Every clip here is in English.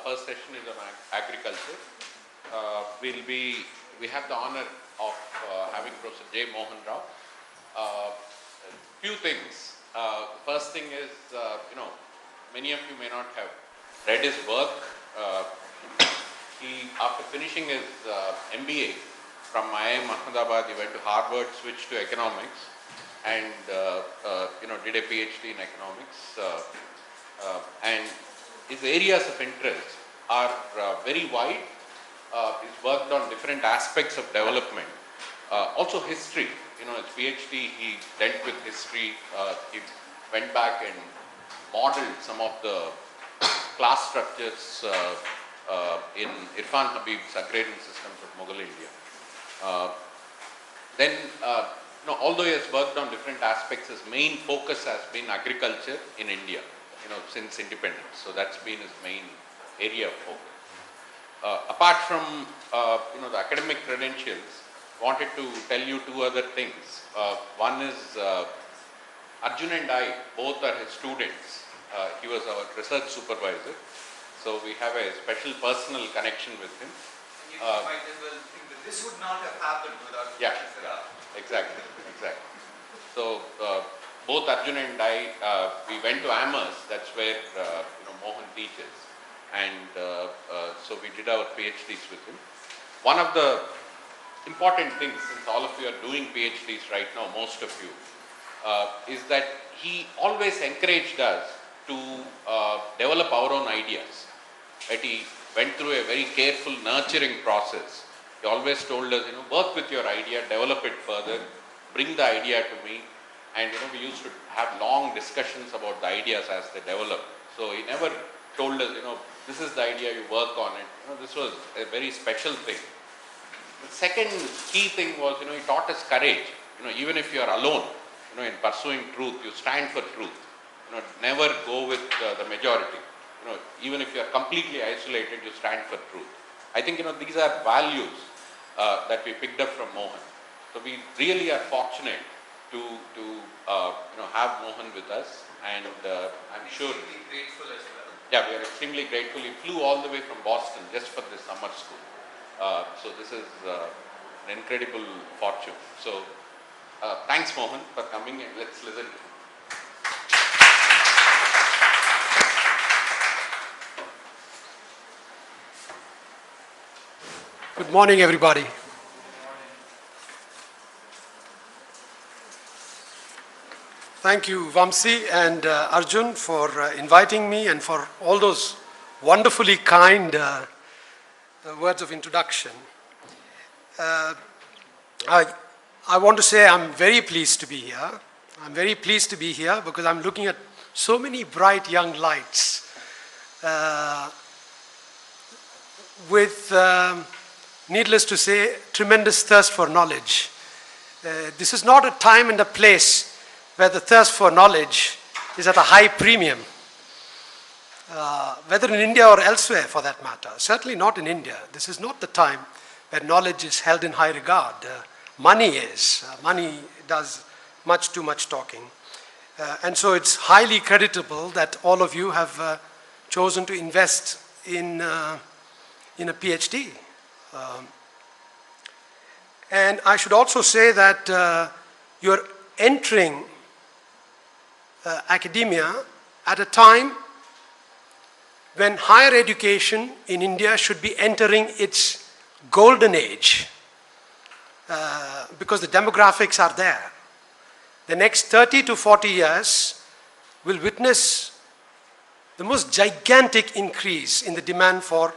First session is on agriculture. We have the honor of having Professor J. Mohan Rao. Few things. First thing is, many of you may not have read his work. After finishing his MBA from IIM Ahmedabad, he went to Harvard, switched to economics, and did a PhD in economics. And his areas of interest are very wide. He's worked on different aspects of development. Also history. His PhD, he dealt with history. He went back and modeled some of the class structures in Irfan Habib's agrarian systems of Mughal India. Although he has worked on different aspects, his main focus has been agriculture in India, since independence. So that's been his main area of focus. Apart from, the academic credentials, wanted to tell you two other things. One is Arjun and I both are his students. He was our research supervisor. So we have a special personal connection with him. You might as well think that this would not have happened without exactly. So both Arjun and I, we went to Amherst. That's where Mohan teaches, and so we did our PhDs with him. One of the important things, since all of you are doing PhDs right now, most of you, is that he always encouraged us to develop our own ideas. That he went through a very careful nurturing process. He always told us, work with your idea, develop it further, bring the idea to me, and we used to have long discussions about the ideas as they develop. So he never told us, this is the idea, you work on it. This was a very special thing. The second key thing was, he taught us courage. Even if you are alone, in pursuing truth, you stand for truth. Never go with the majority. Even if you are completely isolated, you stand for truth. I think, these are values that we picked up from Mohan. So we really are fortunate to have Mohan with us, and I'm sure. Extremely grateful as well. Yeah, we are extremely grateful. He flew all the way from Boston just for this summer school. So this is an incredible fortune. So thanks, Mohan, for coming, and let's listen to him. Good morning, everybody. Thank you, Vamsi and Arjun, for inviting me and for all those wonderfully kind words of introduction. I want to say I'm very pleased to be here. I'm very pleased to be here because I'm looking at so many bright young lights with, needless to say, tremendous thirst for knowledge. This is not a time and a place where the thirst for knowledge is at a high premium, whether in India or elsewhere for that matter. Certainly not in India. This is not the time where knowledge is held in high regard. Money is. Money does much too much talking. And so it's highly creditable that all of you have chosen to invest in a PhD. And I should also say that you're entering academia at a time when higher education in India should be entering its golden age, because the demographics are there. The next 30 to 40 years will witness the most gigantic increase in the demand for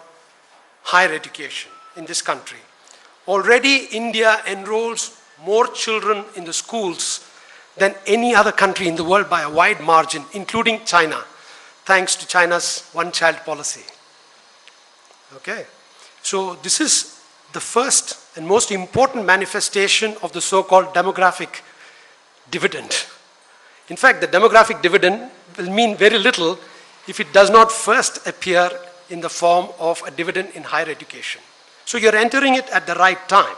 higher education in this country. Already India enrolls more children in the schools than any other country in the world by a wide margin, including China, thanks to China's one-child policy. Okay, so this is the first and most important manifestation of the so-called demographic dividend. In fact, the demographic dividend will mean very little if it does not first appear in the form of a dividend in higher education. So you're entering it at the right time.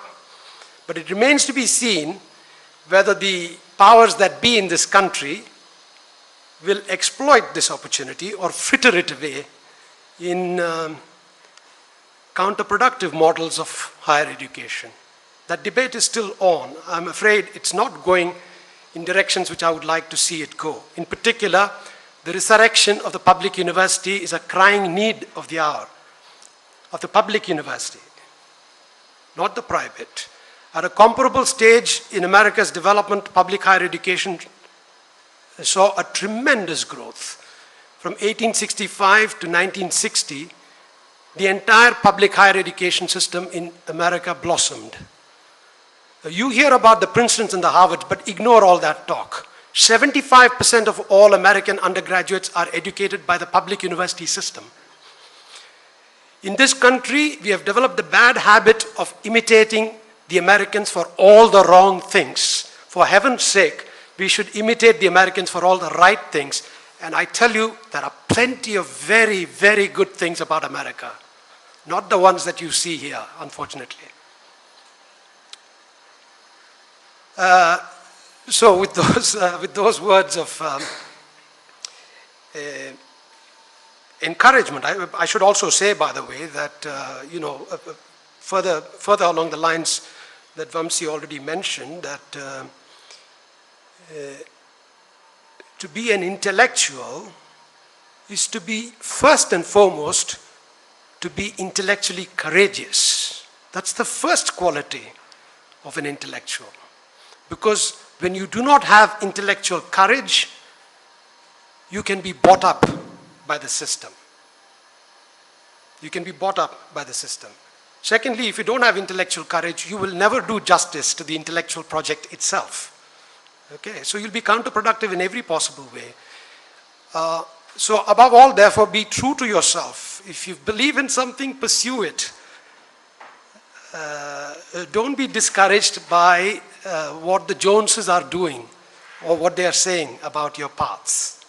But it remains to be seen whether the powers that be in this country will exploit this opportunity or fritter it away in counterproductive models of higher education. That debate is still on. I'm afraid it's not going in directions which I would like to see it go. In particular, the resurrection of the public university is a crying need of the hour, of the public university, not the private. At a comparable stage in America's development, public higher education saw a tremendous growth. From 1865 to 1960, the entire public higher education system in America blossomed. You hear about the Princetons and the Harvards, but ignore all that talk. 75% of all American undergraduates are educated by the public university system. In this country, we have developed the bad habit of imitating the Americans for all the wrong things. For heaven's sake, we should imitate the Americans for all the right things. And I tell you, there are plenty of very, very good things about America. Not the ones that you see here, unfortunately. So with those words of encouragement, I should also say, by the way, that further along the lines that Vamsi already mentioned, that to be an intellectual is to be, first and foremost, to be intellectually courageous. That's the first quality of an intellectual. Because when you do not have intellectual courage, you can be bought up by the system. You can be bought up by the system. Secondly, if you don't have intellectual courage, you will never do justice to the intellectual project itself. Okay, so you'll be counterproductive in every possible way. So above all, therefore, be true to yourself. If you believe in something, pursue it. Don't be discouraged by what the Joneses are doing or what they are saying about your paths.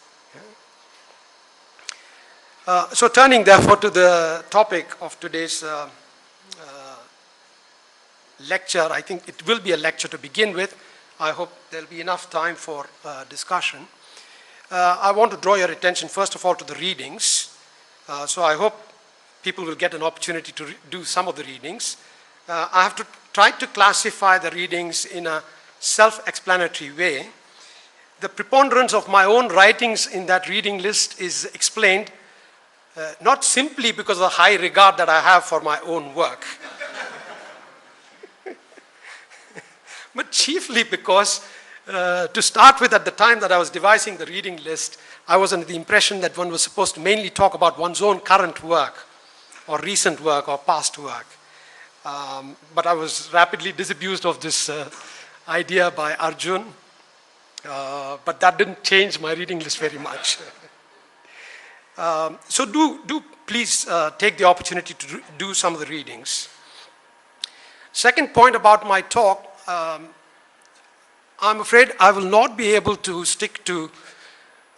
So turning therefore to the topic of today's lecture, I think it will be a lecture to begin with. I hope there'll be enough time for discussion. I want to draw your attention first of all to the readings. So I hope people will get an opportunity to do some of the readings. I have to try to classify the readings in a self-explanatory way. The preponderance of my own writings in that reading list is explained not simply because of the high regard that I have for my own work, but chiefly because, to start with, at the time that I was devising the reading list, I was under the impression that one was supposed to mainly talk about one's own current work, or recent work, or past work. But I was rapidly disabused of this idea by Arjun, but that didn't change my reading list very much. So do please take the opportunity to do some of the readings. Second point about my talk, I'm afraid I will not be able to stick to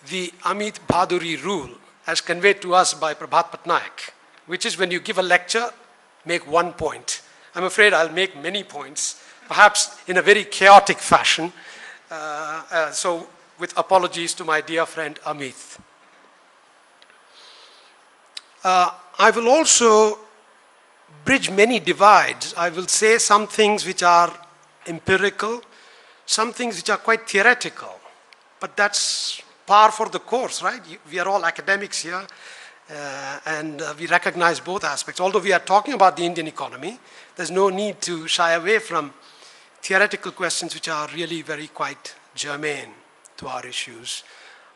the Amit Bhaduri rule as conveyed to us by Prabhat Patnaik, which is when you give a lecture, make 1 point. I'm afraid I'll make many points, perhaps in a very chaotic fashion. So with apologies to my dear friend Amit. I will also bridge many divides. I will say some things which are empirical, some things which are quite theoretical, but that's par for the course, right? We are all academics here, and we recognize both aspects. Although we are talking about the Indian economy, there's no need to shy away from theoretical questions which are really very quite germane to our issues.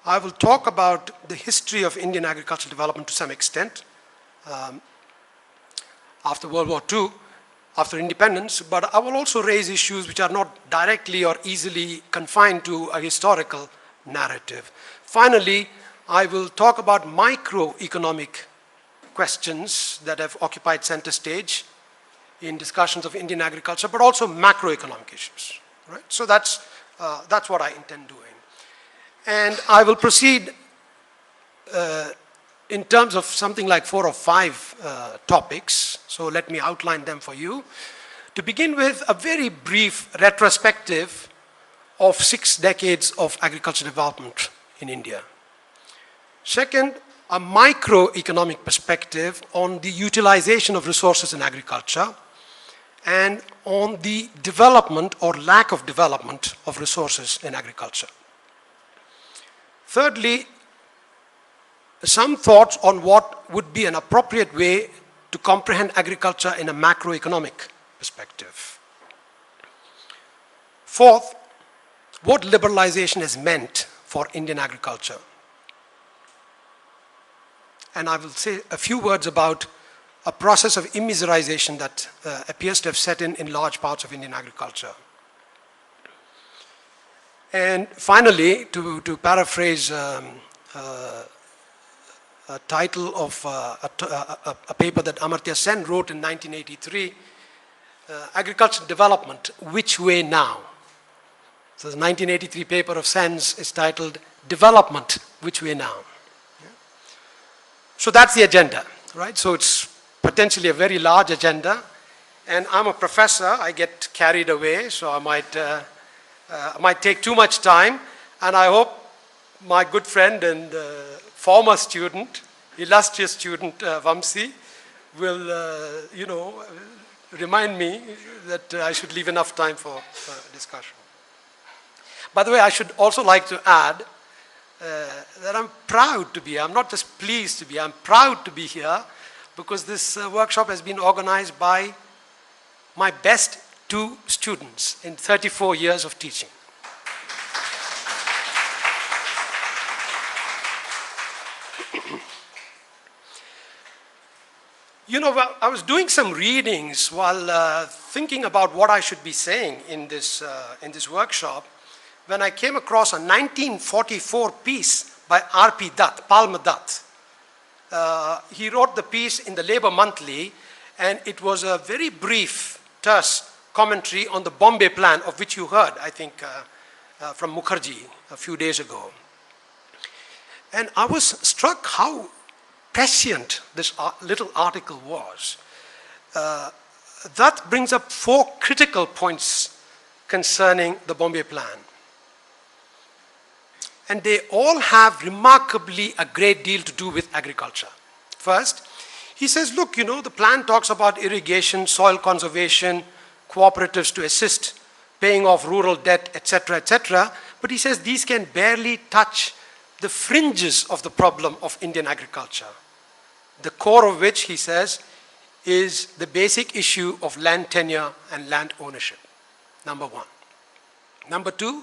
I will talk about the history of Indian agricultural development to some extent after World War II, after independence, but I will also raise issues which are not directly or easily confined to a historical narrative. Finally, I will talk about microeconomic questions that have occupied center stage in discussions of Indian agriculture, but also macroeconomic issues. Right? So that's what I intend doing. And I will proceed in terms of something like 4 or 5 topics. So let me outline them for you. To begin with, a very brief retrospective of 6 decades of agricultural development in India. Second, a microeconomic perspective on the utilization of resources in agriculture and on the development or lack of development of resources in agriculture. Thirdly, some thoughts on what would be an appropriate way to comprehend agriculture in a macroeconomic perspective. Fourth, what liberalization has meant for Indian agriculture. And I will say a few words about a process of immiserization that appears to have set in large parts of Indian agriculture. And finally, to paraphrase a title of a paper that Amartya Sen wrote in 1983, Agricultural Development, Which Way Now? So the 1983 paper of Sen's is titled Development, Which Way Now? Yeah. So that's the agenda, right? So it's potentially a very large agenda, and I'm a professor. I get carried away, so I might take too much time, and I hope my good friend and former student, illustrious student Vamsi, will, remind me that I should leave enough time for discussion. By the way, I should also like to add that I'm proud to be here. I'm not just pleased to be here, I'm proud to be here because this workshop has been organized by my best 2 students in 34 years of teaching. I was doing some readings while thinking about what I should be saying in this workshop when I came across a 1944 piece by R.P. Dutt, Palmer Dutt. He wrote the piece in the Labour Monthly, and it was a very brief, terse commentary on the Bombay Plan, of which you heard, I think, from Mukherjee a few days ago. And I was struck how prescient this little article was. That brings up 4 critical points concerning the Bombay Plan. And they all have remarkably a great deal to do with agriculture. First, he says, look, the plan talks about irrigation, soil conservation, cooperatives to assist, paying off rural debt, etc., but he says these can barely touch the fringes of the problem of Indian agriculture, the core of which, he says, is the basic issue of land tenure and land ownership, number 1. Number 2,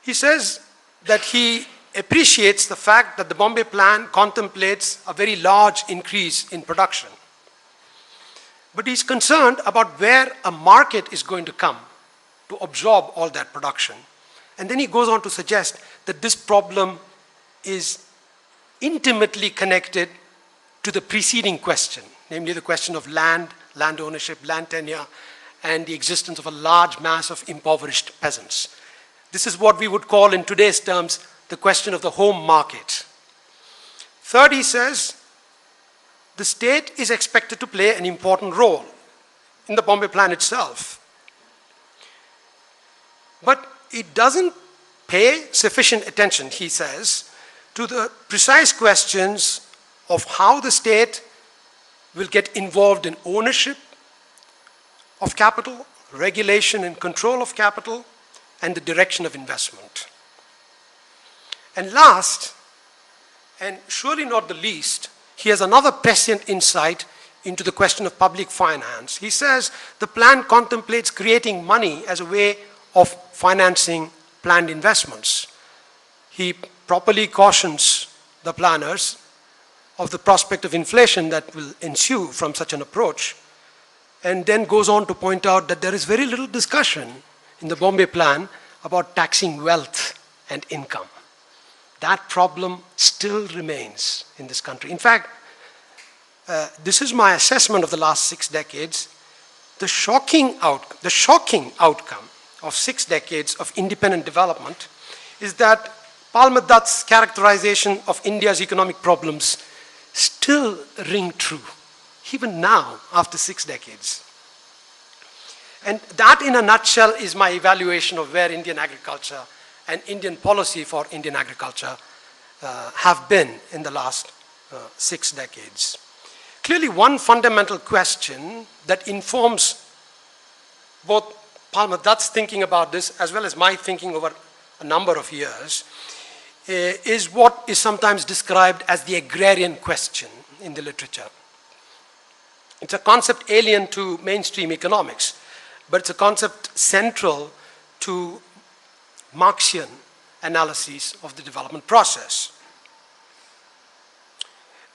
he says that he appreciates the fact that the Bombay Plan contemplates a very large increase in production. But he's concerned about where a market is going to come to absorb all that production. And then he goes on to suggest that this problem is intimately connected to the preceding question, namely the question of land, land ownership, land tenure, and the existence of a large mass of impoverished peasants. This is what we would call in today's terms the question of the home market. Third, he says, the state is expected to play an important role in the Bombay Plan itself. But it doesn't pay sufficient attention, he says, to the precise questions of how the state will get involved in ownership of capital, regulation and control of capital, and the direction of investment. And last, and surely not the least, he has another prescient insight into the question of public finance. He says the plan contemplates creating money as a way of financing planned investments. He properly cautions the planners of the prospect of inflation that will ensue from such an approach, and then goes on to point out that there is very little discussion in the Bombay Plan about taxing wealth and income. That problem still remains in this country. In fact, this is my assessment of the last 6 decades. The shocking outcome of 6 decades of independent development is that Palmer Dutt's characterization of India's economic problems still ring true, even now, after 6 decades. And that, in a nutshell, is my evaluation of where Indian agriculture and Indian policy for Indian agriculture have been in the last 6 decades. Clearly, one fundamental question that informs both Palmer Dutt's thinking about this as well as my thinking over a number of years is what is sometimes described as the agrarian question in the literature. It's a concept alien to mainstream economics, but it's a concept central to Marxian analyses of the development process.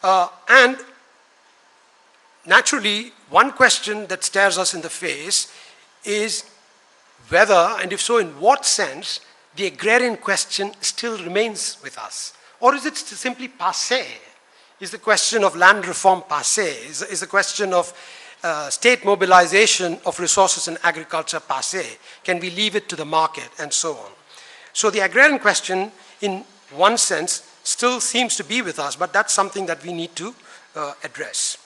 And naturally, one question that stares us in the face is whether, and if so, in what sense, the agrarian question still remains with us. Or is it simply passé? Is the question of land reform passé? Is the question of state mobilization of resources in agriculture passé? Can we leave it to the market and so on? So the agrarian question, in one sense, still seems to be with us, but that's something that we need to address.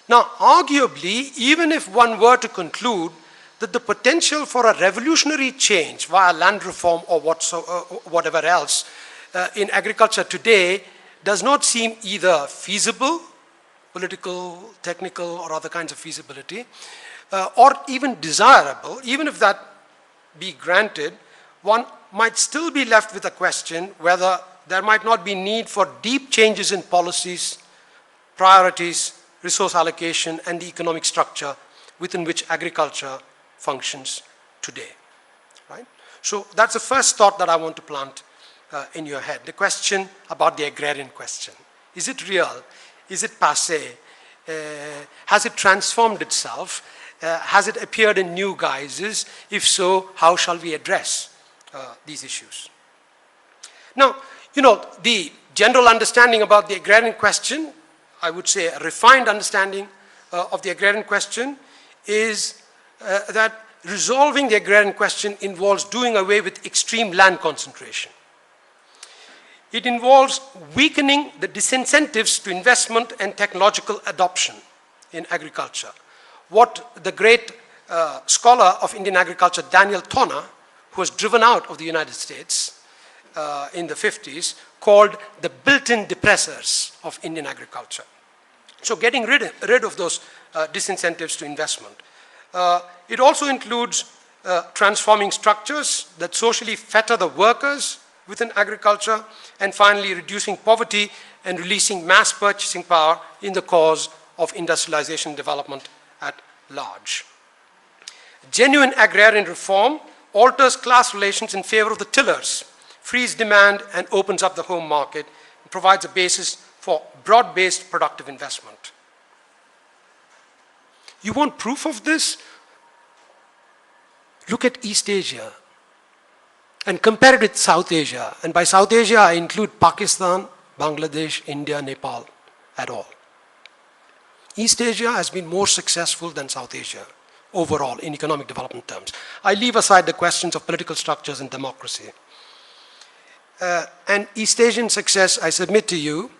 Now, arguably, even if one were to conclude that the potential for a revolutionary change via land reform or whatever else in agriculture today does not seem either feasible, political, technical, or other kinds of feasibility, or even desirable, even if that be granted, one might still be left with a question whether there might not be need for deep changes in policies, priorities, resource allocation, and the economic structure within which agriculture functions today, right? So that's the first thought that I want to plant in your head, the question about the agrarian question. Is it real? Is it passé? Has it transformed itself? Has it appeared in new guises? If so, how shall we address these issues? Now, you know, the general understanding about the agrarian question, I would say a refined understanding of the agrarian question, is that resolving the agrarian question involves doing away with extreme land concentration. It involves weakening the disincentives to investment and technological adoption in agriculture. What the great scholar of Indian agriculture, Daniel Tonna, who was driven out of the United States in the 50s, called the built-in depressors of Indian agriculture. So getting rid of those disincentives to investment. It also includes transforming structures that socially fetter the workers within agriculture, and finally reducing poverty and releasing mass purchasing power in the cause of industrialization development at large. Genuine agrarian reform alters class relations in favor of the tillers, frees demand and opens up the home market, and provides a basis for broad-based productive investment. You want proof of this? Look at East Asia and compare it with South Asia. And by South Asia, I include Pakistan, Bangladesh, India, Nepal at all. East Asia has been more successful than South Asia overall in economic development terms. I leave aside the questions of political structures and democracy. And East Asian success, I submit to you,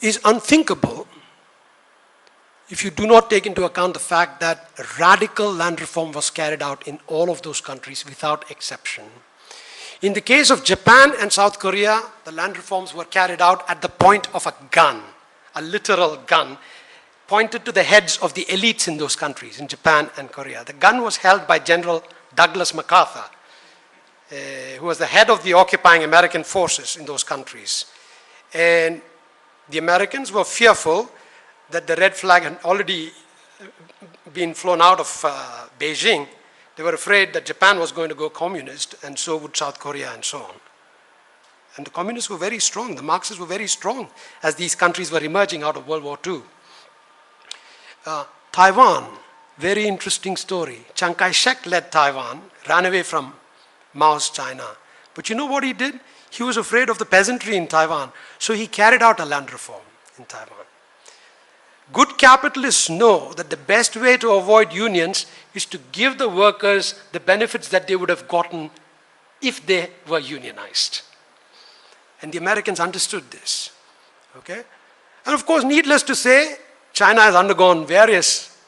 is unthinkable if you do not take into account the fact that radical land reform was carried out in all of those countries without exception. In the case of Japan and South Korea, the land reforms were carried out at the point of a gun, a literal gun, pointed to the heads of the elites in those countries, in Japan and Korea. The gun was held by General Douglas MacArthur, who was the head of the occupying American forces in those countries. And the Americans were fearful that the red flag had already been flown out of Beijing. They were afraid that Japan was going to go communist, and so would South Korea and so on. And the communists were very strong, the Marxists were very strong as these countries were emerging out of World War II. Taiwan, very interesting story. Chiang Kai-shek led Taiwan, ran away from Mao's China. But you know what he did? He was afraid of the peasantry in Taiwan, so he carried out a land reform in Taiwan. Good capitalists know that the best way to avoid unions is to give the workers the benefits that they would have gotten if they were unionized. And the Americans understood this. Okay? And of course, needless to say, China has undergone various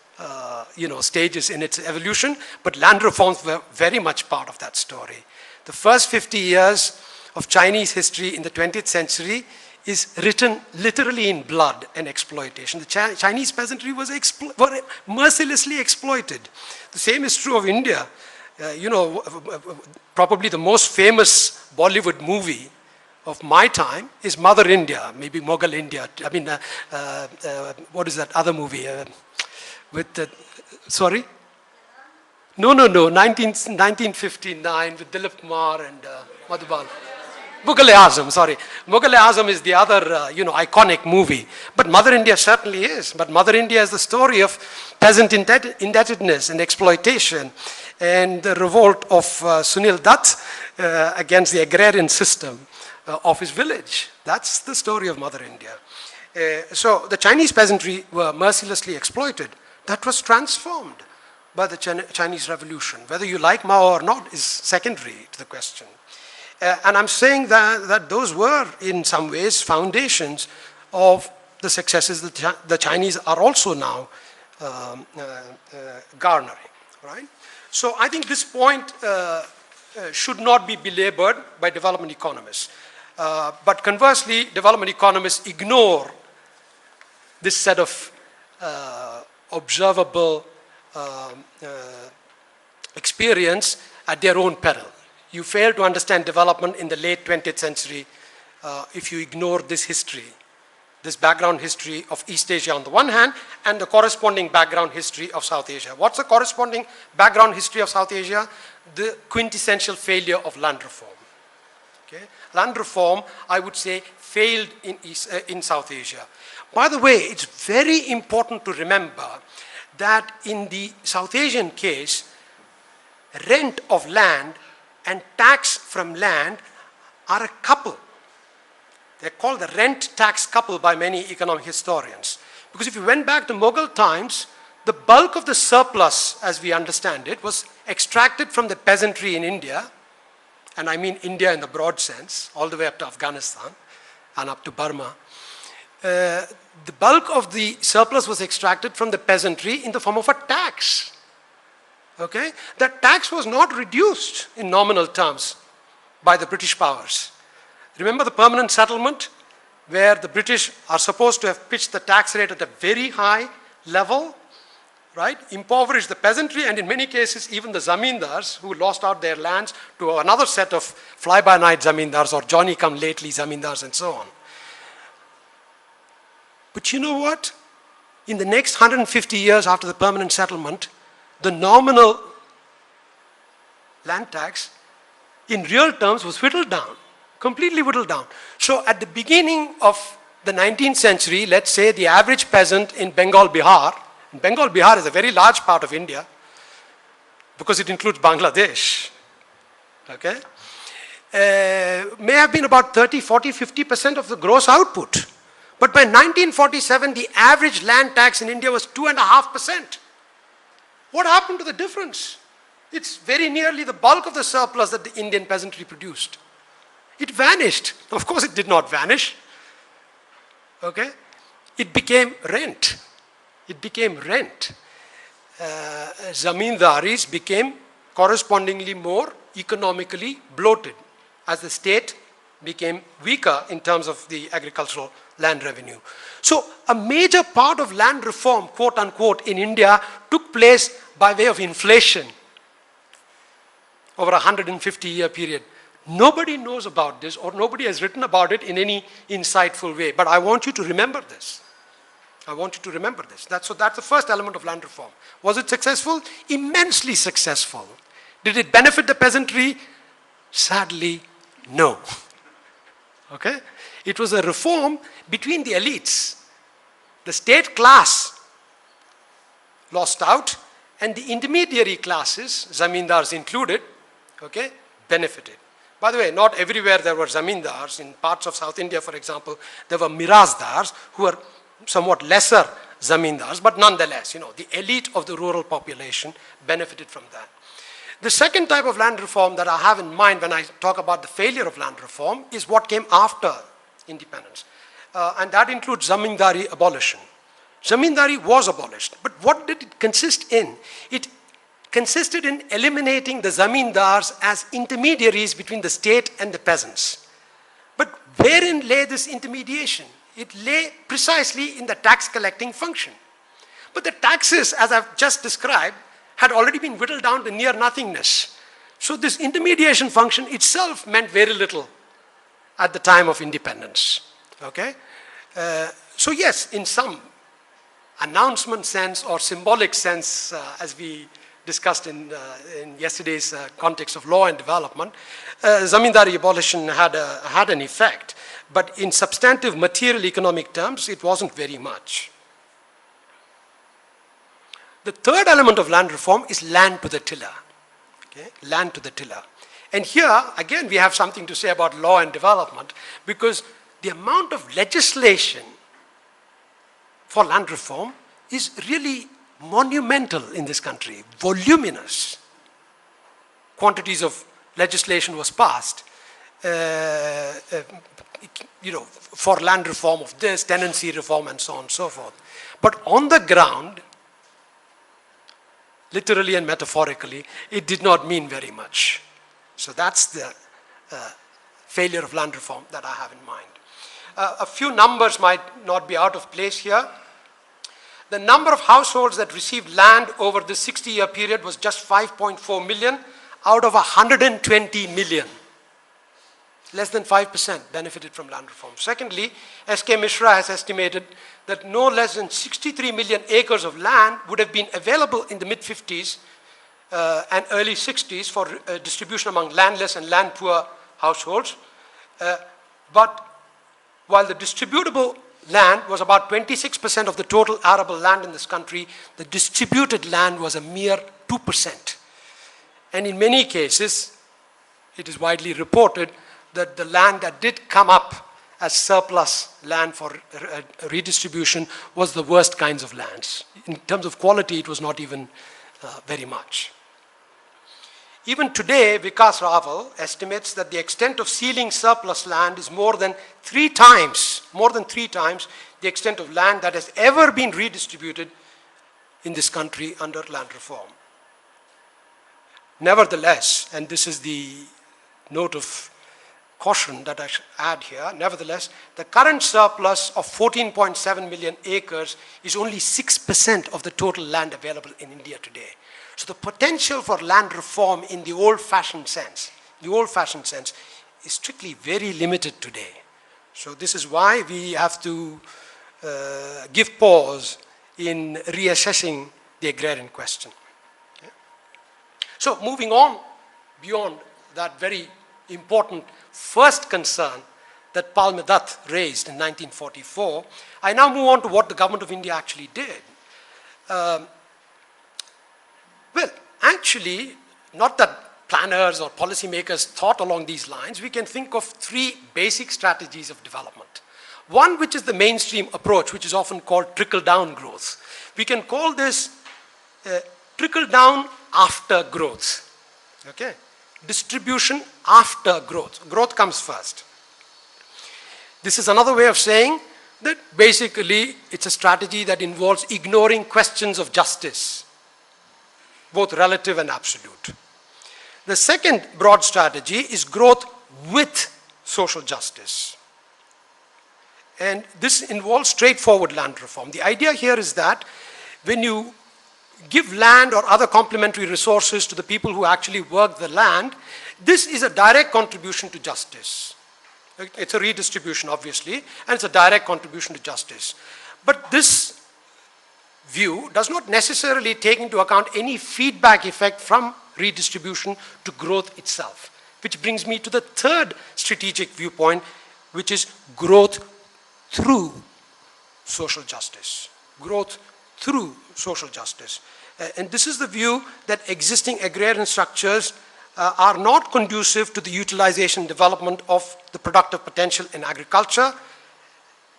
stages in its evolution, but land reforms were very much part of that story. The first 50 years of Chinese history in the 20th century is written literally in blood and exploitation. The Chinese peasantry were mercilessly exploited. The same is true of India. Probably the most famous Bollywood movie of my time is Mother India, maybe Mughal India. I mean, what is that other movie? Sorry? No, 1959 with Dilip Kumar and Madhubal. Mughal-e-Azam, sorry. Mughal-e-Azam is the other, iconic movie. But Mother India certainly is. But Mother India is the story of peasant indebtedness and exploitation and the revolt of Sunil Dutt against the agrarian system of his village. That's the story of Mother India. So the Chinese peasantry were mercilessly exploited. That was transformed by the Chinese Revolution. Whether you like Mao or not is secondary to the question. And I'm saying that those were, in some ways, foundations of the successes that the Chinese are also now garnering, right? So I think this point should not be belabored by development economists. But conversely, development economists ignore this set of observable experience at their own peril. You fail to understand development in the late 20th century if you ignore this history, this background history of East Asia on the one hand, and the corresponding background history of South Asia. What's the corresponding background history of South Asia? The quintessential failure of land reform. Okay? Land reform, I would say, failed in South Asia. By the way, it's very important to remember that in the South Asian case, rent of land and tax from land are a couple. They're called the rent-tax couple by many economic historians. Because if you went back to Mughal times, the bulk of the surplus, as we understand it, was extracted from the peasantry in India, and I mean India in the broad sense, all the way up to Afghanistan and up to Burma. The bulk of the surplus was extracted from the peasantry in the form of a tax. Okay? That tax was not reduced in nominal terms by the British powers. Remember the permanent settlement where the British are supposed to have pitched the tax rate at a very high level, right? Impoverished the peasantry and in many cases even the zamindars who lost out their lands to another set of fly-by-night zamindars or Johnny-come-lately zamindars and so on. But you know what? In the next 150 years after the permanent settlement, the nominal land tax in real terms was whittled down, completely whittled down. So at the beginning of the 19th century, let's say the average peasant in Bengal, Bihar is a very large part of India because it includes Bangladesh, okay, may have been about 30, 40, 50% of the gross output. But by 1947, the average land tax in India was 2.5%. What happened to the difference? It's very nearly the bulk of the surplus that the Indian peasantry produced. It vanished. Of course, it did not vanish. Okay? It became rent. It became rent. Zamindaris became correspondingly more economically bloated as the state became weaker in terms of the agricultural land revenue. So a major part of land reform, quote unquote, in India took place by way of inflation over a 150-year period. Nobody knows about this or nobody has written about it in any insightful way. But I want you to remember this. I want you to remember this. So that's the first element of land reform. Was it successful? Immensely successful. Did it benefit the peasantry? Sadly, no. Okay? It was a reform between the elites. The state class lost out and the intermediary classes, zamindars included, okay, benefited. By the way, not everywhere there were zamindars. In parts of South India, for example, there were mirazdars who were somewhat lesser zamindars, but nonetheless, the elite of the rural population benefited from that. The second type of land reform that I have in mind when I talk about the failure of land reform is what came after independence. And that includes zamindari abolition. Zamindari was abolished, but what did it consist in? It consisted in eliminating the zamindars as intermediaries between the state and the peasants. But wherein lay this intermediation? It lay precisely in the tax collecting function. But the taxes, as I've just described, had already been whittled down to near nothingness. So this intermediation function itself meant very little at the time of independence. Okay? So yes, in some announcement sense or symbolic sense, as we discussed in yesterday's context of law and development, zamindari abolition had an effect. But in substantive material economic terms, it wasn't very much. The third element of land reform is land to the tiller. Okay? Land to the tiller. And here, again, we have something to say about law and development, because the amount of legislation for land reform is really monumental in this country, voluminous. Quantities of legislation was passed, for land reform of this, tenancy reform, and so on and so forth. But on the ground, literally and metaphorically, it did not mean very much. So that's the failure of land reform that I have in mind. A few numbers might not be out of place here. The number of households that received land over the 60-year period was just 5.4 million out of 120 million. Less than 5% benefited from land reform. Secondly, S.K. Mishra has estimated that no less than 63 million acres of land would have been available in the mid-50s and early 60s for distribution among landless and land-poor households. But while the distributable land was about 26% of the total arable land in this country, the distributed land was a mere 2%. And in many cases, it is widely reported that the land that did come up as surplus land for redistribution was the worst kinds of lands. In terms of quality, it was not even very much. Even today, Vikas Raval estimates that the extent of sealing surplus land is more than three times the extent of land that has ever been redistributed in this country under land reform. Nevertheless, and this is the note of caution that I should add here, nevertheless, the current surplus of 14.7 million acres is only 6% of the total land available in India today. So the potential for land reform in the old-fashioned sense, is strictly very limited today. So this is why we have to give pause in reassessing the agrarian question. Okay? So moving on beyond that very important first concern that Palme Dutt raised in 1944, I now move on to what the government of India actually did. Well, actually, not that planners or policymakers thought along these lines. We can think of three basic strategies of development. One, which is the mainstream approach, which is often called trickle-down growth. We can call this trickle-down after growth. Okay? Distribution after growth. Growth comes first. This is another way of saying that basically it's a strategy that involves ignoring questions of justice, both relative and absolute. The second broad strategy is growth with social justice. And this involves straightforward land reform. The idea here is that when you give land or other complementary resources to the people who actually work the land, this is a direct contribution to justice. It's a redistribution, obviously, and it's a direct contribution to justice. But this view does not necessarily take into account any feedback effect from redistribution to growth itself, which brings me to the third strategic viewpoint, which is growth through social justice. Growth through social justice. And this is the view that existing agrarian structures are not conducive to the utilization and development of the productive potential in agriculture,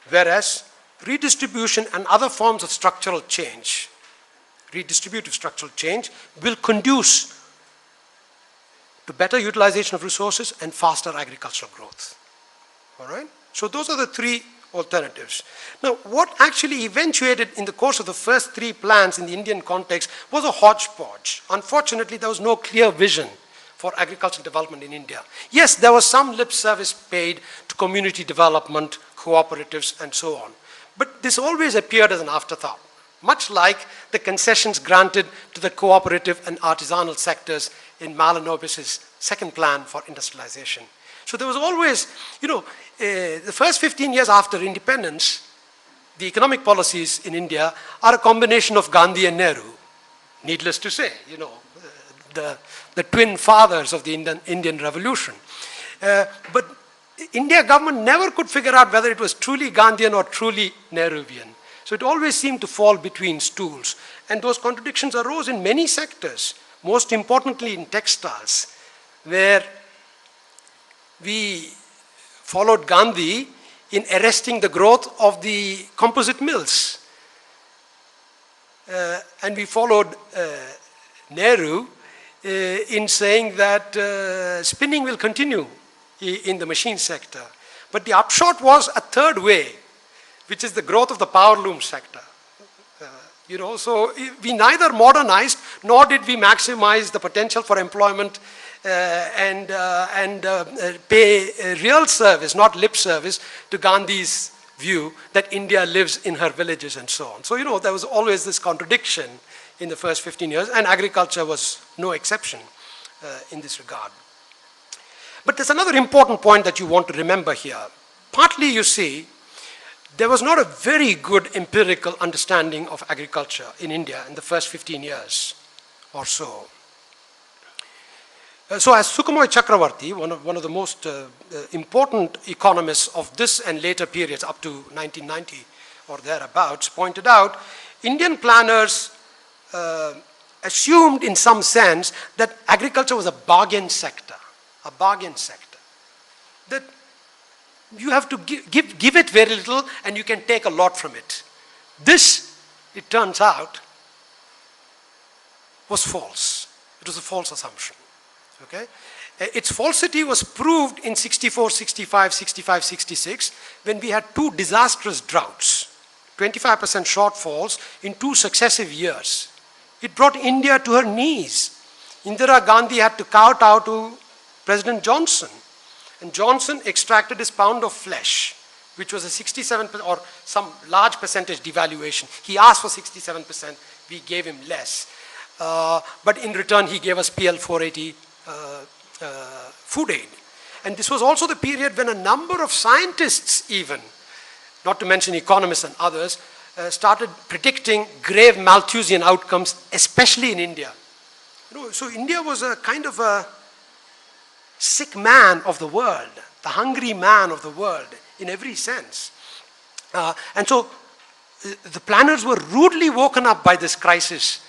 whereas redistribution and other forms of structural change, redistributive structural change, will conduce to better utilization of resources and faster agricultural growth. All right? So those are the three alternatives. Now, what actually eventuated in the course of the first three plans in the Indian context was a hodgepodge. Unfortunately, there was no clear vision for agricultural development in India. Yes, there was some lip service paid to community development, cooperatives, and so on. But this always appeared as an afterthought, much like the concessions granted to the cooperative and artisanal sectors in Mahalanobis's second plan for industrialization. So there was always, the first 15 years after independence, the economic policies in India are a combination of Gandhi and Nehru. Needless to say, the twin fathers of the Indian Revolution. But India government never could figure out whether it was truly Gandhian or truly Nehruvian. So it always seemed to fall between stools. And those contradictions arose in many sectors, most importantly in textiles, where we followed Gandhi in arresting the growth of the composite mills. And we followed Nehru in saying that spinning will continue in the machine sector. But the upshot was a third way, which is the growth of the power loom sector. So we neither modernized nor did we maximize the potential for employment and pay real service, not lip service, to Gandhi's view that India lives in her villages and so on. So, there was always this contradiction in the first 15 years, and agriculture was no exception in this regard. But there's another important point that you want to remember here. Partly, you see, there was not a very good empirical understanding of agriculture in India in the first 15 years or so. So as Sukhomoy Chakravarti, one of the most important economists of this and later periods up to 1990 or thereabouts, pointed out, Indian planners assumed in some sense that agriculture was a bargain sector, that you have to give it very little and you can take a lot from it. This, it turns out, was false. It was a false assumption. Okay? Its falsity was proved in 64, 65, 65, 66 when we had two disastrous droughts, 25% shortfalls in 2 successive years. It brought India to her knees. Indira Gandhi had to kowtow to President Johnson. And Johnson extracted his pound of flesh, which was a 67% or some large percentage devaluation. He asked for 67%, we gave him less. But in return, he gave us PL 480 food aid. And this was also the period when a number of scientists even, not to mention economists and others, started predicting grave Malthusian outcomes, especially in India. So India was a kind of a sick man of the world, the hungry man of the world in every sense. And so the planners were rudely woken up by this crisis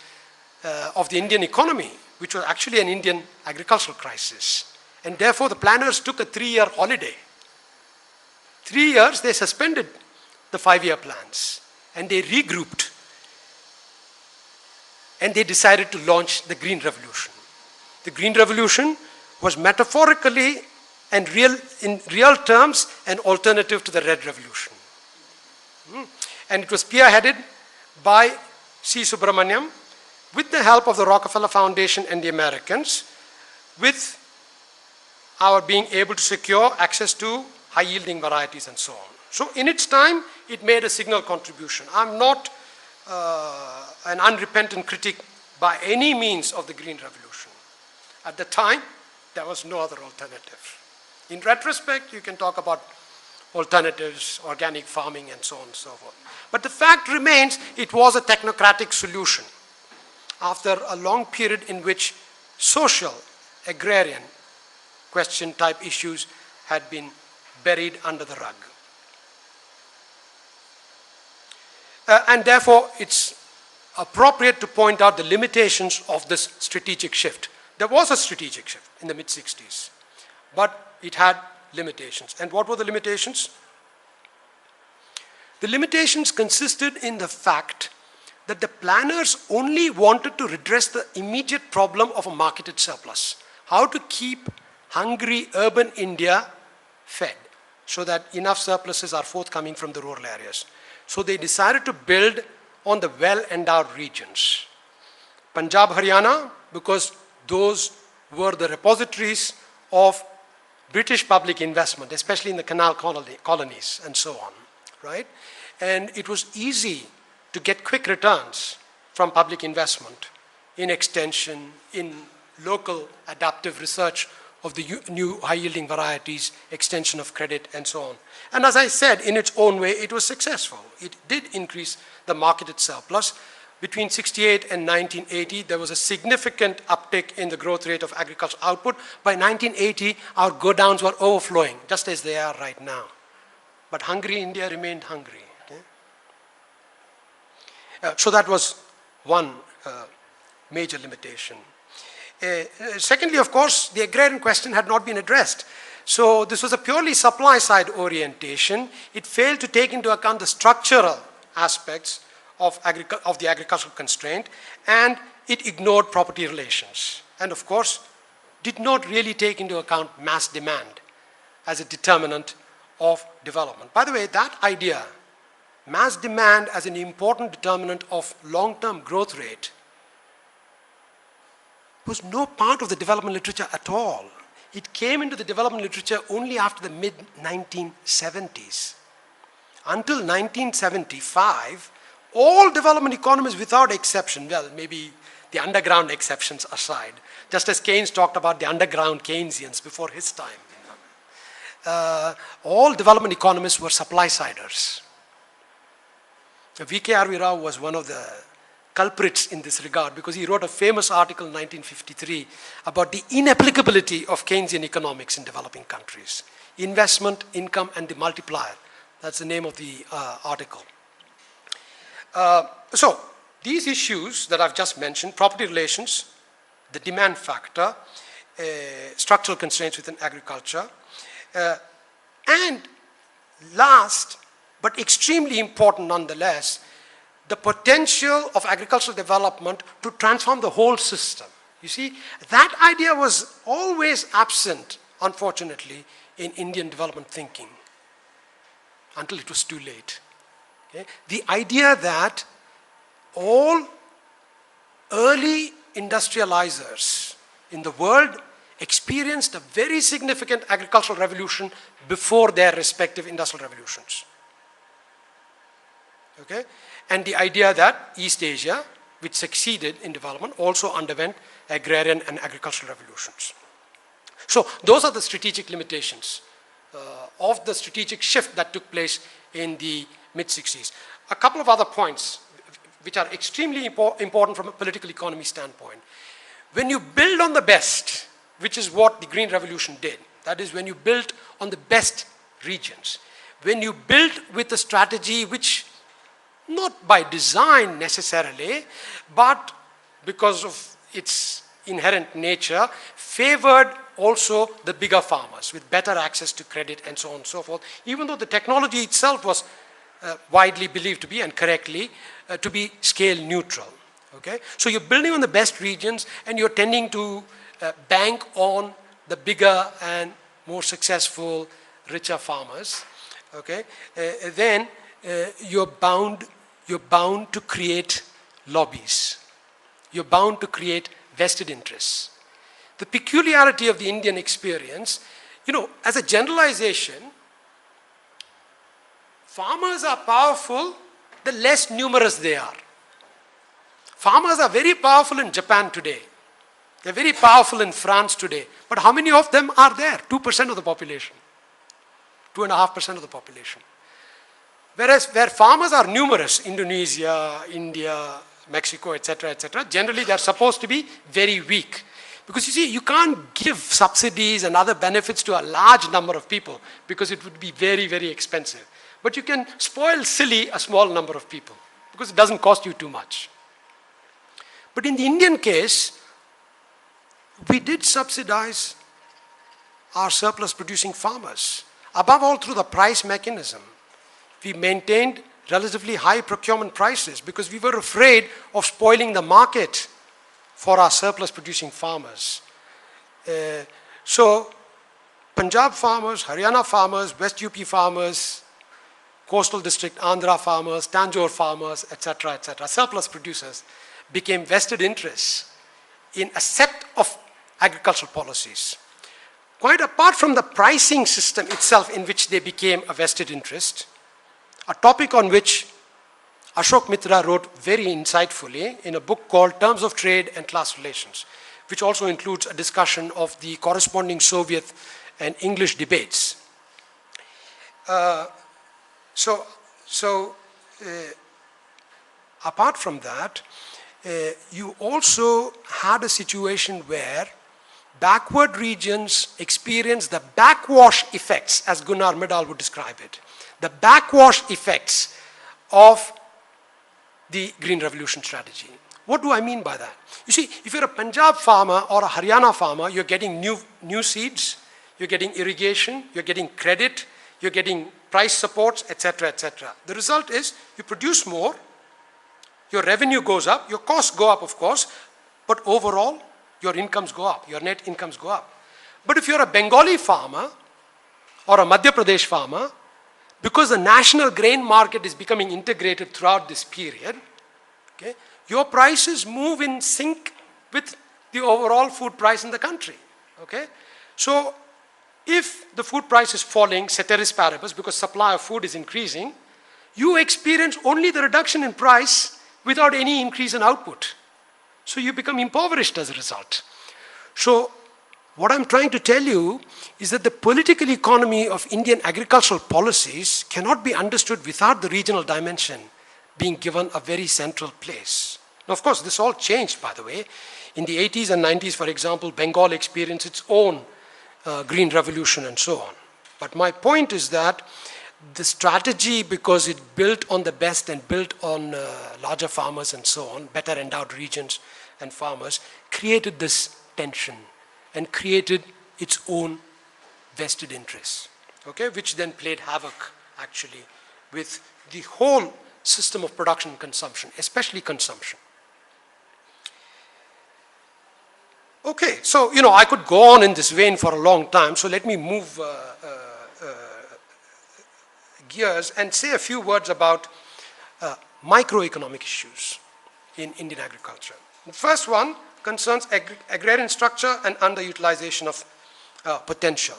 of the Indian economy, which was actually an Indian agricultural crisis. And therefore the planners took a 3-year holiday. 3 years they suspended the 5-year plans and they regrouped and they decided to launch the Green Revolution. The Green Revolution was metaphorically and in real terms an alternative to the Red Revolution. And it was spearheaded by C. Subramaniam with the help of the Rockefeller Foundation and the Americans, with our being able to secure access to high-yielding varieties and so on. So in its time, it made a signal contribution. I'm not an unrepentant critic by any means of the Green Revolution. At the time, there was no other alternative. In retrospect, you can talk about alternatives, organic farming, and so on and so forth. But the fact remains, it was a technocratic solution after a long period in which social, agrarian question type issues had been buried under the rug. And therefore, it's appropriate to point out the limitations of this strategic shift. There was a strategic shift in the mid-60s, but it had limitations. And what were the limitations? The limitations consisted in the fact that the planners only wanted to redress the immediate problem of a marketed surplus. How to keep hungry urban India fed so that enough surpluses are forthcoming from the rural areas. So they decided to build on the well-endowed regions. Punjab, Haryana, because those were the repositories of British public investment, especially in the canal colonies and so on, right? And it was easy to get quick returns from public investment in extension, in local adaptive research of the new high-yielding varieties, extension of credit, and so on. And as I said, in its own way, it was successful. It did increase the market itself. Plus, between 68 and 1980, there was a significant uptick in the growth rate of agricultural output. By 1980, our godowns were overflowing, just as they are right now. But hungry India remained hungry. Okay? So that was one major limitation. Secondly, of course, the agrarian question had not been addressed. So this was a purely supply-side orientation. It failed to take into account the structural aspects of the agricultural constraint, and it ignored property relations. And of course, did not really take into account mass demand as a determinant of development. By the way, that idea, mass demand as an important determinant of long-term growth rate, was no part of the development literature at all. It came into the development literature only after the mid-1970s. Until 1975, all development economists without exception, well, maybe the underground exceptions aside, just as Keynes talked about the underground Keynesians before his time, all development economists were supply-siders. V.K.R.V. Rao was one of the culprits in this regard because he wrote a famous article in 1953 about the inapplicability of Keynesian economics in developing countries. Investment, income, and the multiplier. That's the name of the article. So, these issues that I've just mentioned, property relations, the demand factor, structural constraints within agriculture, and last, but extremely important nonetheless, the potential of agricultural development to transform the whole system. You see, that idea was always absent, unfortunately, in Indian development thinking until it was too late. Okay? The idea that all early industrializers in the world experienced a very significant agricultural revolution before their respective industrial revolutions. Okay? And the idea that East Asia, which succeeded in development, also underwent agrarian and agricultural revolutions. So those are the strategic limitations of the strategic shift that took place in the mid-60s. A couple of other points which are extremely important from a political economy standpoint. When you build on the best, which is what the Green Revolution did, that is when you build on the best regions, when you build with a strategy which, not by design necessarily, but because of its inherent nature, favored also the bigger farmers with better access to credit and so on and so forth, even though the technology itself was widely believed to be, and correctly, to be scale neutral. Okay? So you're building on the best regions and you're tending to bank on the bigger and more successful, richer farmers. Okay? Then you're bound to create lobbies. You're bound to create vested interests. The peculiarity of the Indian experience, as a generalization, farmers are powerful the less numerous they are. Farmers are very powerful in Japan today. They're very powerful in France today. But how many of them are there? 2% of the population. 2.5% of the population. Whereas where farmers are numerous, Indonesia, India, Mexico, etc., generally they're supposed to be very weak. Because you see, you can't give subsidies and other benefits to a large number of people because it would be very, very expensive. But you can spoil silly a small number of people because it doesn't cost you too much. But in the Indian case, we did subsidize our surplus producing farmers, above all through the price mechanism. We maintained relatively high procurement prices because we were afraid of spoiling the market for our surplus producing farmers. So Punjab farmers, Haryana farmers, West UP farmers, Coastal District, Andhra farmers, Tanjore farmers, etc., surplus producers became vested interests in a set of agricultural policies. Quite apart from the pricing system itself in which they became a vested interest, a topic on which Ashok Mitra wrote very insightfully in a book called Terms of Trade and Class Relations, which also includes a discussion of the corresponding Soviet and English debates. Apart from that, you also had a situation where backward regions experience the backwash effects, as Gunnar Myrdal would describe it, the backwash effects of the Green Revolution strategy. What do I mean by that? You see, if you're a Punjab farmer or a Haryana farmer, you're getting new seeds, you're getting irrigation, you're getting credit, you're getting price supports, etc., etc. The result is you produce more, your revenue goes up, your costs go up, of course, but overall, your incomes go up, your net incomes go up. But if you're a Bengali farmer or a Madhya Pradesh farmer, because the national grain market is becoming integrated throughout this period, okay, your prices move in sync with the overall food price in the country. Okay? So, if the food price is falling, ceteris paribus, because supply of food is increasing, you experience only the reduction in price without any increase in output. So you become impoverished as a result. So what I'm trying to tell you is that the political economy of Indian agricultural policies cannot be understood without the regional dimension being given a very central place. Now, of course, this all changed, by the way. In the 80s and 90s, for example, Bengal experienced its own green revolution and so on. But my point is that the strategy, because it built on the best and built on larger farmers and so on, better endowed regions and farmers, created this tension and created its own vested interests, okay, which then played havoc, actually, with the whole system of production and consumption, especially consumption. Okay, so, I could go on in this vein for a long time, so let me move gears and say a few words about microeconomic issues in Indian agriculture. The first one concerns agrarian structure and underutilization of potential.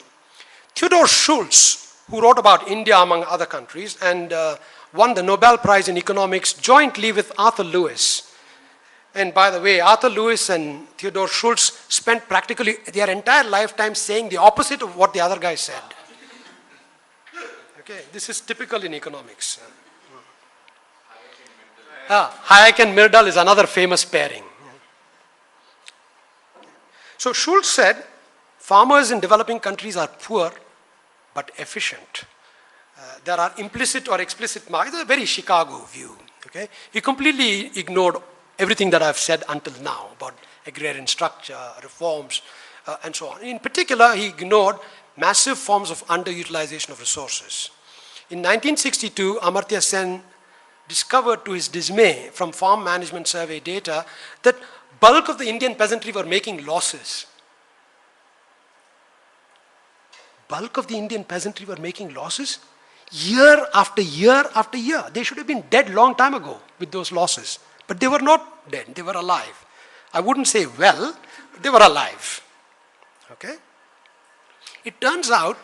Theodore Schultz, who wrote about India among other countries and won the Nobel Prize in Economics jointly with Arthur Lewis. And by the way, Arthur Lewis and Theodore Schultz spent practically their entire lifetime saying the opposite of what the other guy said. Okay, this is typical in economics. Hayek and Myrdal is another famous pairing. So Schultz said, farmers in developing countries are poor but efficient. There are implicit or explicit markets. It's a very Chicago view. Okay? He completely ignored everything that I've said until now about agrarian structure, reforms, and so on. In particular, he ignored massive forms of underutilization of resources. In 1962, Amartya Sen discovered to his dismay from farm management survey data that bulk of the Indian peasantry were making losses. Bulk of the Indian peasantry were making losses year after year after year. They should have been dead long time ago with those losses. But they were not dead, they were alive. I wouldn't say well, but they were alive. Okay? It turns out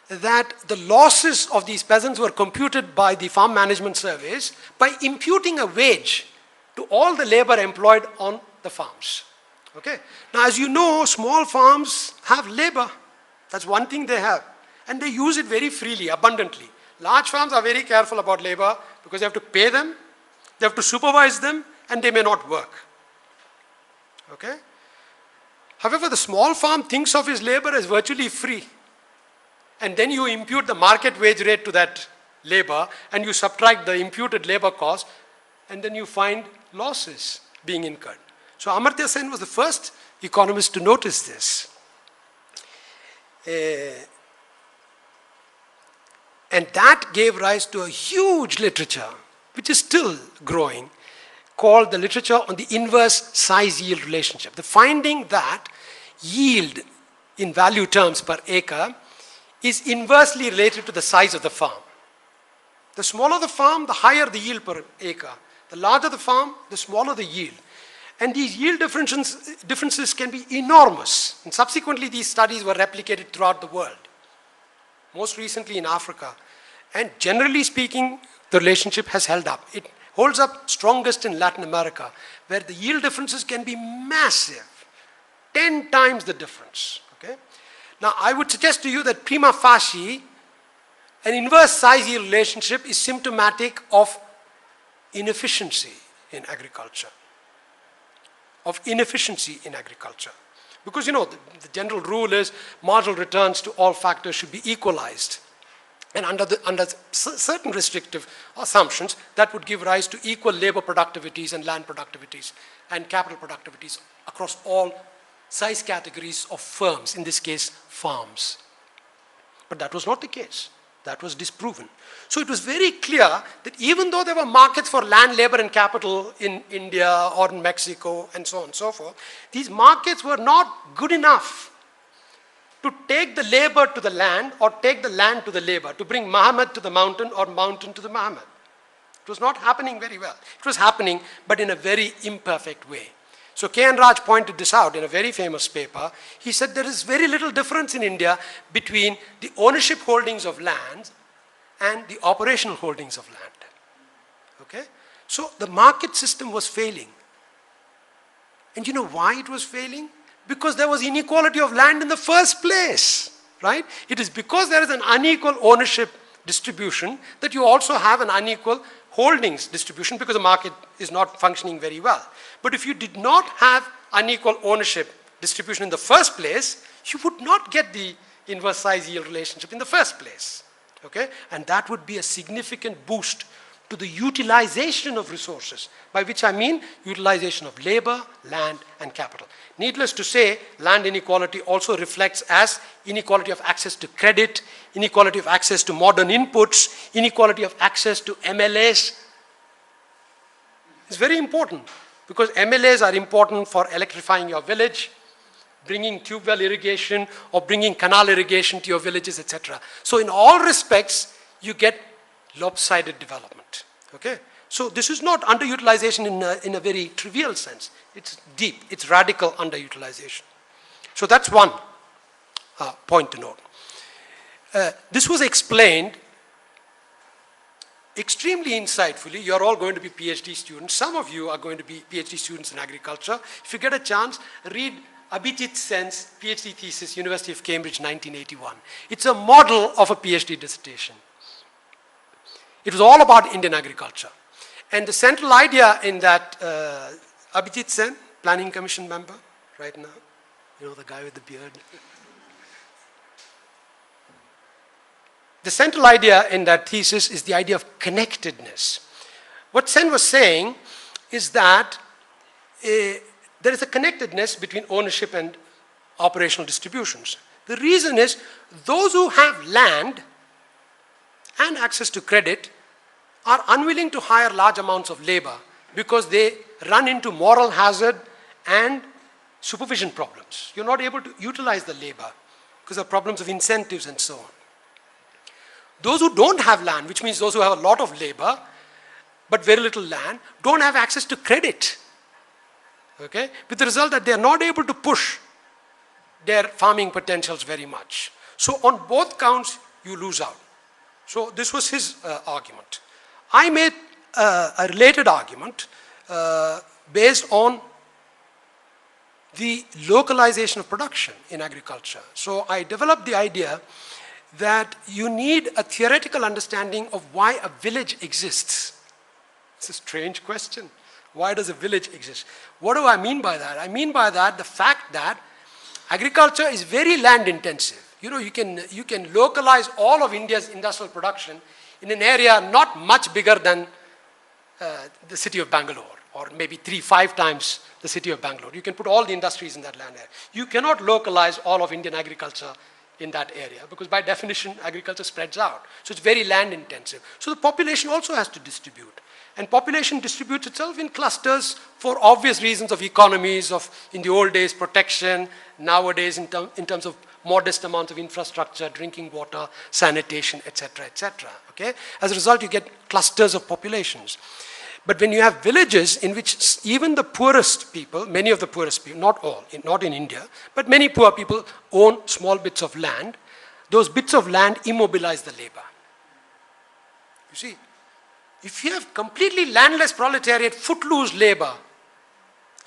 that the losses of these peasants were computed by the farm management surveys by imputing a wage to all the labor employed on the farms. Okay? Now, as you know, small farms have labor. That's one thing they have. And they use it very freely, abundantly. Large farms are very careful about labor because they have to pay them, they have to supervise them, and they may not work. Okay? However, the small farm thinks of his labor as virtually free. And then you impute the market wage rate to that labor, and you subtract the imputed labor cost, and then you find losses being incurred. So Amartya Sen was the first economist to notice this. And that gave rise to a huge literature, which is still growing, called the literature on the inverse size-yield relationship. The finding that yield in value terms per acre is inversely related to the size of the farm. The smaller the farm, the higher the yield per acre. The larger the farm, the smaller the yield. And these yield differences can be enormous. And subsequently, these studies were replicated throughout the world, most recently in Africa. And generally speaking, the relationship has held up. It holds up strongest in Latin America, where the yield differences can be massive, 10 times the difference. Okay? Now, I would suggest to you that prima facie, an inverse size-yield relationship is symptomatic of inefficiency in agriculture. Because, you know, the general rule is marginal returns to all factors should be equalized. And under certain restrictive assumptions, that would give rise to equal labor productivities and land productivities and capital productivities across all size categories of firms, in this case, farms. But that was not the case. That was disproven. So it was very clear that even though there were markets for land, labor, and capital in India or in Mexico and so on and so forth, these markets were not good enough to take the labor to the land or take the land to the labor, to bring Muhammad to the mountain or mountain to the Muhammad. It was not happening very well. It was happening, but in a very imperfect way. So K.N. Raj pointed this out in a very famous paper. He said there is very little difference in India between the ownership holdings of land and the operational holdings of land. Okay? So the market system was failing. And you know why it was failing? Because there was inequality of land in the first place, right? It is because there is an unequal ownership distribution that you also have an unequal holdings distribution, because the market is not functioning very well. But if you did not have unequal ownership distribution in the first place, you would not get the inverse size yield relationship in the first place. Okay? And that would be a significant boost to the utilization of resources, by which I mean utilization of labor, land, and capital. Needless to say, land inequality also reflects as inequality of access to credit, inequality of access to modern inputs, inequality of access to MLAs. It's very important, because MLAs are important for electrifying your village, bringing tube well irrigation or bringing canal irrigation to your villages, etc. So in all respects, you get lopsided development. Okay? So this is not underutilization in a very trivial sense. It's deep, it's radical underutilization. So that's one point to note. This was explained extremely insightfully. You're all going to be PhD students. Some of you are going to be PhD students in agriculture. If you get a chance, read Abhijit Sen's PhD thesis, University of Cambridge, 1981. It's a model of a PhD dissertation. It was all about Indian agriculture. And the central idea in that, Abhijit Sen, Planning Commission member, right now, you know, the guy with the beard. The central idea in that thesis is the idea of connectedness. What Sen was saying is that there is a connectedness between ownership and operational distributions. The reason is those who have land and access to credit are unwilling to hire large amounts of labor because they run into moral hazard and supervision problems. You're not able to utilize the labor because of problems of incentives and so on. Those who don't have land, which means those who have a lot of labor but very little land, don't have access to credit. Okay? With the result that they are not able to push their farming potentials very much. So on both counts, you lose out. So this was his argument. I made a related argument based on the localization of production in agriculture. So I developed the idea that you need a theoretical understanding of why a village exists. It's a strange question. Why does a village exist? What do I mean by that? I mean by that the fact that agriculture is very land intensive. You know, you can localize all of India's industrial production in an area not much bigger than the city of Bangalore, or maybe 3-5 times the city of Bangalore. You can put all the industries in that land area. You cannot localize all of Indian agriculture in that area, because by definition, agriculture spreads out. So it's very land intensive. So the population also has to distribute. And population distributes itself in clusters for obvious reasons of economies, of, in the old days, protection, nowadays in terms of modest amounts of infrastructure, drinking water, sanitation, etc., etc. Okay? As a result, you get clusters of populations. But when you have villages in which even the poorest people, many of the poorest people, not all, not in India, but many poor people own small bits of land, those bits of land immobilize the labor. You see, if you have completely landless proletariat, footloose labor,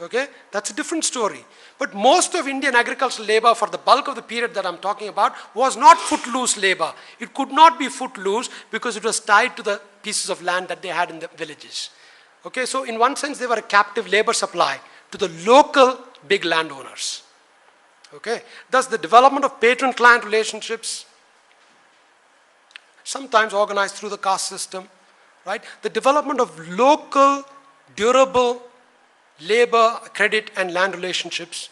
okay, that's a different story. But most of Indian agricultural labor for the bulk of the period that I'm talking about was not footloose labor. It could not be footloose because it was tied to the pieces of land that they had in the villages. Okay, so in one sense they were a captive labor supply to the local big landowners. Okay, thus the development of patron-client relationships, sometimes organized through the caste system, right? The development of local, durable labor, credit, and land relationships.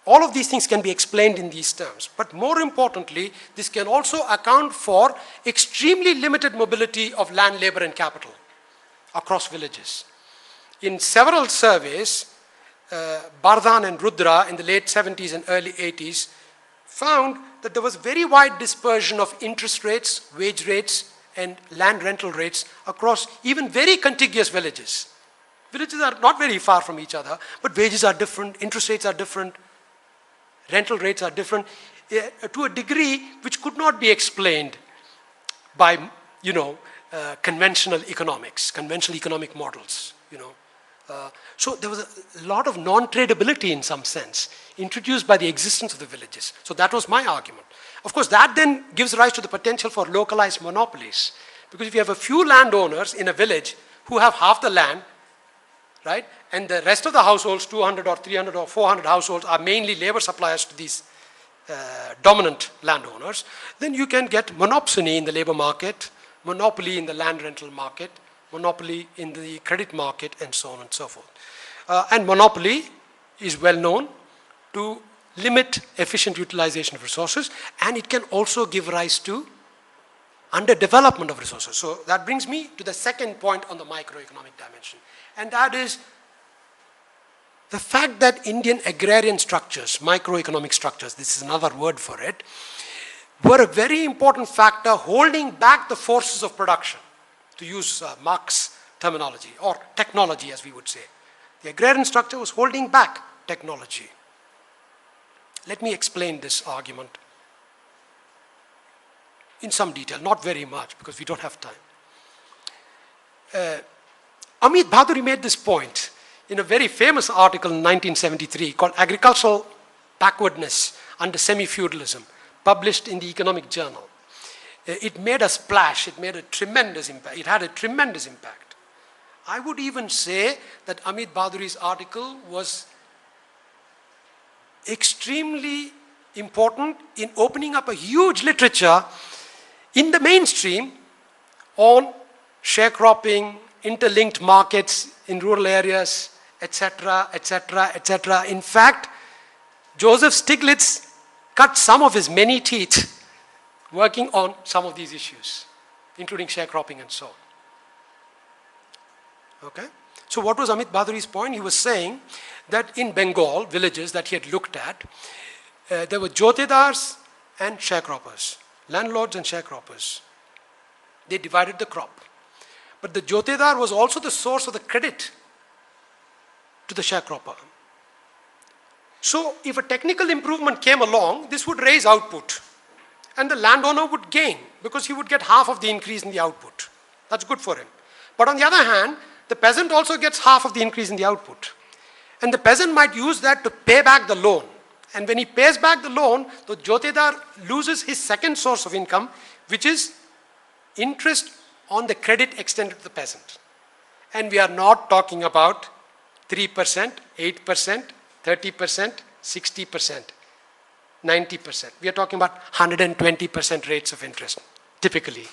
All of these things can be explained in these terms. But more importantly, this can also account for extremely limited mobility of land, labor, and capital across villages. In several surveys, Bardhan and Rudra in the late 70s and early 80s found that there was very wide dispersion of interest rates, wage rates, and land rental rates across even very contiguous villages. Villages are not very far from each other, but wages are different, interest rates are different, rental rates are different, to a degree which could not be explained by, conventional economics, conventional economic models, So there was a lot of non-tradability in some sense, introduced by the existence of the villages. So that was my argument. Of course, that then gives rise to the potential for localized monopolies. Because if you have a few landowners in a village who have half the land, right, and the rest of the households, 200 or 300 or 400 households, are mainly labor suppliers to these dominant landowners, then you can get monopsony in the labor market, monopoly in the land rental market, monopoly in the credit market, and so on and so forth. And monopoly is well known to limit efficient utilization of resources, and it can also give rise to underdevelopment of resources. So that brings me to the second point on the microeconomic dimension, and that is the fact that Indian agrarian structures, microeconomic structures, this is another word for it, were a very important factor holding back the forces of production, to use Marx terminology, or technology as we would say. The agrarian structure was holding back technology. Let me explain this argument in some detail, not very much because we don't have time. Amit Bhaduri made this point in a very famous article in 1973 called Agricultural Backwardness Under Semi-Feudalism, published in the Economic Journal. It made a splash, it made a tremendous impact, it had a tremendous impact. I would even say that Amit Bhaduri's article was extremely important in opening up a huge literature in the mainstream on sharecropping, interlinked markets in rural areas, etc., etc., etc. In fact, Joseph Stiglitz cut some of his many teeth working on some of these issues, including sharecropping and so on. Okay? So what was Amit Bhaduri's point? He was saying that in Bengal, villages that he had looked at, there were jotedars and sharecroppers, landlords and sharecroppers. They divided the crop. But the jotedar was also the source of the credit to the sharecropper. So if a technical improvement came along, this would raise output. And the landowner would gain because he would get half of the increase in the output. That's good for him. But on the other hand, the peasant also gets half of the increase in the output. And the peasant might use that to pay back the loan. And when he pays back the loan, the jotedar loses his second source of income, which is interest on the credit extended to the peasant. And we are not talking about 3%, 8%, 30%, 60%, 90%. We are talking about 120% rates of interest, typically,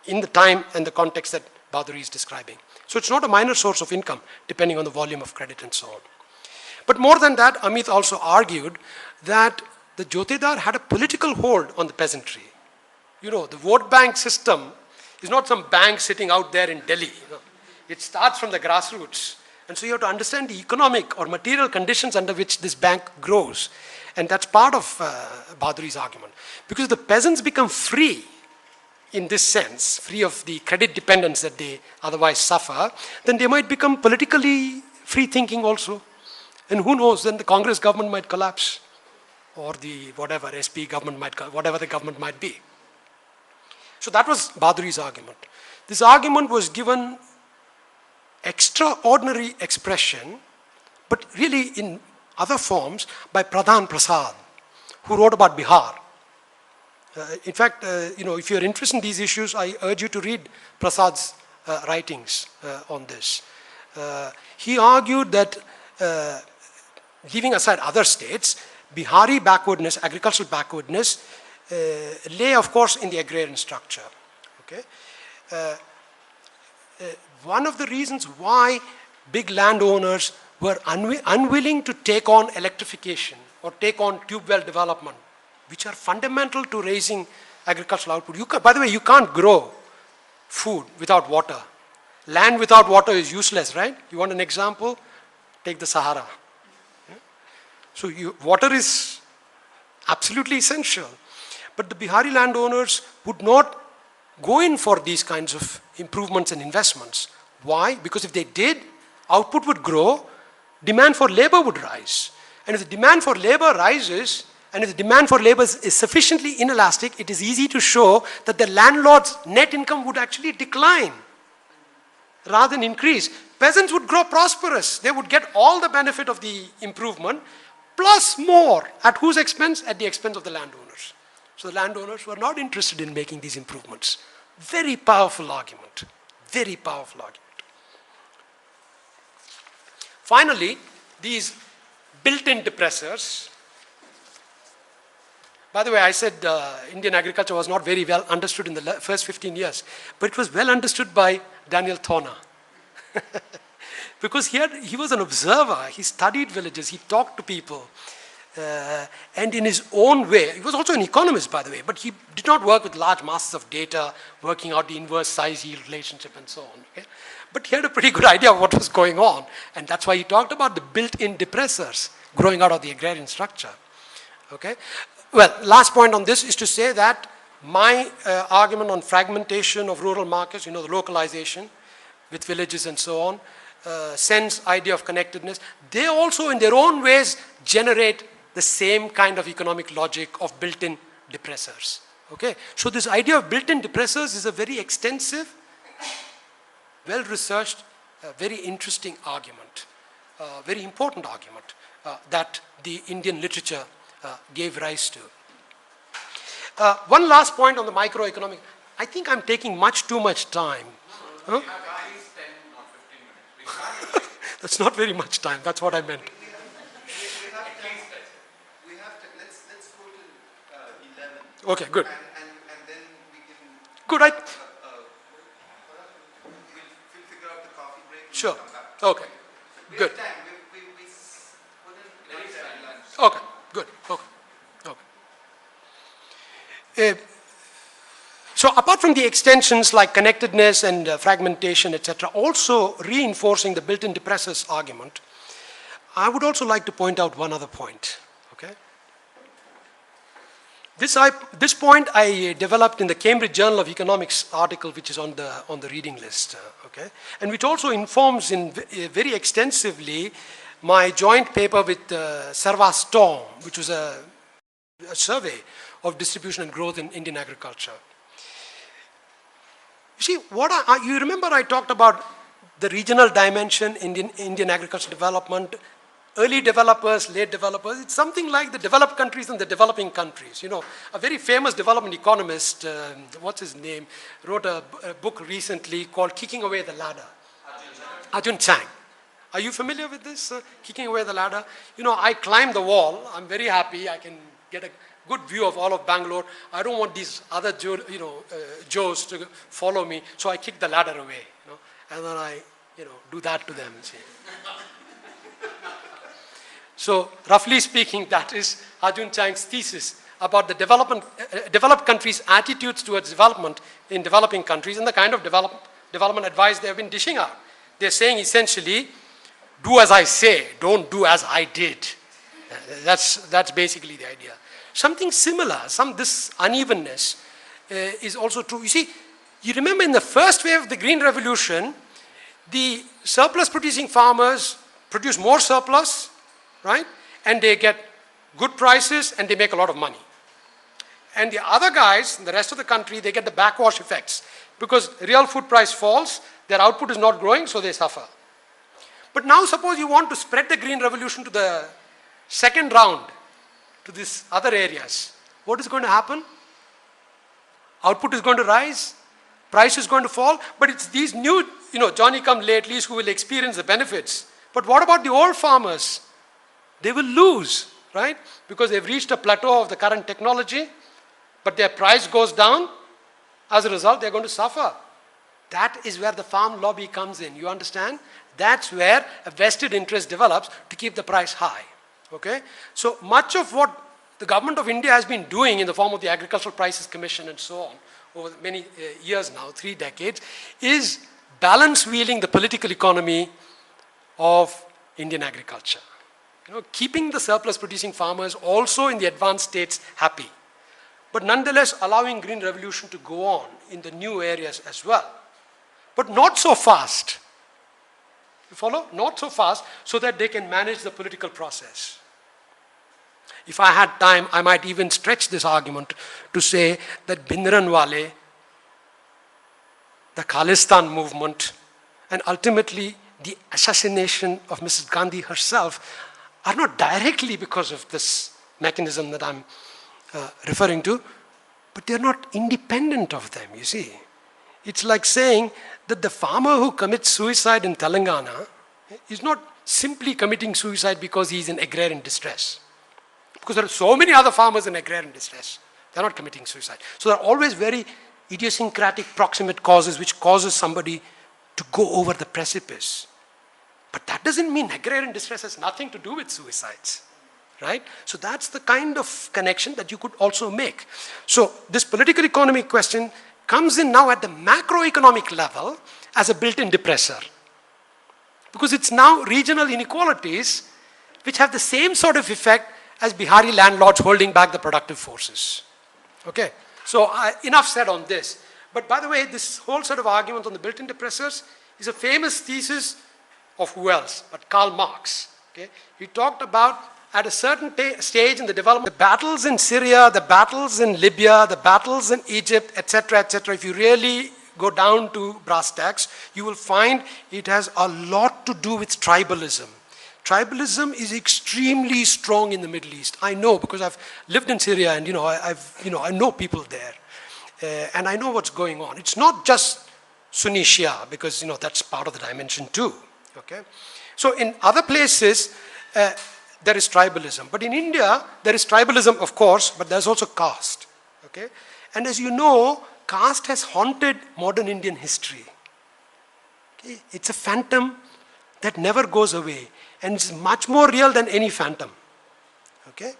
in the time and the context that Bhaduri is describing. So it's not a minor source of income, depending on the volume of credit and so on. But more than that, Amit also argued that the jotedar had a political hold on the peasantry. You know, the vote bank system is not some bank sitting out there in Delhi. It starts from the grassroots. And so you have to understand the economic or material conditions under which this bank grows. And that's part of Bhaduri's argument. Because the peasants become free in this sense, free of the credit dependence that they otherwise suffer, then they might become politically free thinking also. And who knows, then the Congress government might collapse, or the whatever SP government might, whatever the government might be. So that was Bhaduri's argument. This argument was given extraordinary expression, but really in other forms, by Pradhan Prasad, who wrote about Bihar. In fact, if you're interested in these issues, I urge you to read Prasad's writings on this. He argued that, leaving aside other states, Bihari backwardness, agricultural backwardness, lay, of course, in the agrarian structure. Okay? One of the reasons why big landowners were unwilling to take on electrification or take on tube well development, which are fundamental to raising agricultural output. By the way, you can't grow food without water. Land without water is useless, right? You want an example? Take the Sahara. Yeah? So water is absolutely essential. But the Bihari landowners would not go in for these kinds of improvements and investments. Why? Because if they did, output would grow, demand for labor would rise. And if the demand for labor rises, and if the demand for labor is sufficiently inelastic, it is easy to show that the landlord's net income would actually decline rather than increase. Peasants would grow prosperous. They would get all the benefit of the improvement, plus more. At whose expense? At the expense of the landowners. So the landowners were not interested in making these improvements. Very powerful argument. Very powerful argument. Finally, these built-in depressors. By the way, I said Indian agriculture was not very well understood in the first 15 years, but it was well understood by Daniel Thorner. Because he was an observer, he studied villages, he talked to people, and in his own way, he was also an economist, by the way, but he did not work with large masses of data, working out the inverse size-yield relationship and so on. Okay? But he had a pretty good idea of what was going on, and that's why he talked about the built-in depressors growing out of the agrarian structure. Okay? Well, last point on this is to say that my argument on fragmentation of rural markets, the localization with villages and so on, sense idea of connectedness, they also in their own ways generate the same kind of economic logic of built-in depressors. Okay? So this idea of built-in depressors is a very extensive, well-researched, very interesting argument, very important argument that the Indian literature gave rise to. One last point on the microeconomic. I think I'm taking too much time. Huh? That's not very much time. That's what I meant. We have to, let's go to 11. Okay, good. And then we can... Good. We'll figure out the coffee break. Sure. Come back. Okay. We Good. have time. We put in enough time lunch. Okay. Good. Okay. Okay. So apart from the extensions like connectedness and fragmentation, etc., also reinforcing the built-in depressors argument, I would also like to point out one other point. Okay? This point I developed in the Cambridge Journal of Economics article, which is on the reading list. Okay? And which also informs very extensively my joint paper with Sarva Storm, which was a survey of distribution and growth in Indian agriculture. You see, you remember I talked about the regional dimension in Indian agriculture development, early developers, late developers. It's something like the developed countries and the developing countries. A very famous development economist, what's his name, wrote a book recently called Kicking Away the Ladder. Ajun Chang. Are you familiar with this, Kicking Away the Ladder? I climbed the wall. I'm very happy. I can get a good view of all of Bangalore. I don't want these other Joes to follow me, so I kick the ladder away. And then I do that to them. See. So roughly speaking, that is Ajun Chang's thesis about the developed countries' attitudes towards development in developing countries and the kind of development advice they have been dishing out. They're saying essentially, do as I say, don't do as I did. That's basically the idea. Something similar, this unevenness is also true. You see, you remember in the first wave of the Green Revolution, the surplus producing farmers produce more surplus, right? And they get good prices and they make a lot of money. And the other guys, in the rest of the country, they get the backwash effects because real food price falls, their output is not growing, so they suffer. But now suppose you want to spread the Green Revolution to the second round, to these other areas. What is going to happen? Output is going to rise, price is going to fall, but it's these new, Johnny-come-latelys who will experience the benefits. But what about the old farmers? They will lose, right? Because they've reached a plateau of the current technology, but their price goes down. As a result, they're going to suffer. That is where the farm lobby comes in, you understand? That's where a vested interest develops to keep the price high, okay? So much of what the government of India has been doing in the form of the Agricultural Prices Commission and so on, over many years now, 3 decades, is balance wheeling the political economy of Indian agriculture. Keeping the surplus producing farmers also in the advanced states happy, but nonetheless allowing Green Revolution to go on in the new areas as well. But not so fast. You follow? Not so fast so that they can manage the political process. If I had time, I might even stretch this argument to say that Bhindranwale, the Khalistan movement, and ultimately the assassination of Mrs. Gandhi herself are not directly because of this mechanism that I'm referring to, but they're not independent of them, you see. It's like saying that the farmer who commits suicide in Telangana is not simply committing suicide because he's in agrarian distress. Because there are so many other farmers in agrarian distress. They're not committing suicide. So there are always very idiosyncratic proximate causes which causes somebody to go over the precipice. But that doesn't mean agrarian distress has nothing to do with suicides, right? So that's the kind of connection that you could also make. So this political economy question comes in now at the macroeconomic level as a built-in depressor. Because it's now regional inequalities which have the same sort of effect as Bihari landlords holding back the productive forces. Okay, so enough said on this. But by the way, this whole sort of argument on the built-in depressors is a famous thesis of who else? But Karl Marx. Okay, he talked about at a certain stage in the development, the battles in Syria, the battles in Libya, the battles in Egypt, etc., etc. If you really go down to brass tacks, you will find it has a lot to do with tribalism. Tribalism is extremely strong in the Middle East. I know because I've lived in Syria and I know people there, and I know what's going on. It's not just Sunni Shia because that's part of the dimension too. Okay, so in other places there is tribalism, but in India there is tribalism, of course, but there's also caste. Okay, and as you know, caste has haunted modern Indian history. Okay? It's a phantom that never goes away. And it's much more real than any phantom. Okay?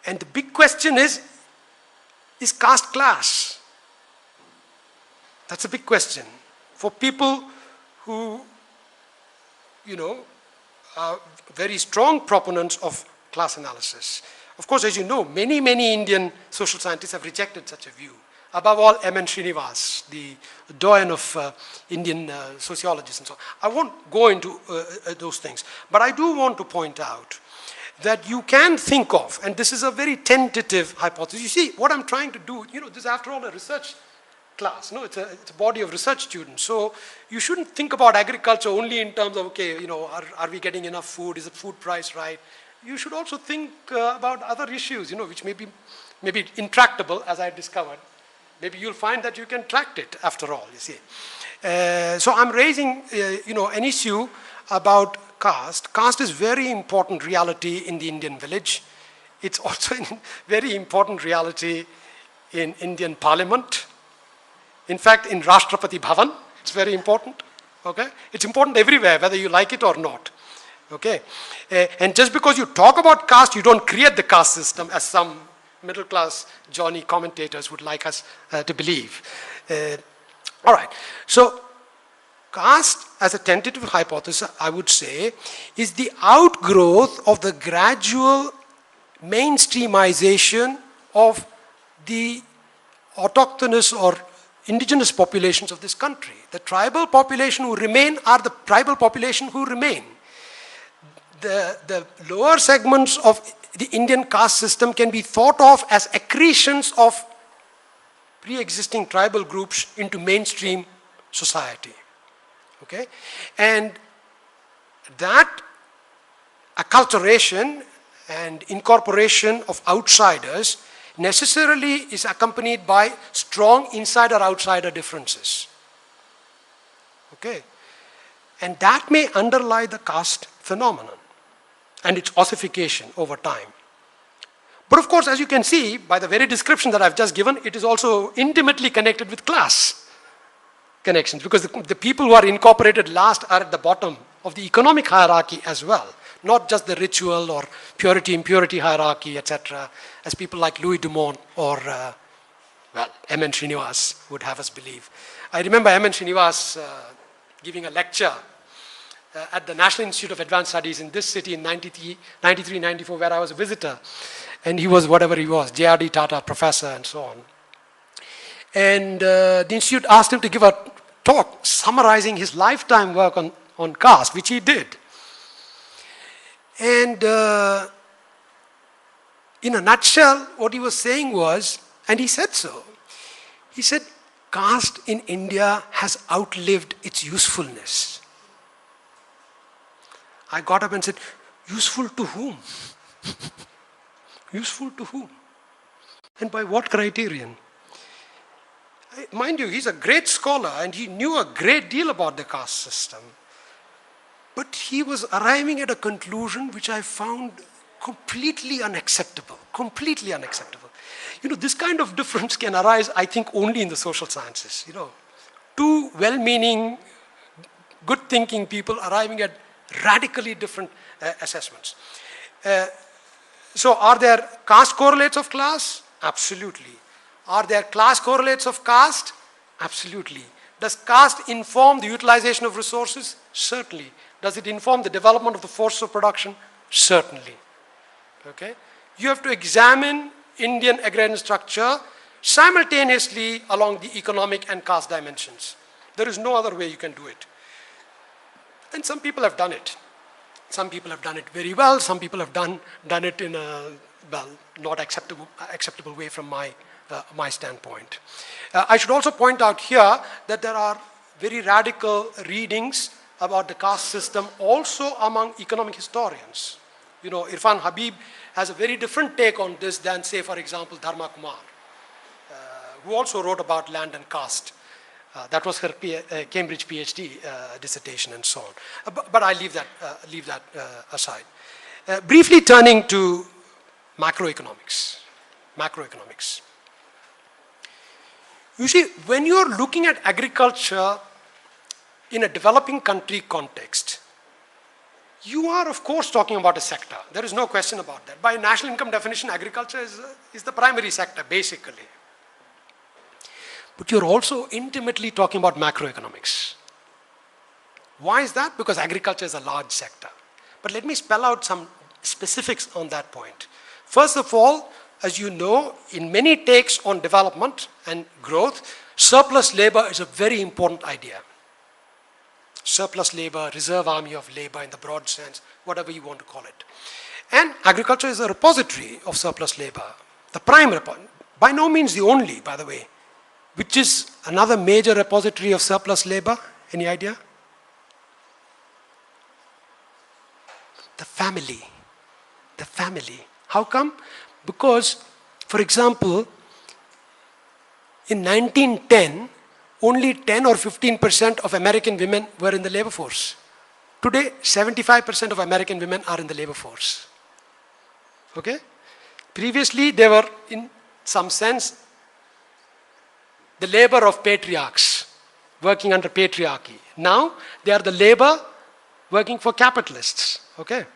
And the big question is caste class? That's a big question. For people who, are very strong proponents of class analysis. Of course, as you know, many, many Indian social scientists have rejected such a view. Above all, M.N. Srinivas, the doyen of Indian sociologists and so on. I won't go into those things, but I do want to point out that you can think of, and this is a very tentative hypothesis. You see, what I'm trying to do, this is after all a research class, no? It's a body of research students. So you shouldn't think about agriculture only in terms of, okay, are we getting enough food? Is the food price right? You should also think about other issues, which may be intractable, as I discovered. Maybe you'll find that you can tract it after all, you see. So I'm raising, an issue about caste. Caste is very important reality in the Indian village. It's also a very important reality in Indian parliament. In fact, in Rashtrapati Bhavan, it's very important. Okay? It's important everywhere, whether you like it or not. Okay? And just because you talk about caste, you don't create the caste system as some middle-class Johnny commentators would like us to believe. All right. So, caste, as a tentative hypothesis, I would say, is the outgrowth of the gradual mainstreamization of autochthonous or indigenous populations of this country. The tribal population who remain are the tribal population who remain. The lower segments of the Indian caste system can be thought of as accretions of pre-existing tribal groups into mainstream society. Okay? And that acculturation and incorporation of outsiders necessarily is accompanied by strong insider-outsider differences. Okay? And that may underlie the caste phenomenon and its ossification over time. But of course, as you can see, by the very description that I've just given, it is also intimately connected with class connections, because the people who are incorporated last are at the bottom of the economic hierarchy as well, not just the ritual or purity-impurity hierarchy, etc., as people like Louis Dumont or, M.N. Srinivas would have us believe. I remember M.N. Srinivas giving a lecture at the National Institute of Advanced Studies in this city in 93, 94, where I was a visitor. And he was whatever he was, J.R.D. Tata professor and so on. And the institute asked him to give a talk summarizing his lifetime work on caste, which he did. And in a nutshell, what he was saying was, and he said so, he said, caste in India has outlived its usefulness. I got up and said, useful to whom? Useful to whom? And by what criterion? Mind you, he's a great scholar and he knew a great deal about the caste system. But he was arriving at a conclusion which I found completely unacceptable. Completely unacceptable. You know, this kind of difference can arise, I think, only in the social sciences. You know, two well-meaning, good-thinking people arriving at radically different assessments. So are there caste correlates of class? Absolutely. Are there class correlates of caste? Absolutely. Does caste inform the utilization of resources? Certainly. Does it inform the development of the force of production? Certainly. Okay? You have to examine Indian agrarian structure simultaneously along the economic and caste dimensions. There is no other way you can do it. And some people have done it. Some people have done it very well. Some people have done it in a, well, not acceptable way from my standpoint. I should also point out here that there are very radical readings about the caste system also among economic historians. You know, Irfan Habib has a very different take on this than, say, for example, Dharma Kumar, who also wrote about land and caste. That was her Cambridge PhD dissertation and so on. But I leave that aside. Briefly turning to macroeconomics. Macroeconomics. You see, when you're looking at agriculture in a developing country context, you are, of course, talking about a sector. There is no question about that. By national income definition, agriculture is the primary sector, basically. But you're also intimately talking about macroeconomics. Why is that? Because agriculture is a large sector. But let me spell out some specifics on that point. First of all, as you know, in many takes on development and growth, surplus labor is a very important idea. Surplus labor, reserve army of labor in the broad sense, whatever you want to call it. And agriculture is a repository of surplus labor. The prime repository, by no means the only, by the way. Which is another major repository of surplus labor? Any idea? The family. The family. How come? Because, for example, in 1910, only 10 or 15% of American women were in the labor force. Today, 75% of American women are in the labor force. Okay? Previously, they were, in some sense, the labor of patriarchs, working under patriarchy. Now, they are the labor working for capitalists. Okay?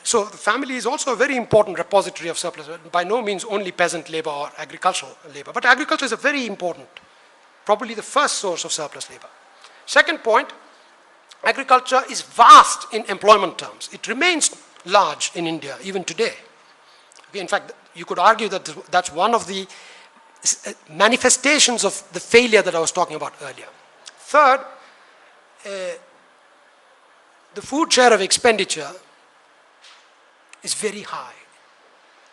So the family is also a very important repository of surplus, by no means only peasant labor or agricultural labor, but agriculture is a very important, probably the first source of surplus labor. Second point, agriculture is vast in employment terms. It remains large in India, even today. Okay, in fact, you could argue that that's one of the manifestations of the failure that I was talking about earlier. Third, the food share of expenditure is very high.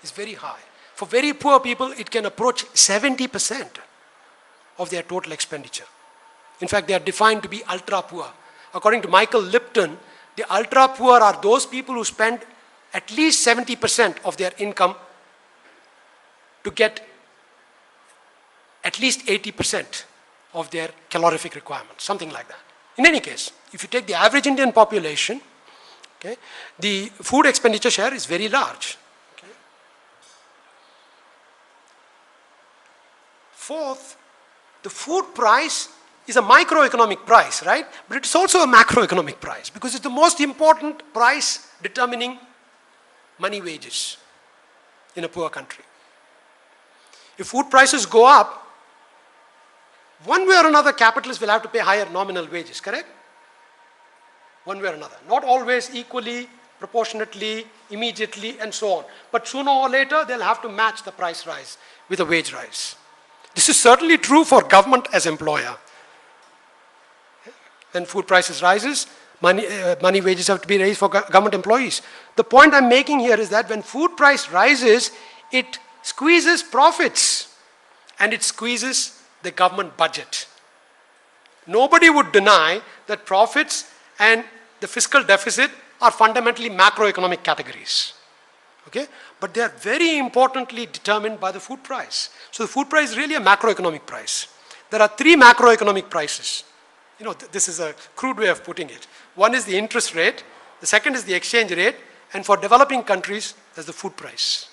Is very high. For very poor people, it can approach 70% of their total expenditure. In fact, they are defined to be ultra poor. According to Michael Lipton, the ultra poor are those people who spend at least 70% of their income to get at least 80% of their calorific requirements, something like that. In any case, if you take the average Indian population, okay, the food expenditure share is very large. Okay. Fourth, the food price is a microeconomic price, right? But it's also a macroeconomic price because it's the most important price determining money wages in a poor country. If food prices go up, one way or another, capitalists will have to pay higher nominal wages, correct? One way or another. Not always equally, proportionately, immediately, and so on. But sooner or later, they'll have to match the price rise with a wage rise. This is certainly true for government as employer. When food prices rises, money wages have to be raised for government employees. The point I'm making here is that when food price rises, it squeezes profits and it squeezes the government budget. Nobody would deny that profits and the fiscal deficit are fundamentally macroeconomic categories. Okay? But they are very importantly determined by the food price. So the food price is really a macroeconomic price. There are three macroeconomic prices. You know, this is a crude way of putting it. One is the interest rate, the second is the exchange rate, and for developing countries, there's the food price.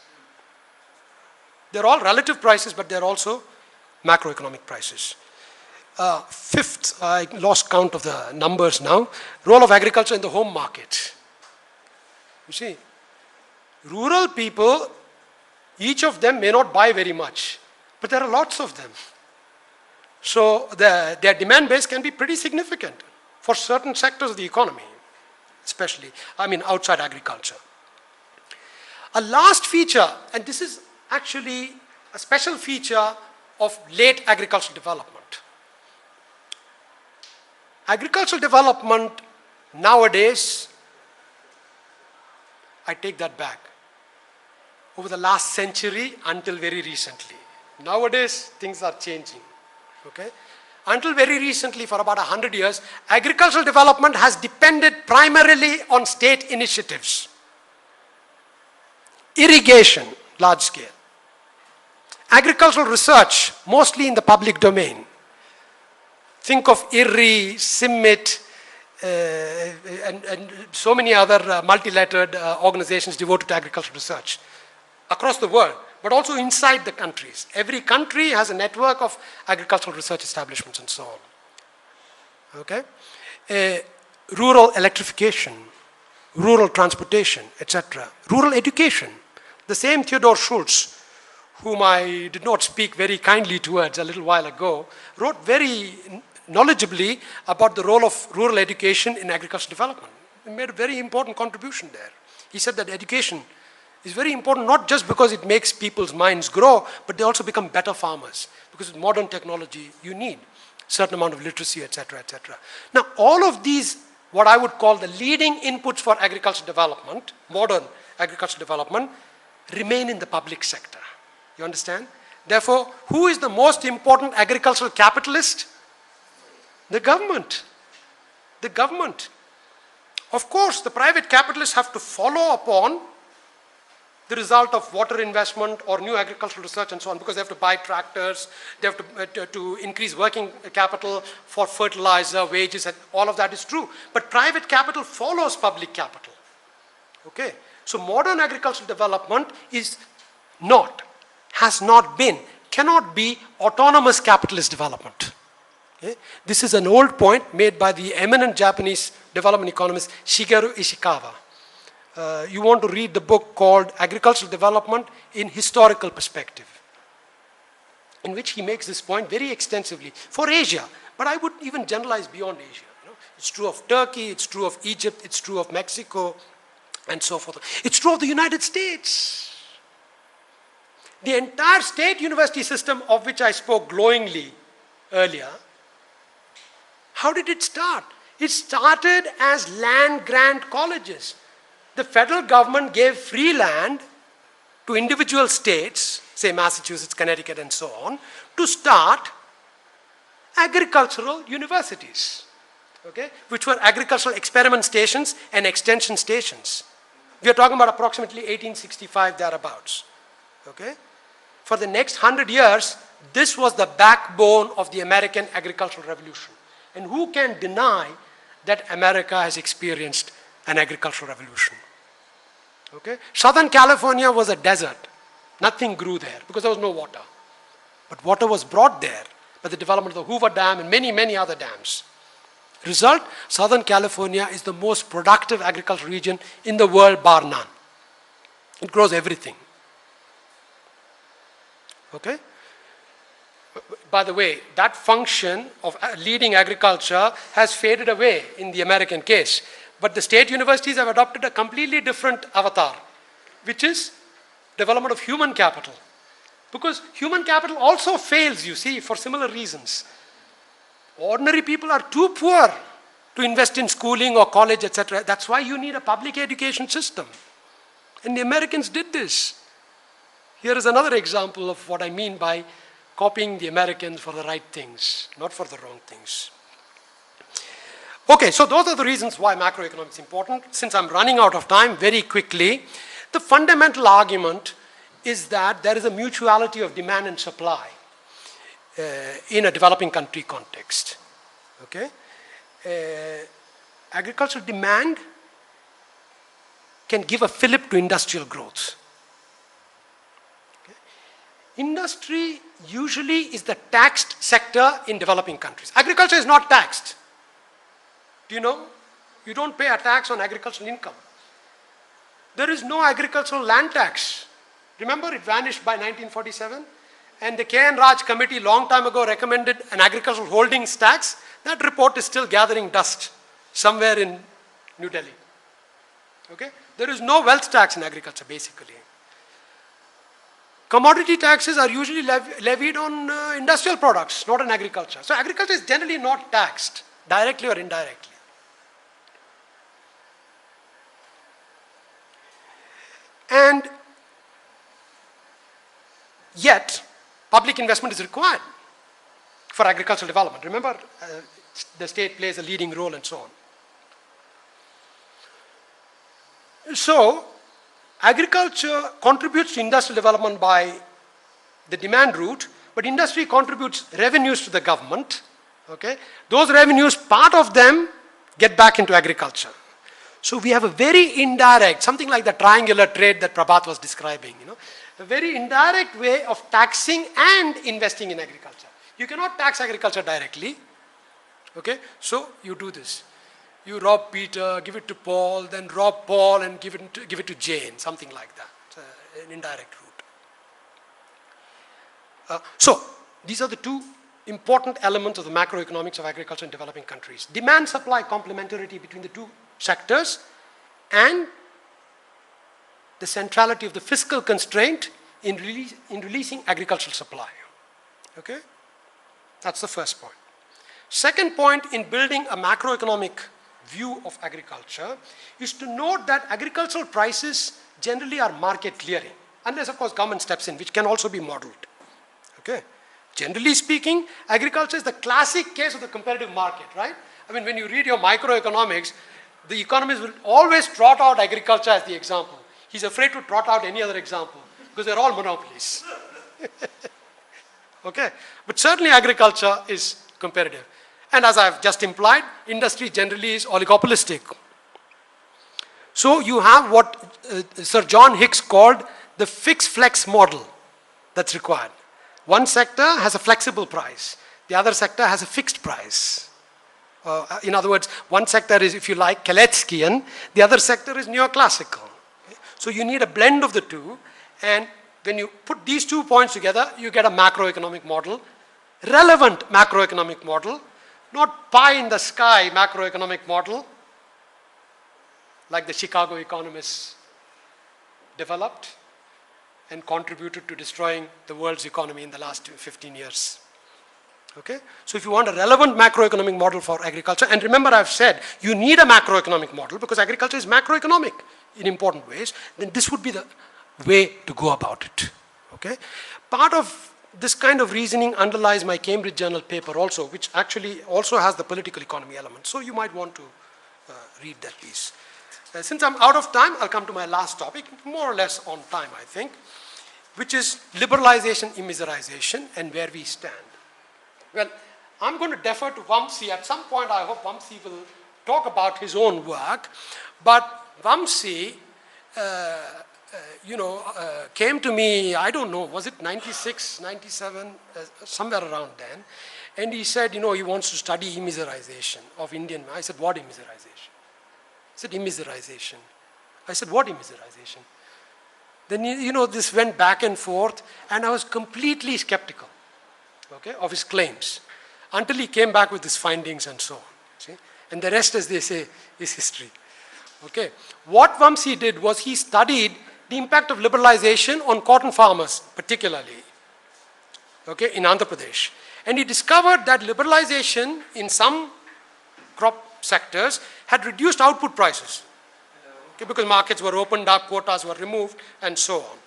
They're all relative prices, but they're also macroeconomic prices. Fifth, I lost count of the numbers now, role of agriculture in the home market. You see, rural people, each of them may not buy very much, but there are lots of them. So their demand base can be pretty significant for certain sectors of the economy, especially, outside agriculture. A last feature, and this is actually a special feature of late agricultural development. Agricultural development nowadays, I take that back, over the last century until very recently. Nowadays, things are changing. Okay? Until very recently, for about 100 years, agricultural development has depended primarily on state initiatives. Irrigation, large scale. Agricultural research, mostly in the public domain. Think of IRRI, CIMMIT, and so many other multi-lettered organizations devoted to agricultural research across the world, but also inside the countries. Every country has a network of agricultural research establishments and so on. Okay? Rural electrification, rural transportation, etc. Rural education. The same Theodore Schultz, whom I did not speak very kindly towards a little while ago, wrote very knowledgeably about the role of rural education in agricultural development. He made a very important contribution there. He said that education is very important not just because it makes people's minds grow, but they also become better farmers. Because with modern technology, you need a certain amount of literacy, etc., etc. Now, all of these, what I would call the leading inputs for agricultural development, modern agricultural development, remain in the public sector. You understand? Therefore, who is the most important agricultural capitalist? The government. The government. Of course, the private capitalists have to follow upon the result of water investment or new agricultural research and so on, because they have to buy tractors, they have to increase working capital for fertilizer, wages, and all of that is true. But private capital follows public capital. Okay? So modern agricultural development is not, has not been, cannot be autonomous capitalist development. Okay? This is an old point made by the eminent Japanese development economist Shigeru Ishikawa. You want to read the book called Agricultural Development in Historical Perspective, in which he makes this point very extensively for Asia, but I would even generalize beyond Asia. You know? It's true of Turkey, it's true of Egypt, it's true of Mexico, and so forth. It's true of the United States. The entire state university system of which I spoke glowingly earlier, how did it start? It started as land grant colleges. The federal government gave free land to individual states, say Massachusetts, Connecticut, and so on, to start agricultural universities, okay, which were agricultural experiment stations and extension stations. We are talking about approximately 1865 thereabouts. Okay? For the next 100 years, this was the backbone of the American agricultural revolution. And who can deny that America has experienced an agricultural revolution? Okay? Southern California was a desert. Nothing grew there because there was no water. But water was brought there by the development of the Hoover Dam and many, many other dams. Result, Southern California is the most productive agricultural region in the world, bar none. It grows everything. Okay? By the way, that function of leading agriculture has faded away in the American case. But the state universities have adopted a completely different avatar, which is development of human capital. Because human capital also fails, you see, for similar reasons. Ordinary people are too poor to invest in schooling or college, etc. That's why you need a public education system. And the Americans did this. Here is another example of what I mean by copying the Americans for the right things, not for the wrong things. Okay, so those are the reasons why macroeconomics is important. Since I'm running out of time, very quickly, the fundamental argument is that there is a mutuality of demand and supply in a developing country context. Okay? Agricultural demand can give a fillip to industrial growth. Okay? Industry usually is the taxed sector in developing countries. Agriculture is not taxed. Do you know? You don't pay a tax on agricultural income. There is no agricultural land tax. Remember, it vanished by 1947? And the K.N. Raj committee long time ago recommended an agricultural holdings tax. That report is still gathering dust somewhere in New Delhi. Okay? There is no wealth tax in agriculture, basically. Commodity taxes are usually levied on industrial products, not on agriculture. So agriculture is generally not taxed, directly or indirectly. And yet, public investment is required for agricultural development. Remember, the state plays a leading role and so on. So, agriculture contributes to industrial development by the demand route, but industry contributes revenues to the government. Okay? Those revenues, part of them get back into agriculture. So we have a very indirect, something like the triangular trade that Prabhat was describing, a very indirect way of taxing and investing in agriculture. You cannot tax agriculture directly. Okay? So you do this. You rob Peter, give it to Paul, then rob Paul and give it to Jane, something like that. It's an indirect route. So these are the two important elements of the macroeconomics of agriculture in developing countries. Demand-supply complementarity between the two sectors and the centrality of the fiscal constraint in releasing agricultural supply. Okay? That's the first point. Second point in building a macroeconomic view of agriculture is to note that agricultural prices generally are market clearing, unless of course government steps in, which can also be modeled. Okay? Generally speaking, agriculture is the classic case of the competitive market, right? I mean, when you read your microeconomics, the economist will always trot out agriculture as the example. He's afraid to trot out any other example because they're all monopolies. Okay? But certainly agriculture is competitive. And as I've just implied, industry generally is oligopolistic. So you have what Sir John Hicks called the fix-flex model that's required. One sector has a flexible price. The other sector has a fixed price. In other words, one sector is, if you like, Kaletskian. The other sector is neoclassical. Okay? So you need a blend of the two. And when you put these 2 points together, you get a macroeconomic model, relevant macroeconomic model, not pie in the sky macroeconomic model, like the Chicago economists developed. and contributed to destroying the world's economy in the last 15 years. Okay? So if you want a relevant macroeconomic model for agriculture, and remember I've said you need a macroeconomic model because agriculture is macroeconomic in important ways, then this would be the way to go about it. Okay? Part of this kind of reasoning underlies my Cambridge Journal paper also, which actually also has the political economy element. So you might want to read that piece. Since I'm out of time, I'll come to my last topic, more or less on time, I think, which is liberalization, immiserization, and where we stand. Well, I'm going to defer to Vamsi. At some point, I hope Vamsi will talk about his own work. But Vamsi, came to me, I don't know, was it 96, 97, somewhere around then. And he said, he wants to study immiserization of Indian. I said, what immiserization? He said, immiserization. I said, what immiserization? Then, this went back and forth, and I was completely skeptical, okay, of his claims, until he came back with his findings and so on. See? And the rest, as they say, is history. Okay. What Vamsi did was he studied the impact of liberalization on cotton farmers, particularly, okay, in Andhra Pradesh. And he discovered that liberalization in some crop sectors had reduced output prices, okay, because markets were opened up, quotas were removed, and so on.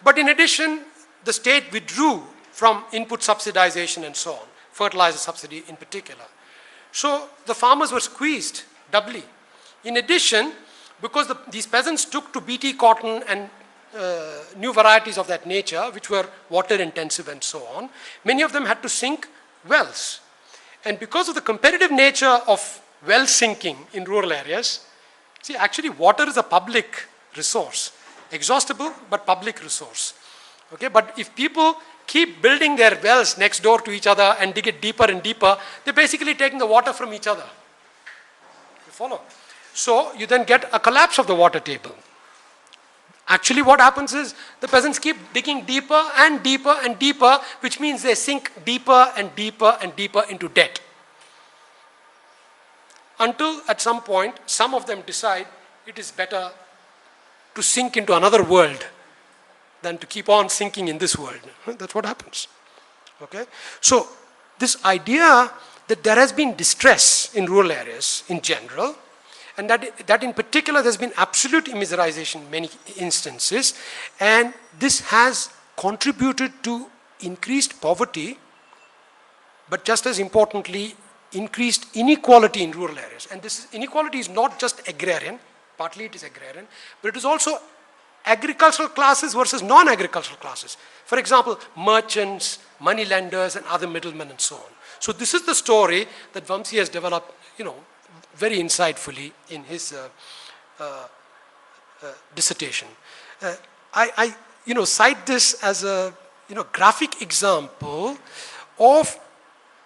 But in addition, the state withdrew from input subsidization and so on, fertilizer subsidy in particular. So the farmers were squeezed doubly. In addition, because these peasants took to BT cotton and new varieties of that nature, which were water intensive and so on, many of them had to sink wells. And because of the competitive nature of well sinking in rural areas, see, actually water is a public resource, exhaustible but public resource. Okay, but if people keep building their wells next door to each other and dig it deeper and deeper, they're basically taking the water from each other. You follow? So you then get a collapse of the water table. Actually what happens is the peasants keep digging deeper and deeper and deeper, which means they sink deeper and deeper and deeper into debt. Until at some point, some of them decide it is better to sink into another world than to keep on sinking in this world. That's what happens. Okay? So this idea that there has been distress in rural areas in general, and that in particular there's been absolute immiserization in many instances, and this has contributed to increased poverty, but just as importantly, increased inequality in rural areas. And this inequality is not just agrarian, partly it is agrarian, but it is also agricultural classes versus non-agricultural classes. For example, merchants, money lenders, and other middlemen and so on. So this is the story that Vamsi has developed, very insightfully in his dissertation. I cite this as a graphic example of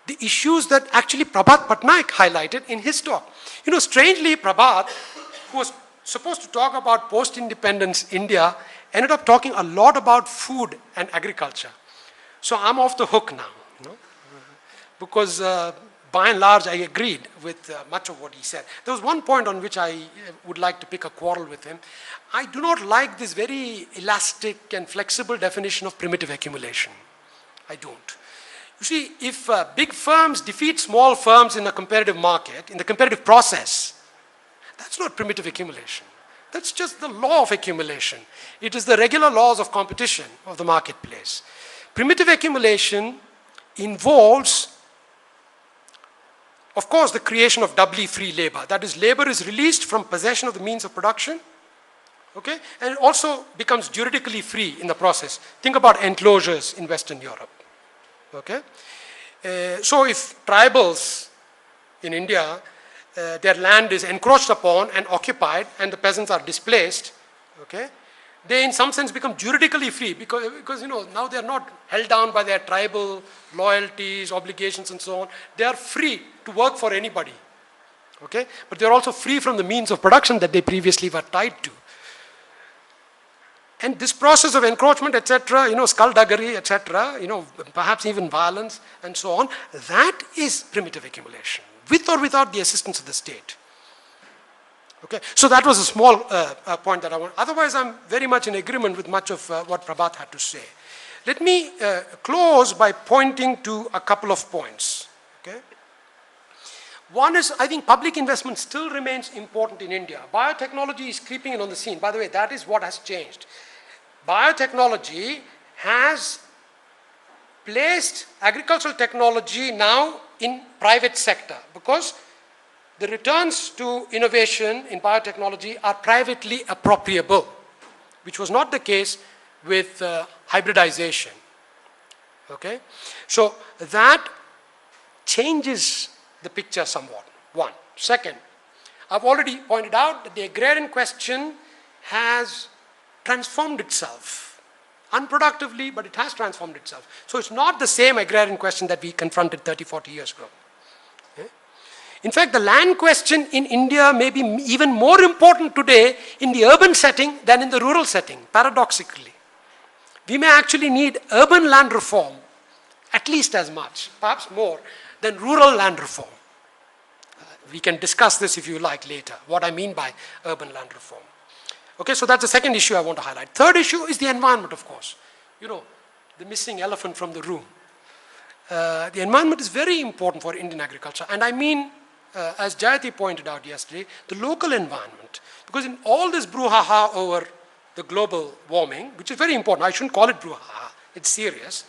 the issues that actually Prabhat Patnaik highlighted in his talk. Strangely, Prabhat, who was supposed to talk about post-independence India, ended up talking a lot about food and agriculture. So I'm off the hook now, because by and large I agreed with much of what he said. There was one point on which I would like to pick a quarrel with him. I do not like this very elastic and flexible definition of primitive accumulation. I don't. You see, if big firms defeat small firms in a competitive market, in the competitive process, that's not primitive accumulation. That's just the law of accumulation. It is the regular laws of competition of the marketplace. Primitive accumulation involves, of course, the creation of doubly free labor. That is, labor is released from possession of the means of production, okay? And it also becomes juridically free in the process. Think about enclosures in Western Europe, okay? So if tribals in India, their land is encroached upon and occupied and the peasants are displaced, okay, they in some sense become juridically free because now they are not held down by their tribal loyalties, obligations and so on. They are free to work for anybody, okay, but they are also free from the means of production that they previously were tied to. And this process of encroachment, etc., skullduggery, etc., perhaps even violence and so on, that is primitive accumulation, with or without the assistance of the state. Okay, so that was a small point that I want. Otherwise, I'm very much in agreement with much of what Prabhat had to say. Let me close by pointing to a couple of points. Okay. One is, I think public investment still remains important in India. Biotechnology is creeping in on the scene. By the way, that is what has changed. Biotechnology has placed agricultural technology now in private sector because the returns to innovation in biotechnology are privately appropriable, which was not the case with hybridization. Okay? So that changes the picture somewhat, one. Second, I've already pointed out that the agrarian question has transformed itself. Unproductively, but it has transformed itself. So it's not the same agrarian question that we confronted 30, 40 years ago. Okay? In fact, the land question in India may be even more important today in the urban setting than in the rural setting, paradoxically. We may actually need urban land reform at least as much, perhaps more, than rural land reform. We can discuss this if you like later, what I mean by urban land reform. Okay, so that's the second issue I want to highlight. Third issue is the environment, of course. You know, the missing elephant from the room. The environment is very important for Indian agriculture. And I mean, as Jayati pointed out yesterday, the local environment. Because in all this brouhaha over the global warming, which is very important, I shouldn't call it brouhaha, it's serious.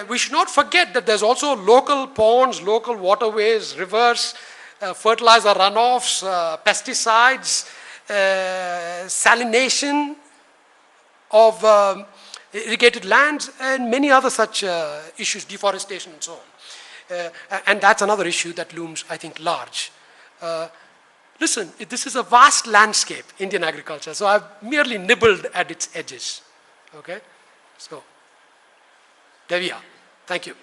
We should not forget that there's also local ponds, local waterways, rivers, fertilizer runoffs, pesticides, salination of irrigated lands, and many other such issues, deforestation and so on. And that's another issue that looms, I think, large. Listen, this is a vast landscape, Indian agriculture, so I've merely nibbled at its edges. Okay? So, there we are. Thank you.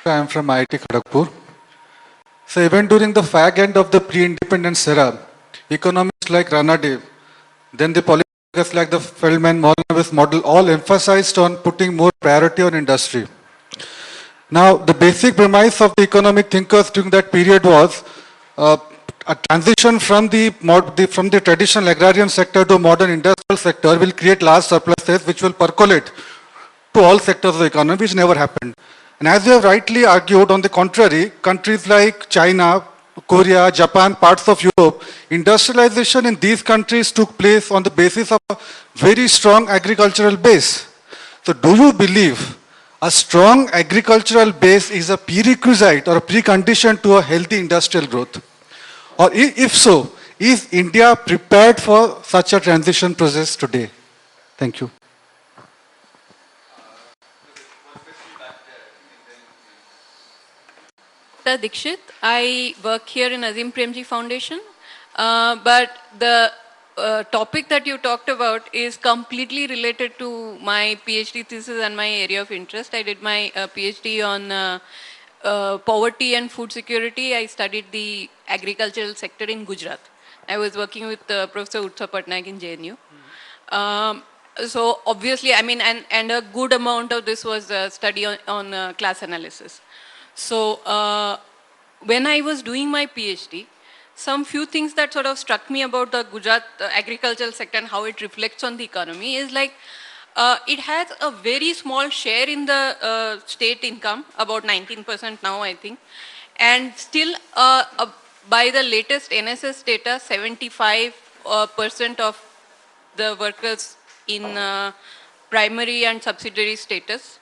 I am from IIT Kharagpur. So even during the fag end of the pre-independence era, economists like Ranade, then the policymakers like the Feldman-Mollowitz model all emphasized on putting more priority on industry. Now, the basic premise of the economic thinkers during that period was a transition from the traditional agrarian sector to modern industrial sector will create large surpluses which will percolate to all sectors of the economy, which never happened. And as you have rightly argued, on the contrary, countries like China, Korea, Japan, parts of Europe, industrialization in these countries took place on the basis of a very strong agricultural base. So do you believe a strong agricultural base is a prerequisite or a precondition to a healthy industrial growth? Or if so, is India prepared for such a transition process today? Thank you. Dikshit. I work here in Azim Premji Foundation, but the topic that you talked about is completely related to my PhD thesis and my area of interest. I did my PhD on poverty and food security. I studied the agricultural sector in Gujarat. I was working with Professor Utsa Patnaik in JNU. So obviously, I mean, and a good amount of this was study on class analysis. So when I was doing my PhD, some few things that sort of struck me about the Gujarat agricultural sector and how it reflects on the economy is like it has a very small share in the state income, about 19% now I think, and still by the latest NSS data, 75% of the workers in primary and subsidiary status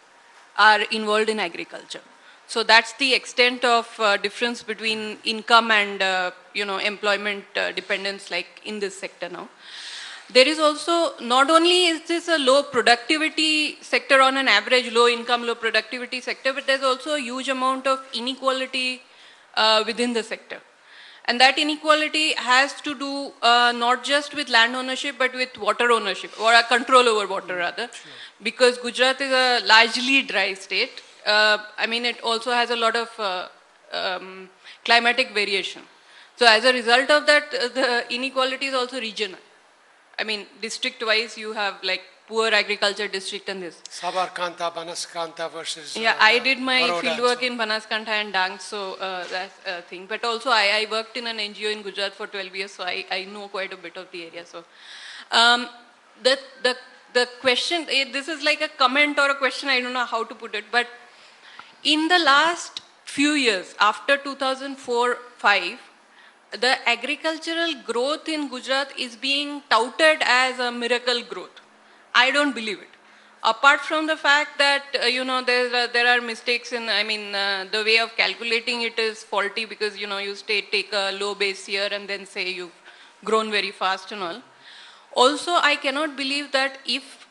are involved in agriculture. So that's the extent of difference between income and employment dependence like in this sector now. There is also, not only is this a low productivity sector on an average, low income, low productivity sector, but there's also a huge amount of inequality within the sector. And that inequality has to do not just with land ownership, but with water ownership, or a control over water rather, because Gujarat is a largely dry state. I mean, it also has a lot of climatic variation. So as a result of that, the inequality is also regional. I mean, district-wise, you have like poor agriculture district and this. Sabarkantha, Banaskantha versus Yeah, I did my Baroda and fieldwork so on. in Banaskantha and Dang, so that's a thing. But also, I worked in an NGO in Gujarat for 12 years, so I know quite a bit of the area. So, um, the, the, the question, this is like a comment or a question, I don't know how to put it, but in the last few years, after 2004-5, the agricultural growth in Gujarat is being touted as a miracle growth. I don't believe it. Apart from the fact that, there are mistakes in, the way of calculating it is faulty because, you take a low base year and then say you've grown very fast and all. Also, I cannot believe that if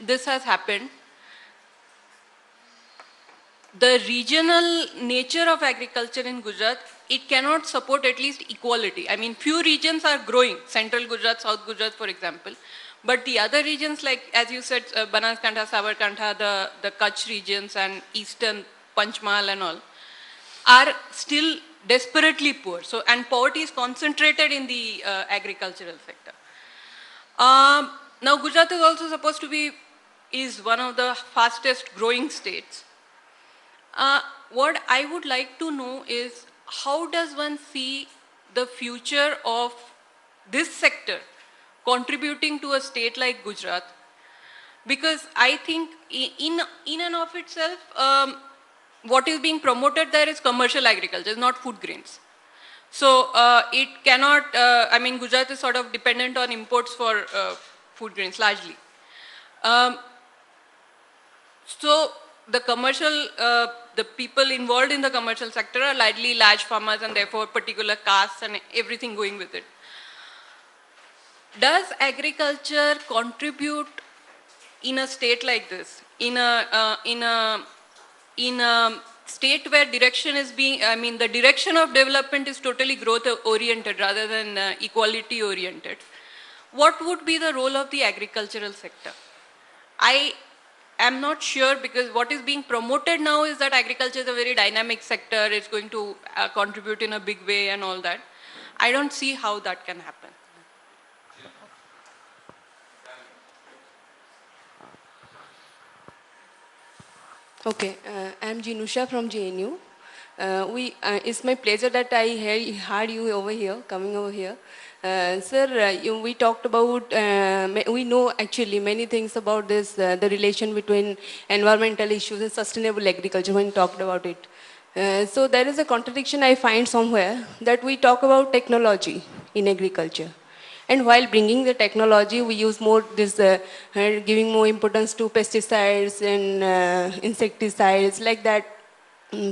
this has happened, the regional nature of agriculture in Gujarat, it cannot support at least equality. I mean, few regions are growing, central Gujarat, south Gujarat, for example. But the other regions, like, as you said, Banaskantha, Sabarkantha, the Kutch regions and eastern Panchmahal and all, are still desperately poor. So, and poverty is concentrated in the agricultural sector. Now, Gujarat is also supposed to be, is one of the fastest growing states. What I would like to know is how does one see the future of this sector contributing to a state like Gujarat? Because I think in and of itself, what is being promoted there is commercial agriculture, not food grains. So it cannot, Gujarat is sort of dependent on imports for food grains largely. So the commercial, the people involved in the commercial sector are largely large farmers and therefore particular castes and everything going with it. Does agriculture contribute in a state like this, in a state where direction is being, the direction of development is totally growth oriented rather than equality oriented? What would be the role of the agricultural sector? I am not sure, because what is being promoted now is that agriculture is a very dynamic sector, it's going to contribute in a big way and all that. I don't see how that can happen. Okay, I'm Jinusha from JNU. It's my pleasure that I heard you over here, coming over here. Sir, we talked about, we know actually many things about this, the relation between environmental issues and sustainable agriculture when we talked about it. So there is a contradiction I find somewhere that we talk about technology in agriculture. And while bringing the technology, we use more this, giving more importance to pesticides and insecticides like that,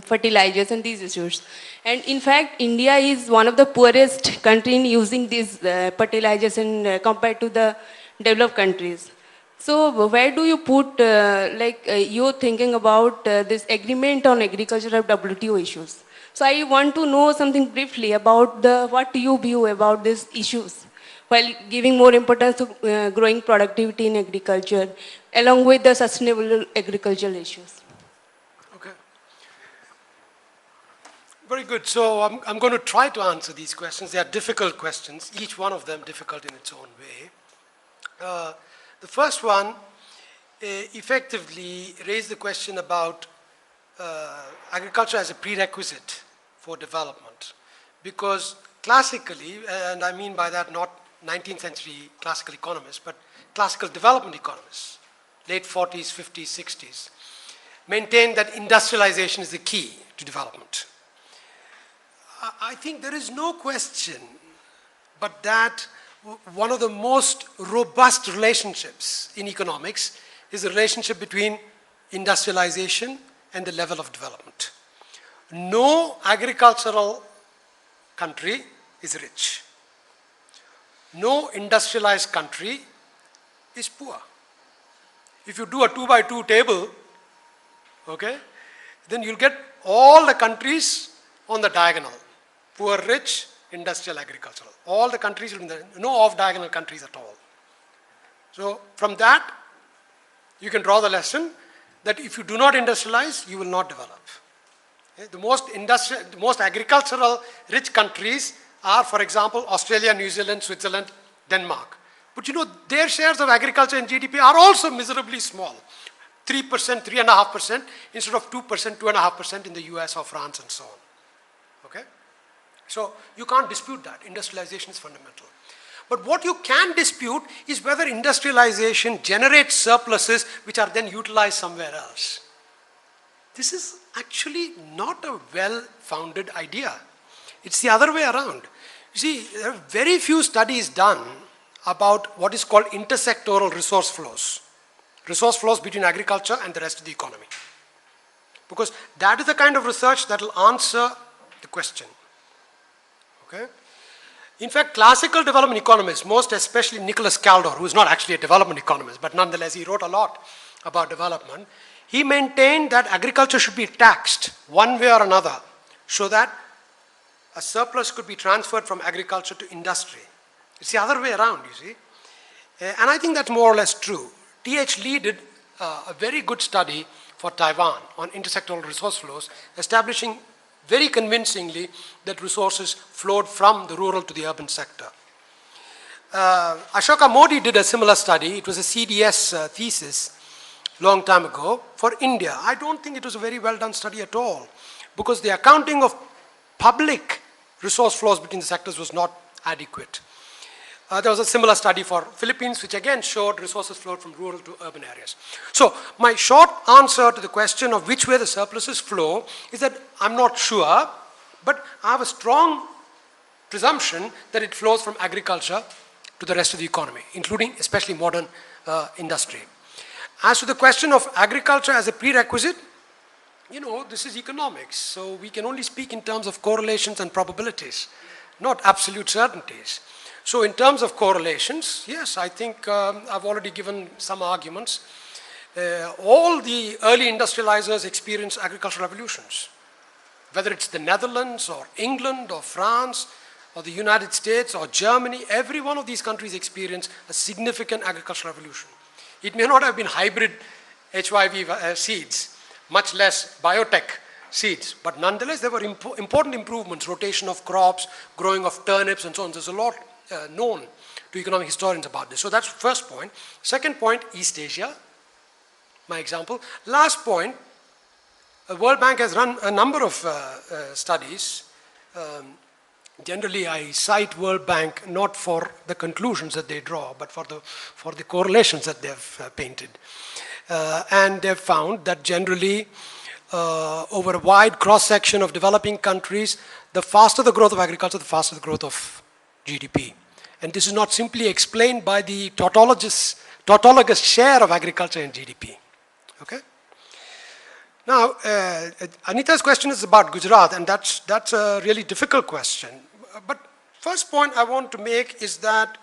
fertilizers and these issues. And in fact, India is one of the poorest country in using these fertilizers and compared to the developed countries. So where do you put you're thinking about this agreement on agricultural WTO issues? So I want to know something briefly about what do you view about these issues, while giving more importance to growing productivity in agriculture, along with the sustainable agricultural issues. Okay. Very good. So I'm going to try to answer these questions. They are difficult questions, each one of them difficult in its own way. The first one effectively raised the question about agriculture as a prerequisite for development. Because classically, and I mean by that not 19th century classical economists, but classical development economists, late 40s, 50s, 60s, maintained that industrialization is the key to development. I think there is no question but that one of the most robust relationships in economics is the relationship between industrialization and the level of development. No agricultural country is rich. No industrialized country is poor. If you do a 2 by 2 table, okay, then you'll get all the countries on the diagonal. Poor, rich, industrial, agricultural. All the countries, no off-diagonal countries at all. So from that, you can draw the lesson that if you do not industrialize, you will not develop. The most agricultural rich countries are, for example, Australia, New Zealand, Switzerland, Denmark. But you know, their shares of agriculture in GDP are also miserably small. 3%, 3.5%, instead of 2%, 2.5% in the US or France and so on. Okay? So you can't dispute that. Industrialization is fundamental. But what you can dispute is whether industrialization generates surpluses which are then utilized somewhere else. This is actually not a well-founded idea. It's the other way around. You see, there are very few studies done about what is called intersectoral resource flows between agriculture and the rest of the economy. Because that is the kind of research that will answer the question. Okay? In fact, classical development economists, most especially Nicholas Kaldor, who is not actually a development economist, but nonetheless he wrote a lot about development, he maintained that agriculture should be taxed one way or another so that a surplus could be transferred from agriculture to industry. It's the other way around, you see. And I think that's more or less true. T.H. Lee did a very good study for Taiwan on intersectoral resource flows, establishing very convincingly that resources flowed from the rural to the urban sector. Ashoka Modi did a similar study. It was a CDS thesis long time ago for India. I don't think it was a very well done study at all, because the accounting of public resource flows between the sectors was not adequate. There was a similar study for Philippines, which again showed resources flowed from rural to urban areas. So my short answer to the question of which way the surpluses flow is that I'm not sure, but I have a strong presumption that it flows from agriculture to the rest of the economy, including especially modern industry. As to the question of agriculture as a prerequisite, you know, this is economics, so we can only speak in terms of correlations and probabilities, not absolute certainties. So in terms of correlations, yes, I think I've already given some arguments. All the early industrializers experienced agricultural revolutions, whether it's the Netherlands or England or France or the United States or Germany. Every one of these countries experienced a significant agricultural revolution. It may not have been hybrid HYV seeds, much less biotech seeds, but nonetheless there were important improvements, rotation of crops, growing of turnips and so on. There's a lot known to economic historians about this. So that's first point. Second point, East Asia, my example. Last point, the World Bank has run a number of studies. Generally, I cite World Bank not for the conclusions that they draw, but for the correlations that they've painted. And they've found that generally, over a wide cross-section of developing countries, the faster the growth of agriculture, the faster the growth of GDP. And this is not simply explained by the tautologous share of agriculture in GDP. Okay? Now, Anita's question is about Gujarat, and that's a really difficult question. But first point I want to make is that,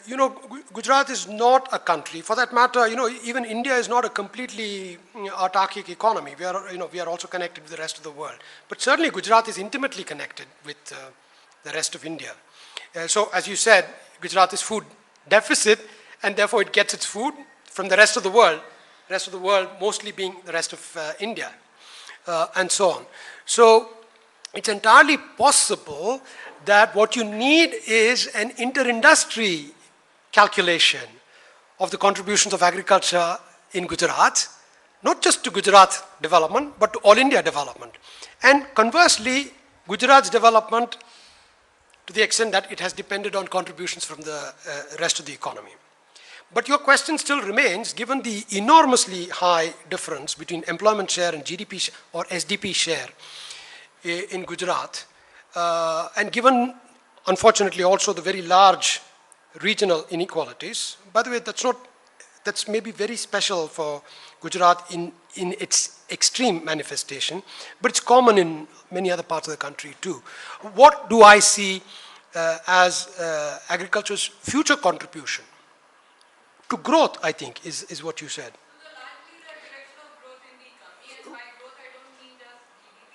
you know, Gujarat is not a country. For that matter, you know, even India is not a completely autarkic economy. We are also connected with the rest of the world. But certainly Gujarat is intimately connected with the rest of India. So as you said, Gujarat is food deficit, and therefore it gets its food from the rest of the world mostly being the rest of India, and so on. So it's entirely possible that what you need is an inter-industry calculation of the contributions of agriculture in Gujarat, not just to Gujarat development, but to all India development. And conversely, Gujarat's development to the extent that it has depended on contributions from the rest of the economy. But your question still remains, given the enormously high difference between employment share and GDP or SDP share in Gujarat, and given, unfortunately, also the very large regional inequalities. By the way, that's maybe very special for Gujarat in its extreme manifestation, but it's common in many other parts of the country too. What do I see as agriculture's future contribution to growth, I think, is what you said.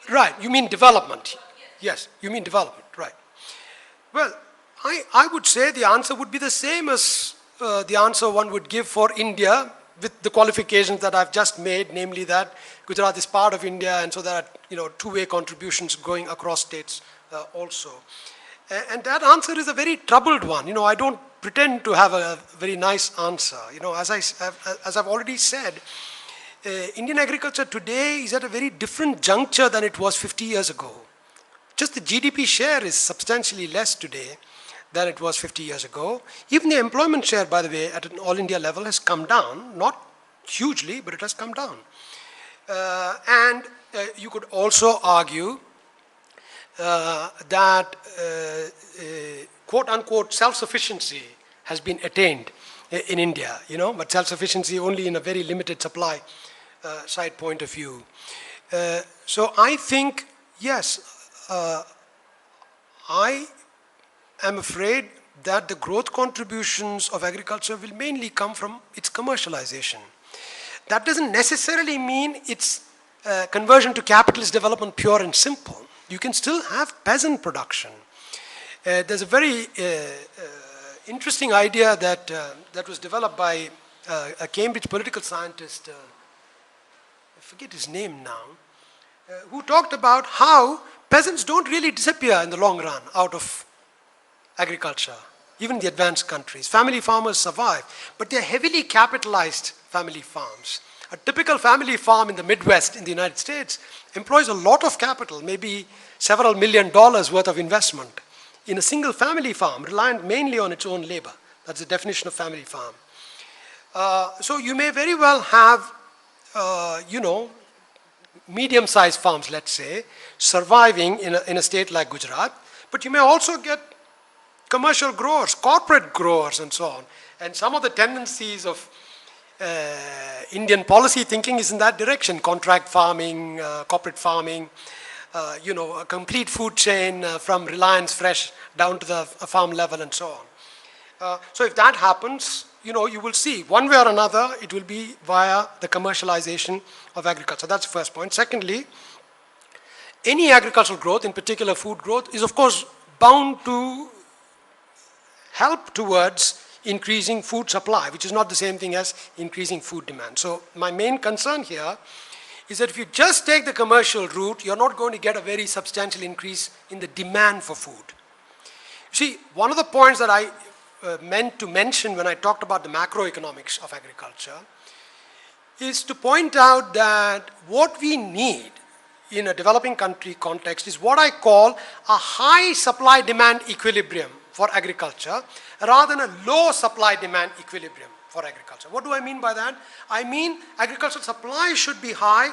Right, you mean development. Yes, you mean development, right. Well, I would say the answer would be the same as the answer one would give for India with the qualifications that I've just made, namely that Gujarat is part of India, and so there are two-way contributions going across states also. And that answer is a very troubled one. I don't pretend to have a very nice answer. As I've already said, Indian agriculture today is at a very different juncture than it was 50 years ago. Just the GDP share is substantially less today than it was 50 years ago. Even the employment share, by the way, at an all India level has come down, not hugely, but it has come down. And you could also argue that quote-unquote self-sufficiency has been attained in India, but self-sufficiency only in a very limited supply side point of view. So I think, yes, I am afraid that the growth contributions of agriculture will mainly come from its commercialization. That doesn't necessarily mean its conversion to capitalist development pure and simple. You can still have peasant production. There's a very interesting idea that was developed by a Cambridge political scientist, I forget his name now, who talked about how peasants don't really disappear in the long run out of agriculture, even in the advanced countries. Family farmers survive, but they're heavily capitalized family farms. A typical family farm in the Midwest in the United States employs a lot of capital, maybe several $1 million worth of investment in a single family farm, reliant mainly on its own labor. That's the definition of family farm. So you may very well have, medium-sized farms, let's say, surviving in a state like Gujarat, but you may also get commercial growers, corporate growers, and so on. And some of the tendencies of Indian policy thinking is in that direction: contract farming, corporate farming, a complete food chain from Reliance Fresh down to the farm level, and so on. So if that happens, you will see one way or another it will be via the commercialization of agriculture. That's the first point. Secondly, any agricultural growth, in particular food growth, is of course bound to help towards increasing food supply, which is not the same thing as increasing food demand. So my main concern here is that if you just take the commercial route, you're not going to get a very substantial increase in the demand for food. See, one of the points that I meant to mention when I talked about the macroeconomics of agriculture is to point out that what we need in a developing country context is what I call a high supply-demand equilibrium for agriculture rather than a low supply-demand equilibrium for agriculture. What do I mean by that? I mean agricultural supply should be high,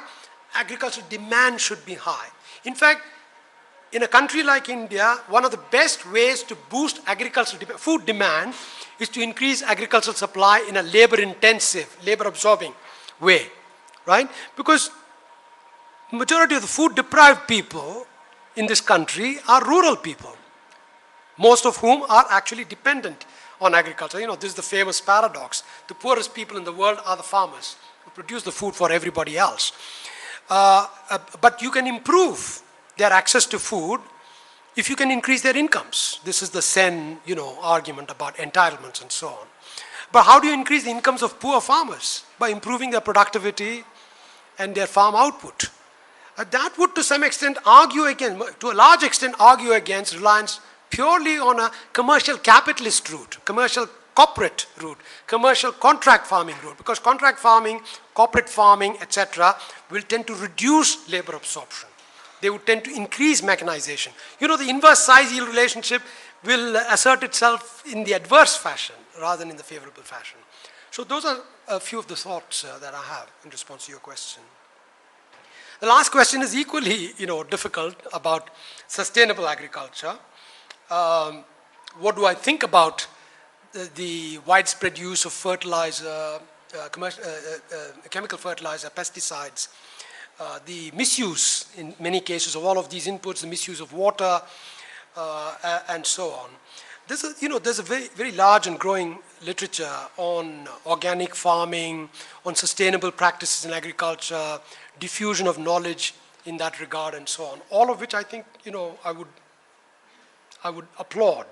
agricultural demand should be high. In fact, in a country like India, one of the best ways to boost agricultural food demand is to increase agricultural supply in a labor-intensive, labor-absorbing way, right? Because the majority of the food-deprived people in this country are rural people, most of whom are actually dependent on agriculture. This is the famous paradox. The poorest people in the world are the farmers who produce the food for everybody else. But you can improve their access to food if you can increase their incomes. This is the Sen, argument about entitlements and so on. But how do you increase the incomes of poor farmers? By improving their productivity and their farm output. That would to some extent argue against, to a large extent argue against reliance purely on a commercial capitalist route, commercial corporate route, commercial contract farming route, because contract farming, corporate farming, etc., will tend to reduce labor absorption. They would tend to increase mechanization. The inverse size-yield relationship will assert itself in the adverse fashion rather than in the favorable fashion. So those are a few of the thoughts that I have in response to your question. The last question is equally, difficult about sustainable agriculture. What do I think about the widespread use of fertilizer, chemical fertilizer, pesticides, the misuse in many cases of all of these inputs, the misuse of water, and so on. There's a very, very large and growing literature on organic farming, on sustainable practices in agriculture, diffusion of knowledge in that regard, and so on. All of which I think, I would applaud.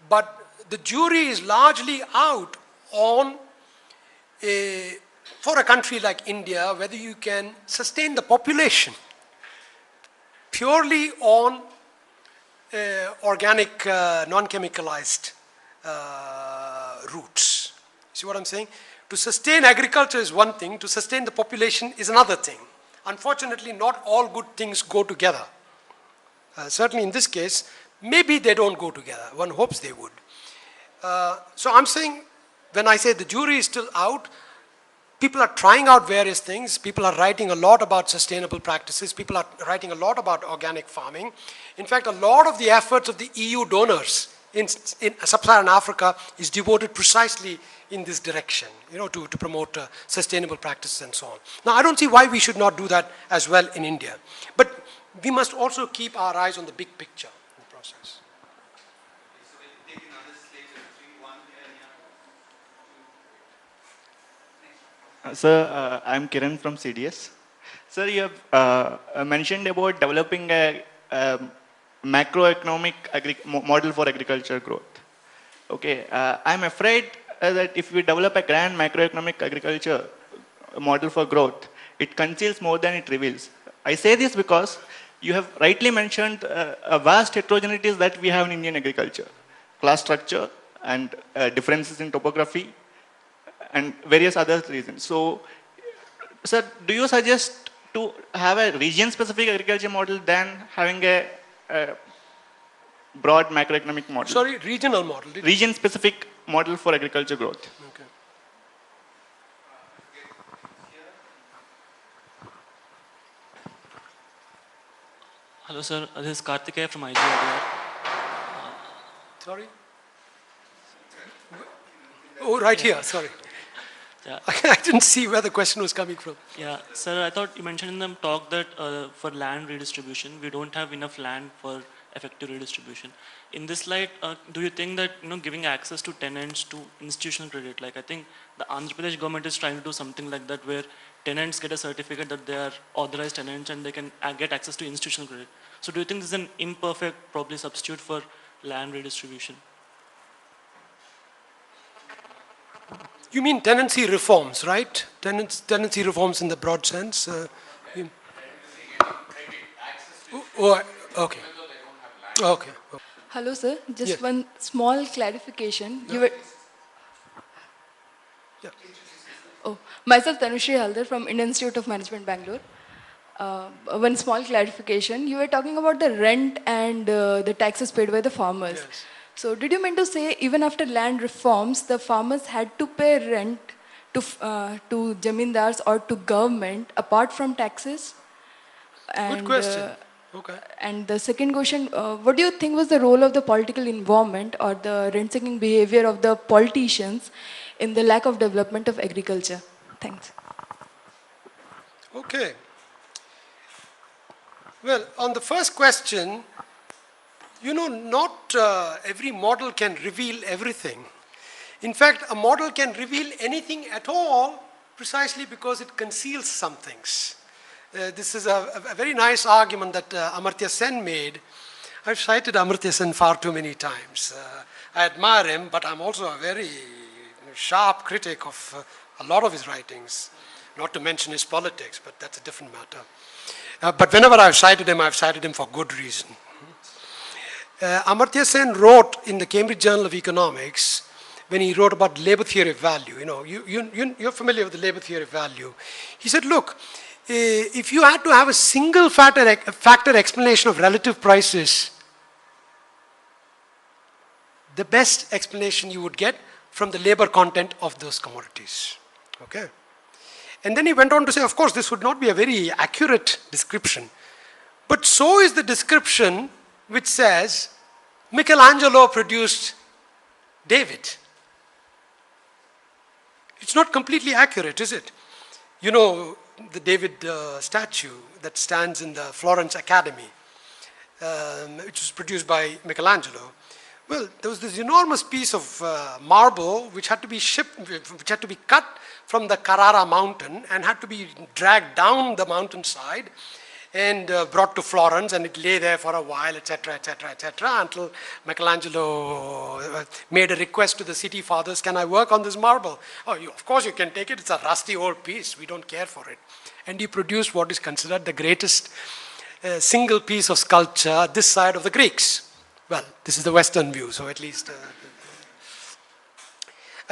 But the jury is largely out on for a country like India, whether you can sustain the population purely on organic, non-chemicalized routes. See what I'm saying? To sustain agriculture is one thing, to sustain the population is another thing. Unfortunately, not all good things go together. Certainly in this case, maybe they don't go together. One hopes they would. So I'm saying, when I say the jury is still out, people are trying out various things. People are writing a lot about sustainable practices. People are writing a lot about organic farming. In fact, a lot of the efforts of the EU donors in sub-Saharan Africa is devoted precisely in this direction, to promote sustainable practices and so on. Now, I don't see why we should not do that as well in India. But we must also keep our eyes on the big picture in the process. So we'll take another slate of three, one here. Sir, I'm Kiran from CDS. Sir, you have mentioned about developing a macroeconomic model for agriculture growth. Okay, I'm afraid that if we develop a grand macroeconomic agriculture model for growth, it conceals more than it reveals. I say this because you have rightly mentioned a vast heterogeneities that we have in Indian agriculture, class structure and differences in topography and various other reasons. So, sir, do you suggest to have a region-specific agriculture model than having a broad macroeconomic model? Sorry, regional model. Region-specific model for agriculture growth. Okay. Hello, sir. This is Karthikeya from IGR. Sorry? Oh, right here, sorry. Yeah. I didn't see where the question was coming from. Yeah, sir, I thought you mentioned in the talk that for land redistribution, we don't have enough land for effective redistribution. In this light, do you think that giving access to tenants to institutional credit, like I think the Andhra Pradesh government is trying to do something like that, where tenants get a certificate that they are authorized tenants and they can get access to institutional credit. So do you think this is an imperfect, probably substitute for land redistribution? You mean tenancy reforms, right? Tenancy reforms in the broad sense. Okay. Okay. Hello, sir. Just Yes. one small clarification. You were. Yeah. Oh, myself Tanushri Haldar from Indian Institute of Management, Bangalore. One small clarification. You were talking about the rent and the taxes paid by the farmers. Yes. So did you mean to say even after land reforms, the farmers had to pay rent to jamindars or to government apart from taxes? Good question. Okay. And the second question, what do you think was the role of the political involvement or the rent-seeking behavior of the politicians in the lack of development of agriculture? Thanks. Okay. Well, on the first question, not every model can reveal everything. In fact, a model can reveal anything at all precisely because it conceals some things. This is a very nice argument that Amartya Sen made. I've cited Amartya Sen far too many times. I admire him, but I'm also a very sharp critic of a lot of his writings, not to mention his politics, but that's a different matter. But whenever I've cited him for good reason. Amartya Sen wrote in the Cambridge Journal of Economics, when he wrote about labor theory of value, you're familiar with the labor theory of value. He said, look, if you had to have a single factor explanation of relative prices, the best explanation you would get from the labor content of those commodities. Okay? And then he went on to say, of course, this would not be a very accurate description, but so is the description which says Michelangelo produced David. It's not completely accurate, is it? The David statue that stands in the Florence Academy, which was produced by Michelangelo. Well, there was this enormous piece of marble which had to be cut from the Carrara mountain and had to be dragged down the mountainside. and brought to Florence, and it lay there for a while, etc., etc., etc., until Michelangelo made a request to the city fathers, can I work on this marble? Oh, of course you can take it, it's a rusty old piece, we don't care for it. And he produced what is considered the greatest single piece of sculpture this side of the Greeks. Well, this is the Western view, so at least...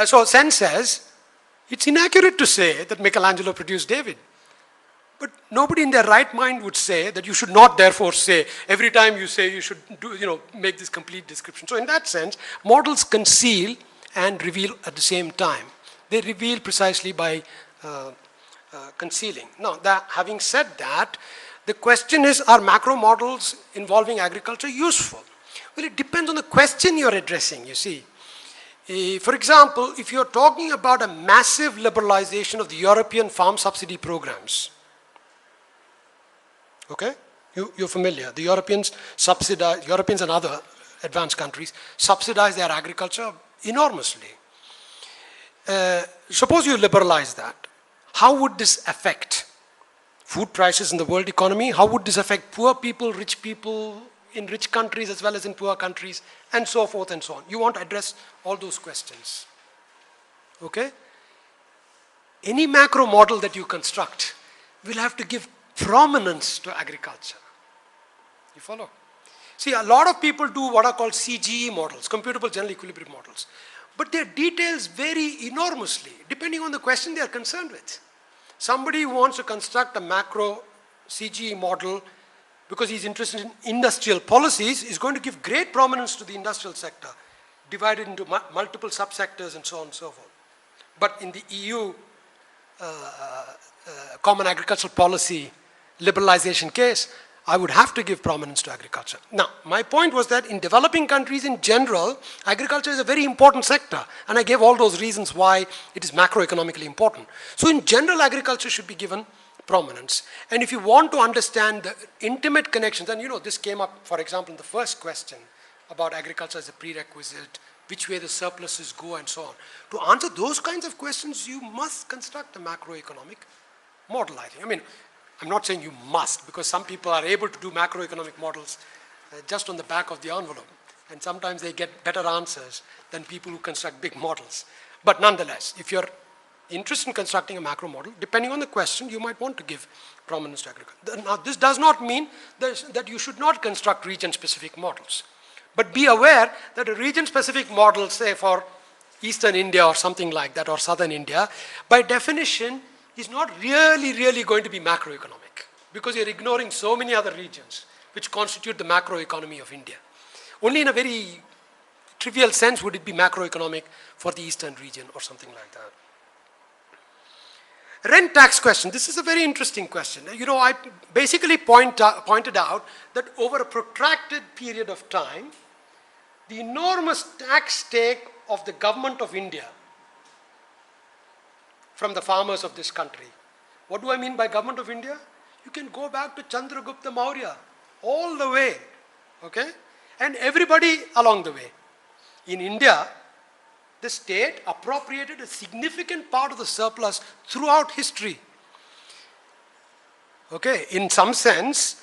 so Sen says, it's inaccurate to say that Michelangelo produced David. But nobody in their right mind would say that you should not therefore say, every time you say you should do, make this complete description. So in that sense, models conceal and reveal at the same time. They reveal precisely by concealing. Now, having said that, the question is, are macro models involving agriculture useful? Well, it depends on the question you're addressing, you see. For example, if you're talking about a massive liberalization of the European farm subsidy programs, okay? You're familiar. The Europeans subsidize, Europeans and other advanced countries subsidize their agriculture enormously. Suppose you liberalize that. How would this affect food prices in the world economy? How would this affect poor people, rich people in rich countries as well as in poor countries, and so forth and so on? You want to address all those questions. Okay? Any macro model that you construct will have to give prominence to agriculture. You follow? See, a lot of people do what are called CGE models, computable general equilibrium models. But their details vary enormously, depending on the question they are concerned with. Somebody who wants to construct a macro CGE model because he's interested in industrial policies is going to give great prominence to the industrial sector, divided into multiple subsectors and so on and so forth. But in the EU Common Agricultural Policy liberalization case, I would have to give prominence to agriculture. Now, my point was that in developing countries in general, agriculture is a very important sector, and I gave all those reasons why it is macroeconomically important. So in general, agriculture should be given prominence. And if you want to understand the intimate connections, and this came up, for example, in the first question about agriculture as a prerequisite, which way the surpluses go and so on. To answer those kinds of questions, you must construct a macroeconomic model, I think. I mean, I'm not saying you must, because some people are able to do macroeconomic models just on the back of the envelope. And sometimes they get better answers than people who construct big models. But nonetheless, if you're interested in constructing a macro model, depending on the question, you might want to give prominence to agriculture. Now, this does not mean that you should not construct region-specific models. But be aware that a region-specific model, say for Eastern India or something like that, or Southern India, by definition, is not really going to be macroeconomic, because you're ignoring so many other regions which constitute the macroeconomy of India. Only in a very trivial sense would it be macroeconomic for the Eastern region or something like that. Rent tax question. This is a very interesting question. I basically pointed out that over a protracted period of time, the enormous tax take of the government of India from the farmers of this country. What do I mean by government of India? You can go back to Chandragupta Maurya, all the way, okay? And everybody along the way. In India, the state appropriated a significant part of the surplus throughout history. Okay, in some sense,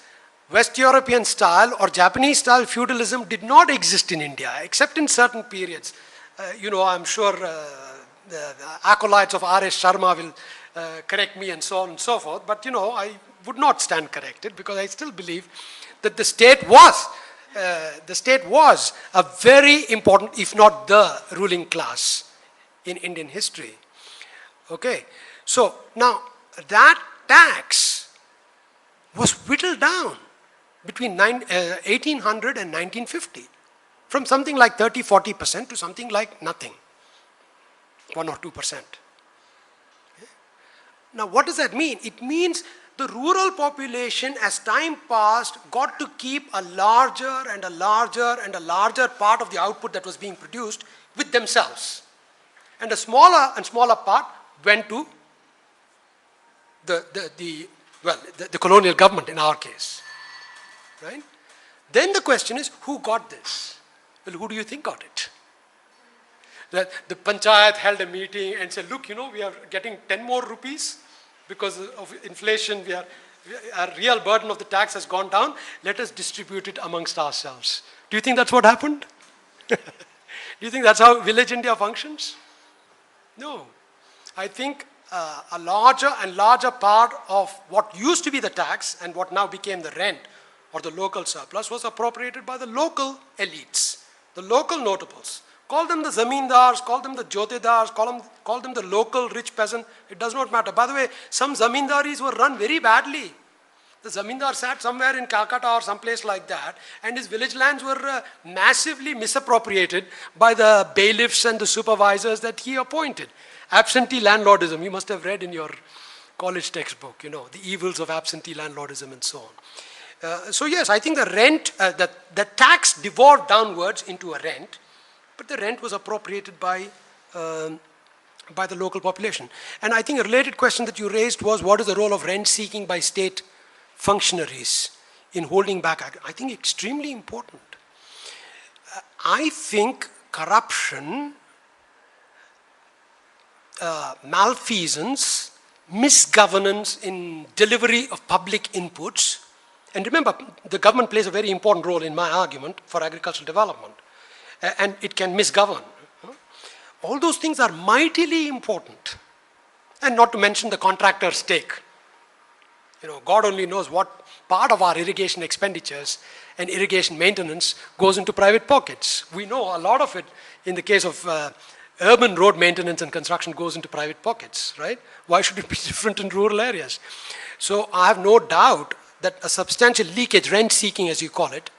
West European style or Japanese style feudalism did not exist in India, except in certain periods. I'm sure the acolytes of R.S. Sharma will correct me and so on and so forth, but I would not stand corrected, because I still believe that the state was a very important, if not the ruling class in Indian history. Okay, so now that tax was whittled down between 1800 and 1950, from something like 30-40% to something like nothing, 1 or 2%. Okay. Now what does that mean? It means the rural population, as time passed, got to keep a larger and a larger and a larger part of the output that was being produced with themselves. And a smaller and smaller part went to the colonial government in our case. Right? Then the question is, who got this? Well, who do you think got it? The panchayat held a meeting and said, look, we are getting 10 more rupees because of inflation. a real burden of the tax has gone down, let us distribute it amongst ourselves. Do you think that's what happened? Do you think that's how village India functions? No. I think a larger and larger part of what used to be the tax and what now became the rent or the local surplus was appropriated by the local elites, the local notables. Call them the zamindars, call them the jotedars, call them the local rich peasant. It does not matter. By the way, some zamindaris were run very badly. The zamindar sat somewhere in Calcutta or someplace like that, and his village lands were massively misappropriated by the bailiffs and the supervisors that he appointed. Absentee landlordism, you must have read in your college textbook, the evils of absentee landlordism and so on. So yes, I think the rent, the tax devolved downwards into a rent, but the rent was appropriated by the local population. And I think a related question that you raised was, what is the role of rent seeking by state functionaries in holding back? I think extremely important. I think corruption, malfeasance, misgovernance in delivery of public inputs, and remember, the government plays a very important role in my argument for agricultural development, and it can misgovern. All those things are mightily important, and not to mention the contractor's stake. God only knows what part of our irrigation expenditures and irrigation maintenance goes into private pockets. We know a lot of it in the case of urban road maintenance and construction goes into private pockets, right? Why should it be different in rural areas? So I have no doubt that a substantial leakage, rent seeking as you call it,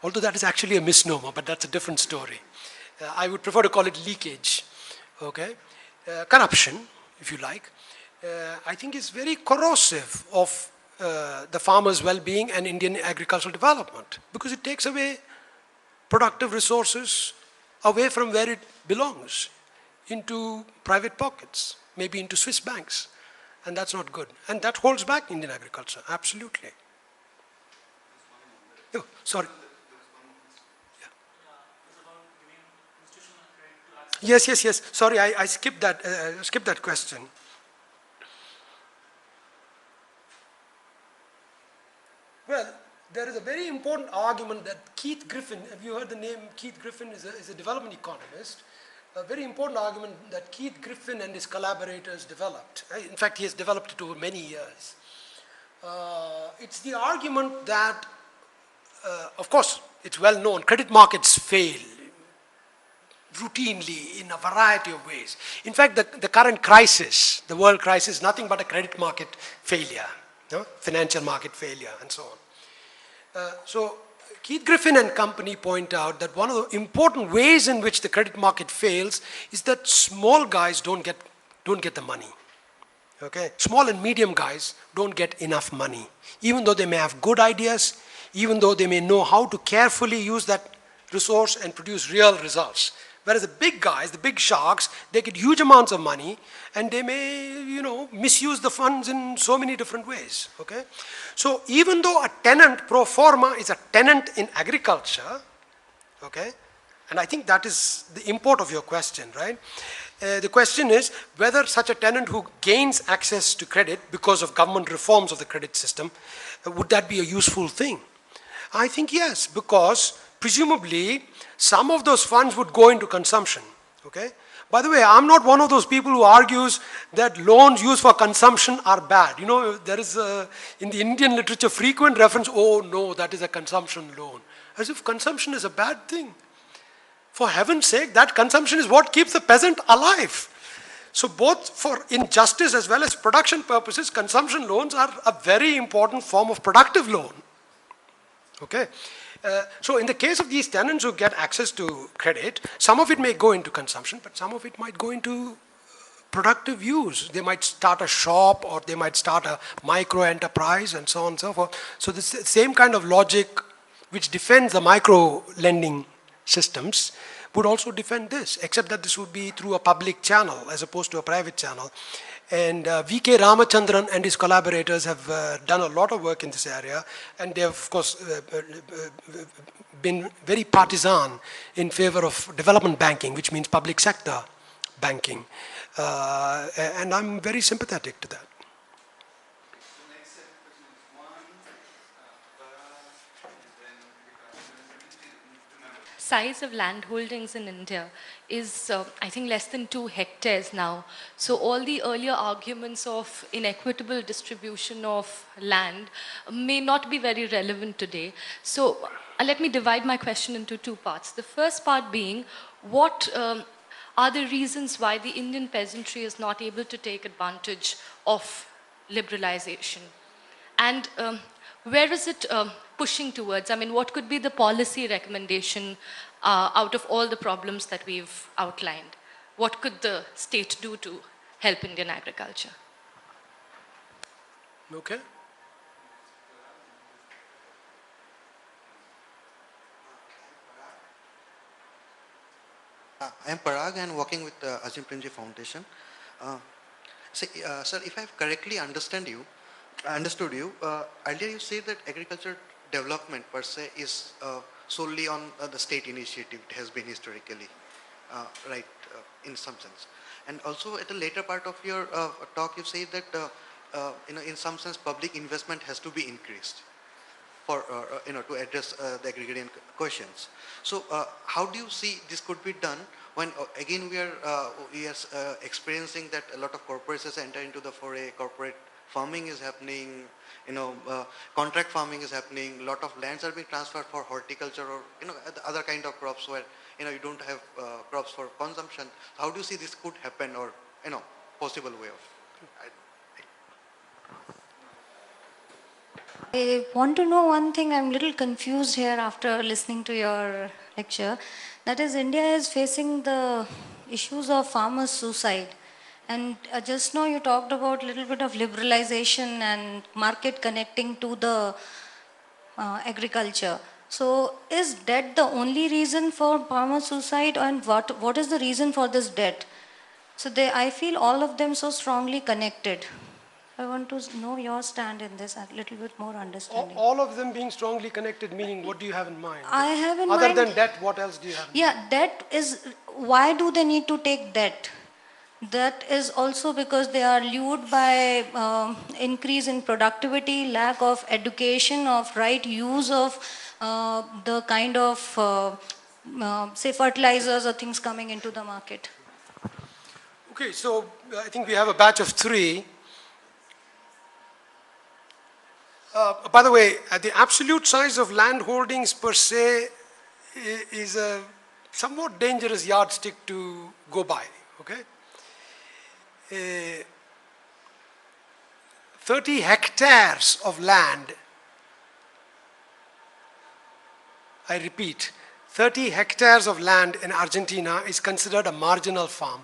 although that is actually a misnomer, but that's a different story. I would prefer to call it leakage, okay? Corruption, if you like, I think is very corrosive of the farmer's well-being and Indian agricultural development, because it takes away productive resources away from where it belongs, into private pockets, maybe into Swiss banks, and that's not good. And that holds back Indian agriculture, absolutely. Oh, sorry. Yeah. Yes. Sorry, I skipped that question. Well, there is a very important argument that Keith Griffin, have you heard the name? Keith Griffin is a development economist. A very important argument that Keith Griffin and his collaborators developed. In fact, he has developed it over many years. It's the argument that, of course, it's well known, credit markets fail routinely in a variety of ways. In fact, the current crisis, the world crisis, is nothing but a credit market failure, financial market failure, and so on. So Keith Griffin and company point out that one of the important ways in which the credit market fails is that small guys don't get the money. Okay? Small and medium guys don't get enough money. Even though they may have good ideas, even though they may know how to carefully use that resource and produce real results. Whereas the big guys, the big sharks, they get huge amounts of money and they may, misuse the funds in so many different ways, okay? So even though a tenant pro forma is a tenant in agriculture, okay? And I think that is the import of your question, right? The question is whether such a tenant who gains access to credit because of government reforms of the credit system, would that be a useful thing? I think yes, because presumably some of those funds would go into consumption, okay? By the way, I'm not one of those people who argues that loans used for consumption are bad. There is in the Indian literature frequent reference, oh no, that is a consumption loan. As if consumption is a bad thing. For heaven's sake, that consumption is what keeps the peasant alive. So both for injustice as well as production purposes, consumption loans are a very important form of productive loan, okay? So in the case of these tenants who get access to credit, some of it may go into consumption, but some of it might go into productive use. They might start a shop or they might start a micro enterprise and so on and so forth. So the same kind of logic which defends the micro lending systems would also defend this, except that this would be through a public channel as opposed to a private channel. And V.K. Ramachandran and his collaborators have done a lot of work in this area, and they have, of course, been very partisan in favor of development banking, which means public sector banking. And I'm very sympathetic to that. So next size of land holdings in India is, I think, less than 2 hectares now. So all the earlier arguments of inequitable distribution of land may not be very relevant today. So let me divide my question into 2 parts. The first part being, what are the reasons why the Indian peasantry is not able to take advantage of liberalization? And where is it pushing towards? I mean, what could be the policy recommendation out of all the problems that we've outlined? What could the state do to help Indian agriculture? Okay. I am Parag and working with the Azim Premji Foundation. Sir, if I have correctly understood you, earlier you said that agriculture development per se is solely on the state initiative. It has been historically, right, in some sense. And also at the later part of your talk, you say that in some sense public investment has to be increased for to address the agrarian questions. So how do you see this could be done when again we are experiencing that a lot of corporations enter into the foray, corporate farming is happening, contract farming is happening, a lot of lands are being transferred for horticulture or the other kind of crops where you don't have crops for consumption. How do you see this could happen, or possible way of? I want to know one thing. I'm a little confused here after listening to your lecture. That is, India is facing the issues of farmers' suicide. And just now you talked about a little bit of liberalization and market connecting to the agriculture. So is debt the only reason for farmer suicide, and what is the reason for this debt? So I feel all of them so strongly connected. I want to know your stand in this, a little bit more understanding. All of them being strongly connected, meaning what do you have in mind? I have in mind... Other than debt, what else do you have in mind? Yeah, debt is... Why do they need to take debt? That is also because they are lured by increase in productivity, lack of education, of right use of the kind of, say, fertilizers or things coming into the market. Okay, so I think we have a batch of 3. By the way, the absolute size of land holdings per se is a somewhat dangerous yardstick to go by, okay? 30 hectares of land, I repeat, 30 hectares of land in Argentina is considered a marginal farm.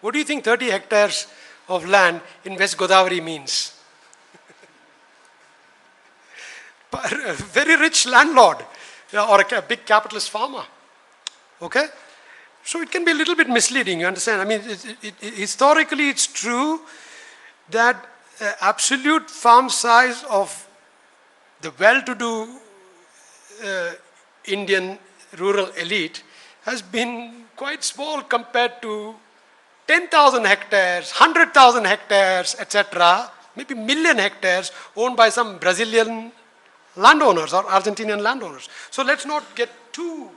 What do you think 30 hectares of land in West Godavari means? A very rich landlord or a big capitalist farmer, okay? So it can be a little bit misleading, you understand? I mean, historically it's true that absolute farm size of the well-to-do Indian rural elite has been quite small compared to 10,000 hectares, 100,000 hectares, etc., maybe million hectares owned by some Brazilian landowners or Argentinian landowners. So let's not get too,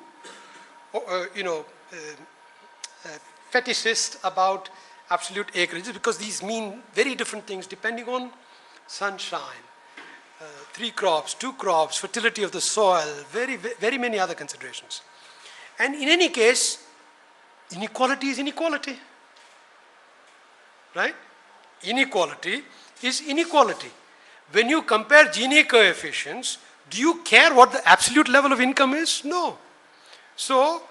fetishist about absolute acreages, because these mean very different things depending on sunshine, 3 crops, 2 crops, fertility of the soil, very many other considerations. And in any case, inequality is inequality, right? Inequality is inequality. When you compare Gini coefficients, do you care what the absolute level of income is? No. So,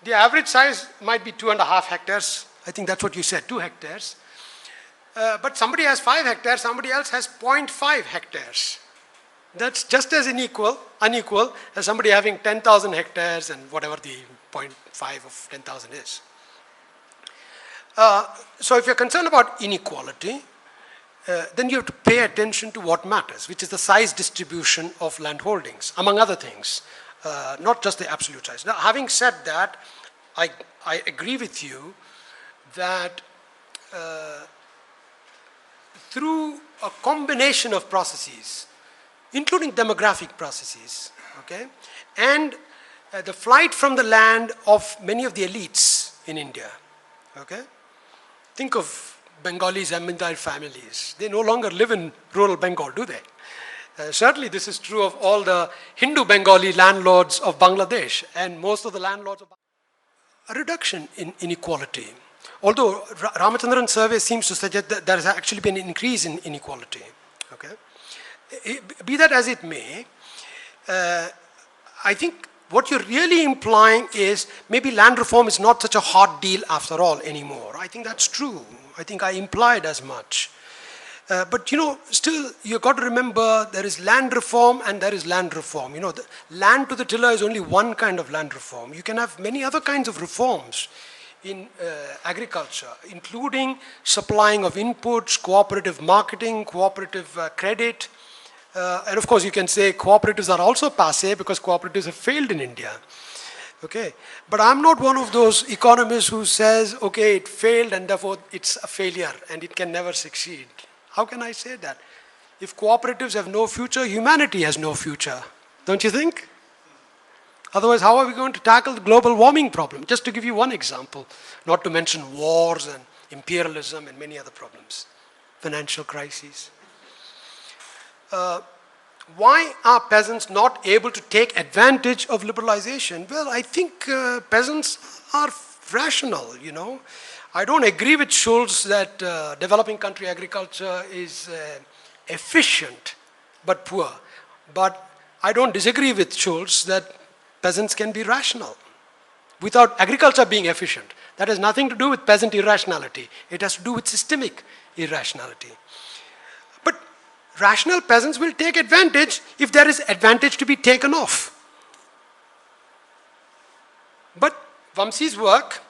the average size might be 2.5 hectares. I think that's what you said, 2 hectares. But somebody has 5 hectares, somebody else has 0.5 hectares. That's just as unequal as somebody having 10,000 hectares and whatever the 0.5 of 10,000 is. So if you're concerned about inequality, then you have to pay attention to what matters, which is the size distribution of land holdings, among other things, not just the absolute size. Now, having said that, I agree with you that through a combination of processes, including demographic processes, okay? And the flight from the land of many of the elites in India, okay? Think of Bengali zamindar families. They no longer live in rural Bengal, do they? Certainly this is true of all the Hindu Bengali landlords of Bangladesh and most of the landlords of Bangladesh. A reduction in inequality. Although Ramachandran's survey seems to suggest that there has actually been an increase in inequality. Okay? Be that as it may, I think what you're really implying is maybe land reform is not such a hard deal after all anymore. I think that's true. I think I implied as much. But you know, still you've got to remember there is land reform and there is land reform. You know, the land to the tiller is only one kind of land reform. You can have many other kinds of reforms in agriculture, including supplying of inputs, cooperative marketing, cooperative credit. And of course you can say cooperatives are also passé because cooperatives have failed in India. Okay, but I'm not one of those economists who says, okay, it failed and therefore it's a failure and it can never succeed. How can I say that? If cooperatives have no future, humanity has no future. Don't you think? Otherwise, how are we going to tackle the global warming problem? Just to give you one example, not to mention wars and imperialism and many other problems, financial crises. Why are peasants not able to take advantage of liberalization? Well, I think peasants are rational, you know. I don't agree with Schulz that developing country agriculture is efficient but poor. But I don't disagree with Schulz that peasants can be rational without agriculture being efficient. That has nothing to do with peasant irrationality. It has to do with systemic irrationality. But rational peasants will take advantage if there is advantage to be taken off. But Vamsi's work,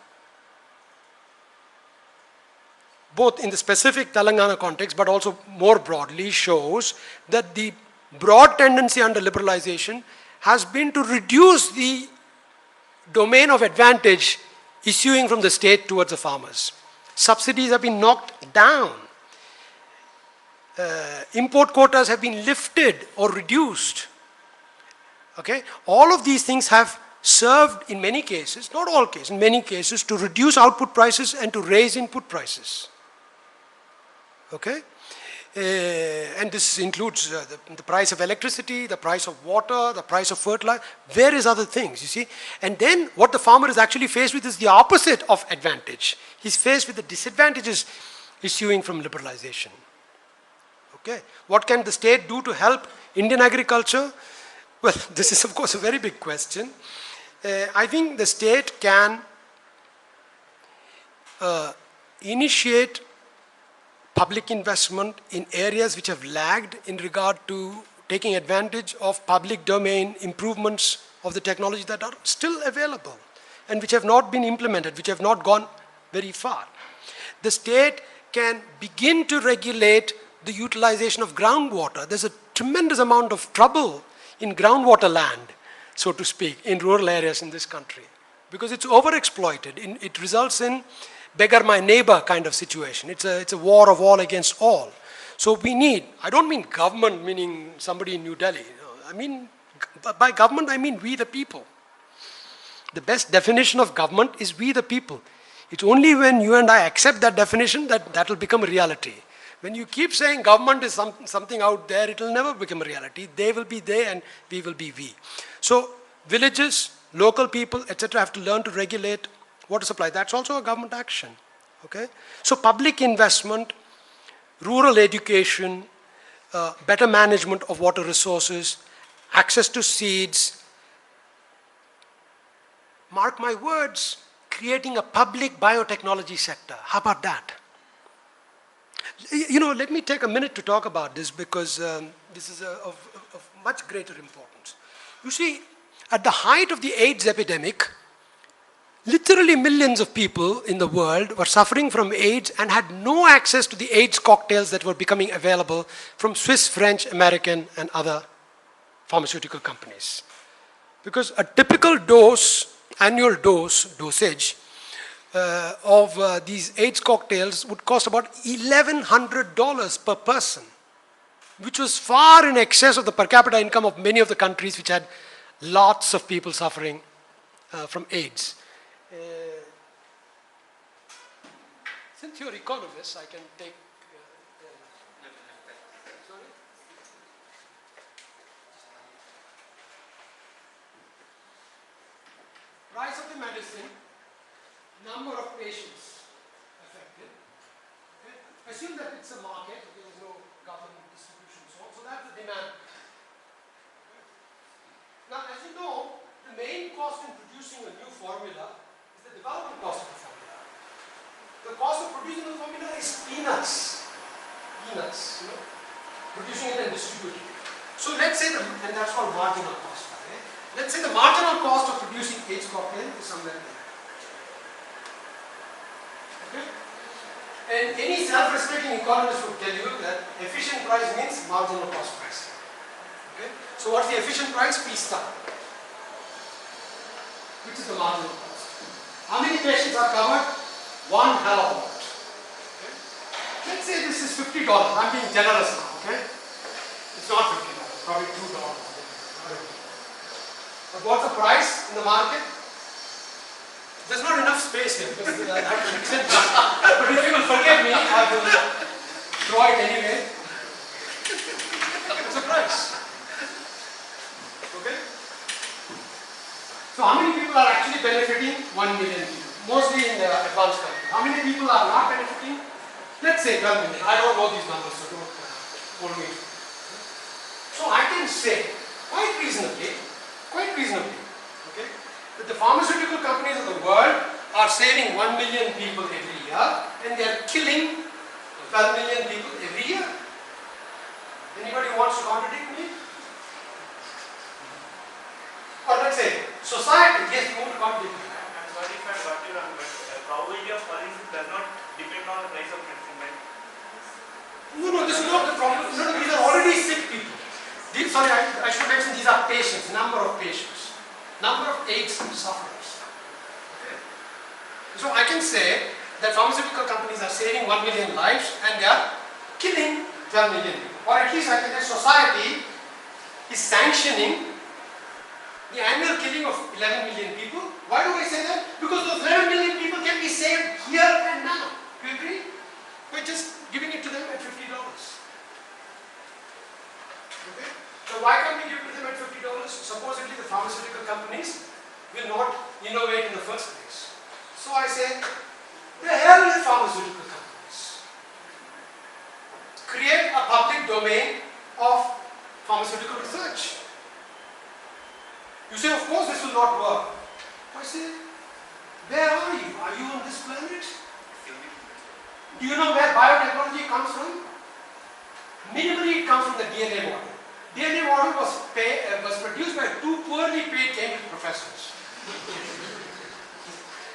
both in the specific Telangana context but also more broadly, shows that the broad tendency under liberalization has been to reduce the domain of advantage issuing from the state towards the farmers. Subsidies have been knocked down. Import quotas have been lifted or reduced. Okay? All of these things have served in many cases, not all cases, in many cases, to reduce output prices and to raise input prices. Okay? And this includes the price of electricity, the price of water, the price of fertilizer, various other things, you see. And then what the farmer is actually faced with is the opposite of advantage. He's faced with the disadvantages issuing from liberalization. Okay. What can the state do to help Indian agriculture? Well, this is of course a very big question. I think the state can initiate public investment in areas which have lagged in regard to taking advantage of public domain improvements of the technology that are still available and which have not been implemented, which have not gone very far. The state can begin to regulate the utilization of groundwater. There's a tremendous amount of trouble in groundwater land, so to speak, in rural areas in this country because it's overexploited. It results in beggar my neighbor kind of situation. It's a war of all against all. So we need, I don't mean government meaning somebody in New Delhi. I mean, by government I mean we the people. The best definition of government is we the people. It's only when you and I accept that definition that will become a reality. When you keep saying government is something out there, it will never become a reality. They will be they and we will be we. So villages, local people, etc. have to learn to regulate water supply. That's also a government action. Okay? So public investment, rural education, better management of water resources, access to seeds. Mark my words, creating a public biotechnology sector. How about that? You know, let me take a minute to talk about this because this is of much greater importance. You see, at the height of the AIDS epidemic, literally millions of people in the world were suffering from AIDS and had no access to the AIDS cocktails that were becoming available from Swiss, French, American, and other pharmaceutical companies. Because a typical dose, annual dosage of these AIDS cocktails would cost about $1,100 per person, which was far in excess of the per capita income of many of the countries which had lots of people suffering from AIDS. Since you're economists, I can take. Sorry? Price of the medicine, number of patients affected. Okay? Assume that it's a market, there is no government distribution, so that's the demand. Now, as you know, the main cost in producing a new formula is the development cost of the formula. The cost of producing the formula is peanuts. Peanuts, you know, producing it and distributing it. So let's say, and that's called marginal cost. Okay? Let's say the marginal cost of producing AIDS cocktail is somewhere there. Okay? And any self-respecting economist would tell you that efficient price means marginal cost price. Okay? So what's the efficient price? P star. Which is the marginal cost. How many patients are covered? One hell of a lot. Okay? Let's say this is $50. I'm being generous now, okay? It's not $50, probably $2. But what's the price in the market? There's not enough space here because I have to extend this. But if you will forgive me, I will draw it anyway. It's a price. Okay? So how many people are actually benefiting? 1 million people. Mostly in the advanced countries. How many people are not benefiting? Let's say 12 million. I don't know these numbers, so don't hold me. So I can say, quite reasonably, okay, that the pharmaceutical companies of the world are saving 1 million people every year and they are killing 12 million people every year. Anybody wants to contradict me? Or let's say, society, yes, you want to contradict me. I'm sorry if I got you wrong, but probability of falling does not depend on the price of medicine, right? No, this is not the problem. No, these are already sick people. Sorry, I should mention these are patients, number of patients, number of AIDS sufferers. Okay. So I can say that pharmaceutical companies are saving 1 million lives and they are killing 12 million people. Or at least I can say society is sanctioning the annual killing of 11 million people. Why do I say that? Because those 11 million people can be saved here and now. Do you agree? We're just giving it to them at $50. Okay? So why can't we give it to them at $50? Supposedly the pharmaceutical companies will not innovate in the first place. So I say, the hell with pharmaceutical companies. Create a public domain of pharmaceutical research. You say, of course this will not work. I say, where are you? Are you on this planet? Do you know where biotechnology comes from? Minimally it comes from the DNA model. DNA model was produced by 2 poorly paid Cambridge professors,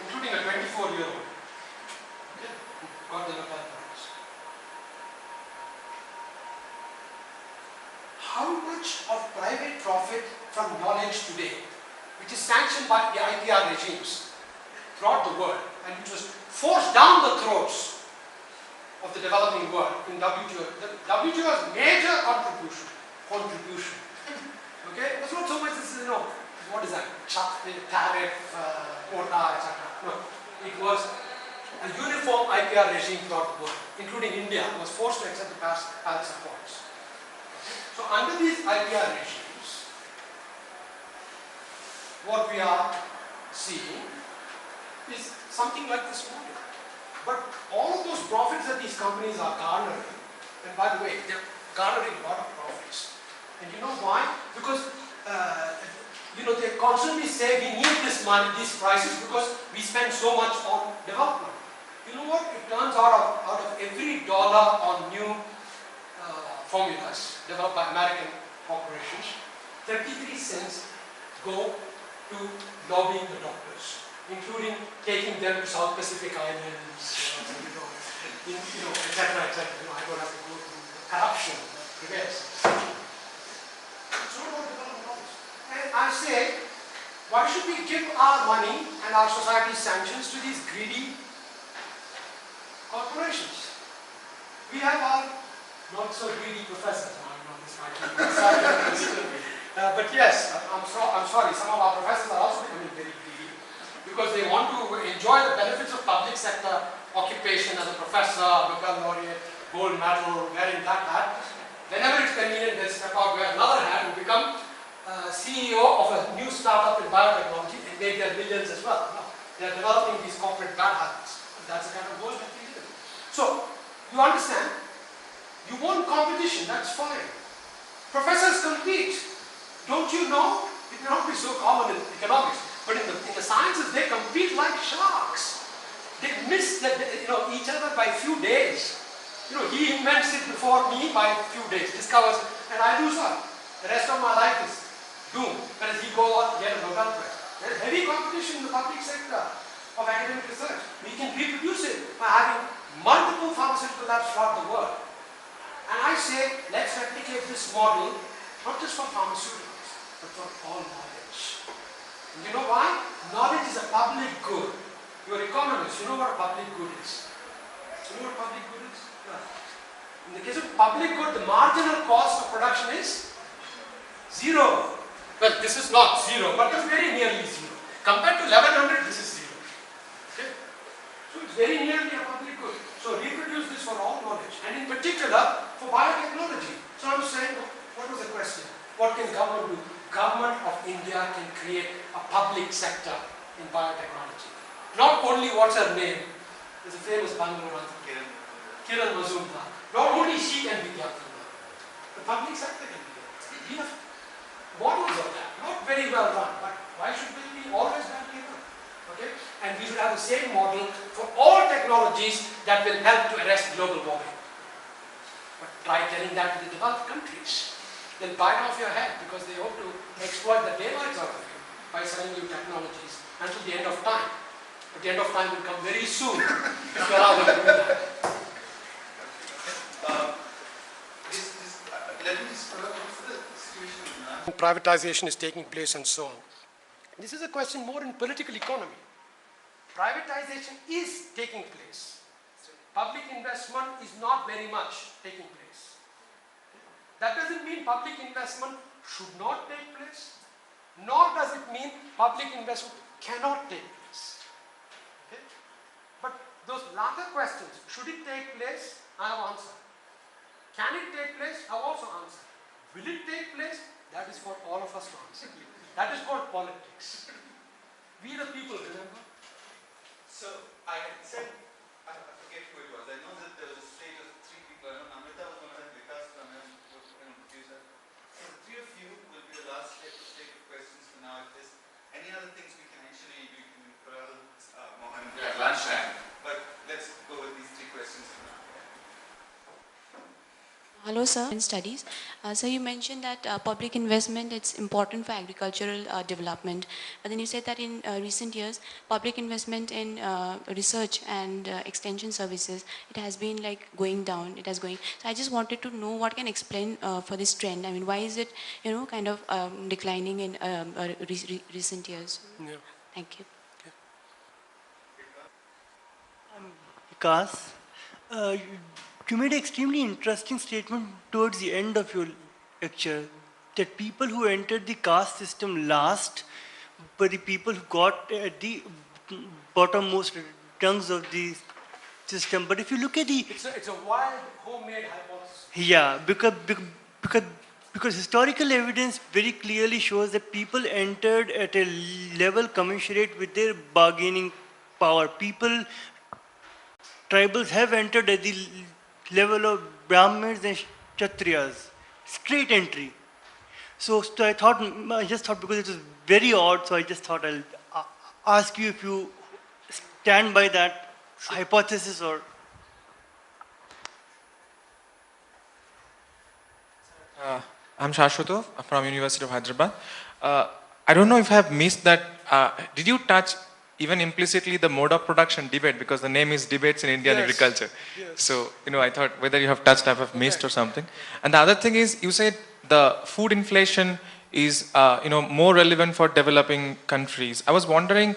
including a 24-year-old. Okay? Got the Nobel Prize. How much of private profit from knowledge today, which is sanctioned by the IPR regimes throughout the world and which was forced down the throats of the developing world in WTO. The WTO has major contribution. Okay? That's not so much this is, what is that? Tariff, quota, etc. No. It was a uniform IPR regime throughout the world, including India, was forced to accept the Paris Accords. So under these IPR regimes, what we are seeing is something like this model. But all of those profits that these companies are garnering, and by the way, they're garnering a lot of profits. And you know why? Because they constantly say we need this money, these prices, because we spend so much on development. You know what? It turns out of every dollar on new formulas developed by American corporations, 33 cents go to lobbying the doctors, including taking them to South Pacific Islands, etc., etc. I don't have to go through the corruption that prevails. It's not about development dollars. And I say, why should we give our money and our society's sanctions to these greedy corporations? We have our not so greedy professors. I'm not this But yes, I'm sorry, some of our professors are also becoming very greedy because they want to enjoy the benefits of public sector occupation as a professor, become laureate, gold medal, wearing that hat. Whenever it's convenient, they step out, wear another hat and become CEO of a new startup in biotechnology and make their millions as well. No, they are developing these corporate bad habits. That's the kind of world that we live in. So, you understand, you want competition, that's fine. Professors compete. Don't you know? It may not be so common in economics, but in the sciences, they compete like sharks. They miss each other by a few days. He invents it before me by a few days, discovers, and I lose out. The rest of my life is doomed, whereas he goes on to get a Nobel Prize. There is heavy competition in the public sector of academic research. We can reproduce it by having multiple pharmaceutical labs throughout the world. And I say, let's replicate this model, not just for pharmaceuticals, but for all knowledge. And you know why? Knowledge is a public good. You're economists, you know what a public good is. You know what public good is? Yeah. In the case of public good, the marginal cost of production is zero. Well, this is not zero, but it's very nearly zero. Compared to 1100, this is zero. Okay? So it's very nearly a public good. So reproduce this for all knowledge, and in particular for biotechnology. So I'm saying, what was the question? What can government do? Government of India can create a public sector in biotechnology. Not only what's her name, there's a famous Bangalore Kiran Mazumdar. Not only she can be the entrepreneur, the public sector can be there. We have models of that, not very well run, but why should they be always badly run? Okay? And we should have the same model for all technologies that will help to arrest global warming. But try telling that to the developed countries. They'll bite off your head because they hope to exploit the daylights out of you by selling you technologies until the end of time. But the end of time will come very soon if you allow them to do that. Let me just follow up. What's the situation now? Privatization is taking place and so on. This is a question more in political economy. Privatization is taking place. Public investment is not very much taking place. That doesn't mean public investment should not take place, nor does it mean public investment cannot take place. Okay? But those latter questions, should it take place? I have answered. Can it take place? I have also answered. Will it take place? That is for all of us to answer. That is called politics. We the people, remember? So I had said, I forget who it was. I know that there was a stage of three people. I know Namrita was one of them, Vikas was one of them, producer. So the three of you will be the last stage of questions for now. If there's any other things we can actually, we can corral Mohan. Yeah, lunchtime. But let's go with these three questions for now. Hello, sir. In studies, so you mentioned that public investment it's important for agricultural development, but then you said that in recent years, public investment in research and extension services it has been like going down. It has going. So I just wanted to know what can explain for this trend. I mean, why is it kind of declining in recent years? Yeah. Thank you. Vikas, you made an extremely interesting statement towards the end of your lecture that people who entered the caste system last were the people who got at the bottommost rungs of the system. But if you look at the... It's a wild homemade hypothesis. Yeah, because historical evidence very clearly shows that people entered at a level commensurate with their bargaining power. Tribals have entered at the level of Brahmins and Kshatriyas, straight entry. So I just thought because it was very odd, so I just thought I'll ask you if you stand by that hypothesis or... I'm Shashwato from University of Hyderabad. I don't know if I have missed that. Did you touch even implicitly the mode of production debate, because the name is Debates in Indian Agriculture. Yes. So, I thought whether you have touched, I have missed or something. And the other thing is, you said the food inflation is, more relevant for developing countries. I was wondering,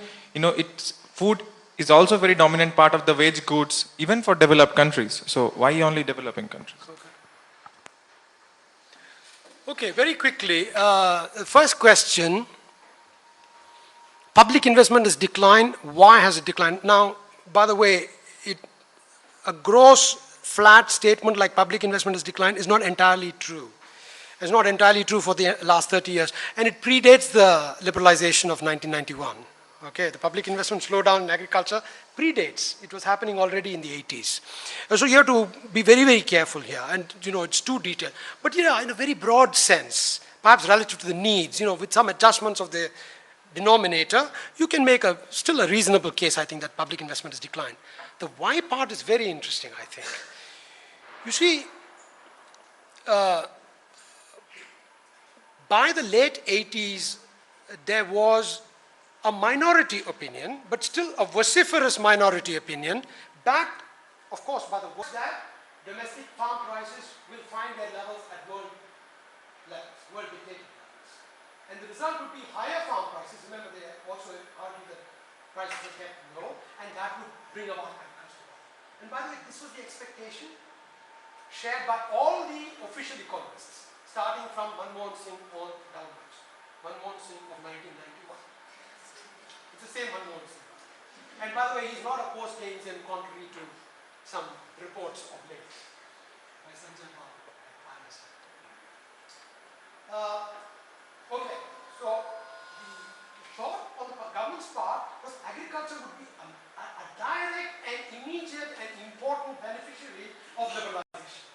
food is also a very dominant part of the wage goods, even for developed countries. So, why only developing countries? Okay, very quickly. First question, public investment has declined. Why has it declined? Now, by the way, a gross flat statement like public investment has declined is not entirely true. It's not entirely true for the last 30 years. And it predates the liberalization of 1991. Okay, the public investment slowdown in agriculture predates. It was happening already in the 80s. So you have to be very, very careful here. And, it's too detailed. But, in a very broad sense, perhaps relative to the needs, with some adjustments of the denominator, you can make still a reasonable case, I think, that public investment has declined. The why part is very interesting, I think. You see, by the late 80s, there was a minority opinion, but still a vociferous minority opinion, backed, of course, by the world that domestic farm prices will find their levels at world levels, world dictated levels. And the result would be higher farm prices. Remember, they also argue that prices are kept low, and that would bring about agricultural growth. And by the way, this was the expectation shared by all the official economists, starting from Mohan Rao downwards. Mohan Rao of 1991. It's the same Mohan Rao. And by the way, he's not a post-Keynesian, contrary to some reports of late by Sanjay Bhatt, I understand. Okay, so the thought on the government's part was agriculture would be a direct and immediate and important beneficiary of liberalization.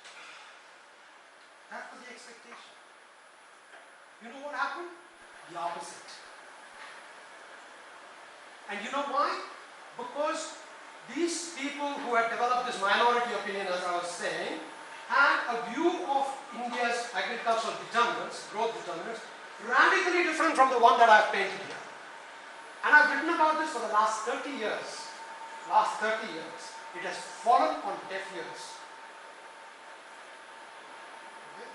That was the expectation. You know what happened? The opposite. And you know why? Because these people who had developed this minority opinion, as I was saying, had a view of India's agricultural determinants, growth determinants, radically different from the one that I've painted here. And I've written about this for the last 30 years. Last 30 years. It has fallen on deaf ears. Okay?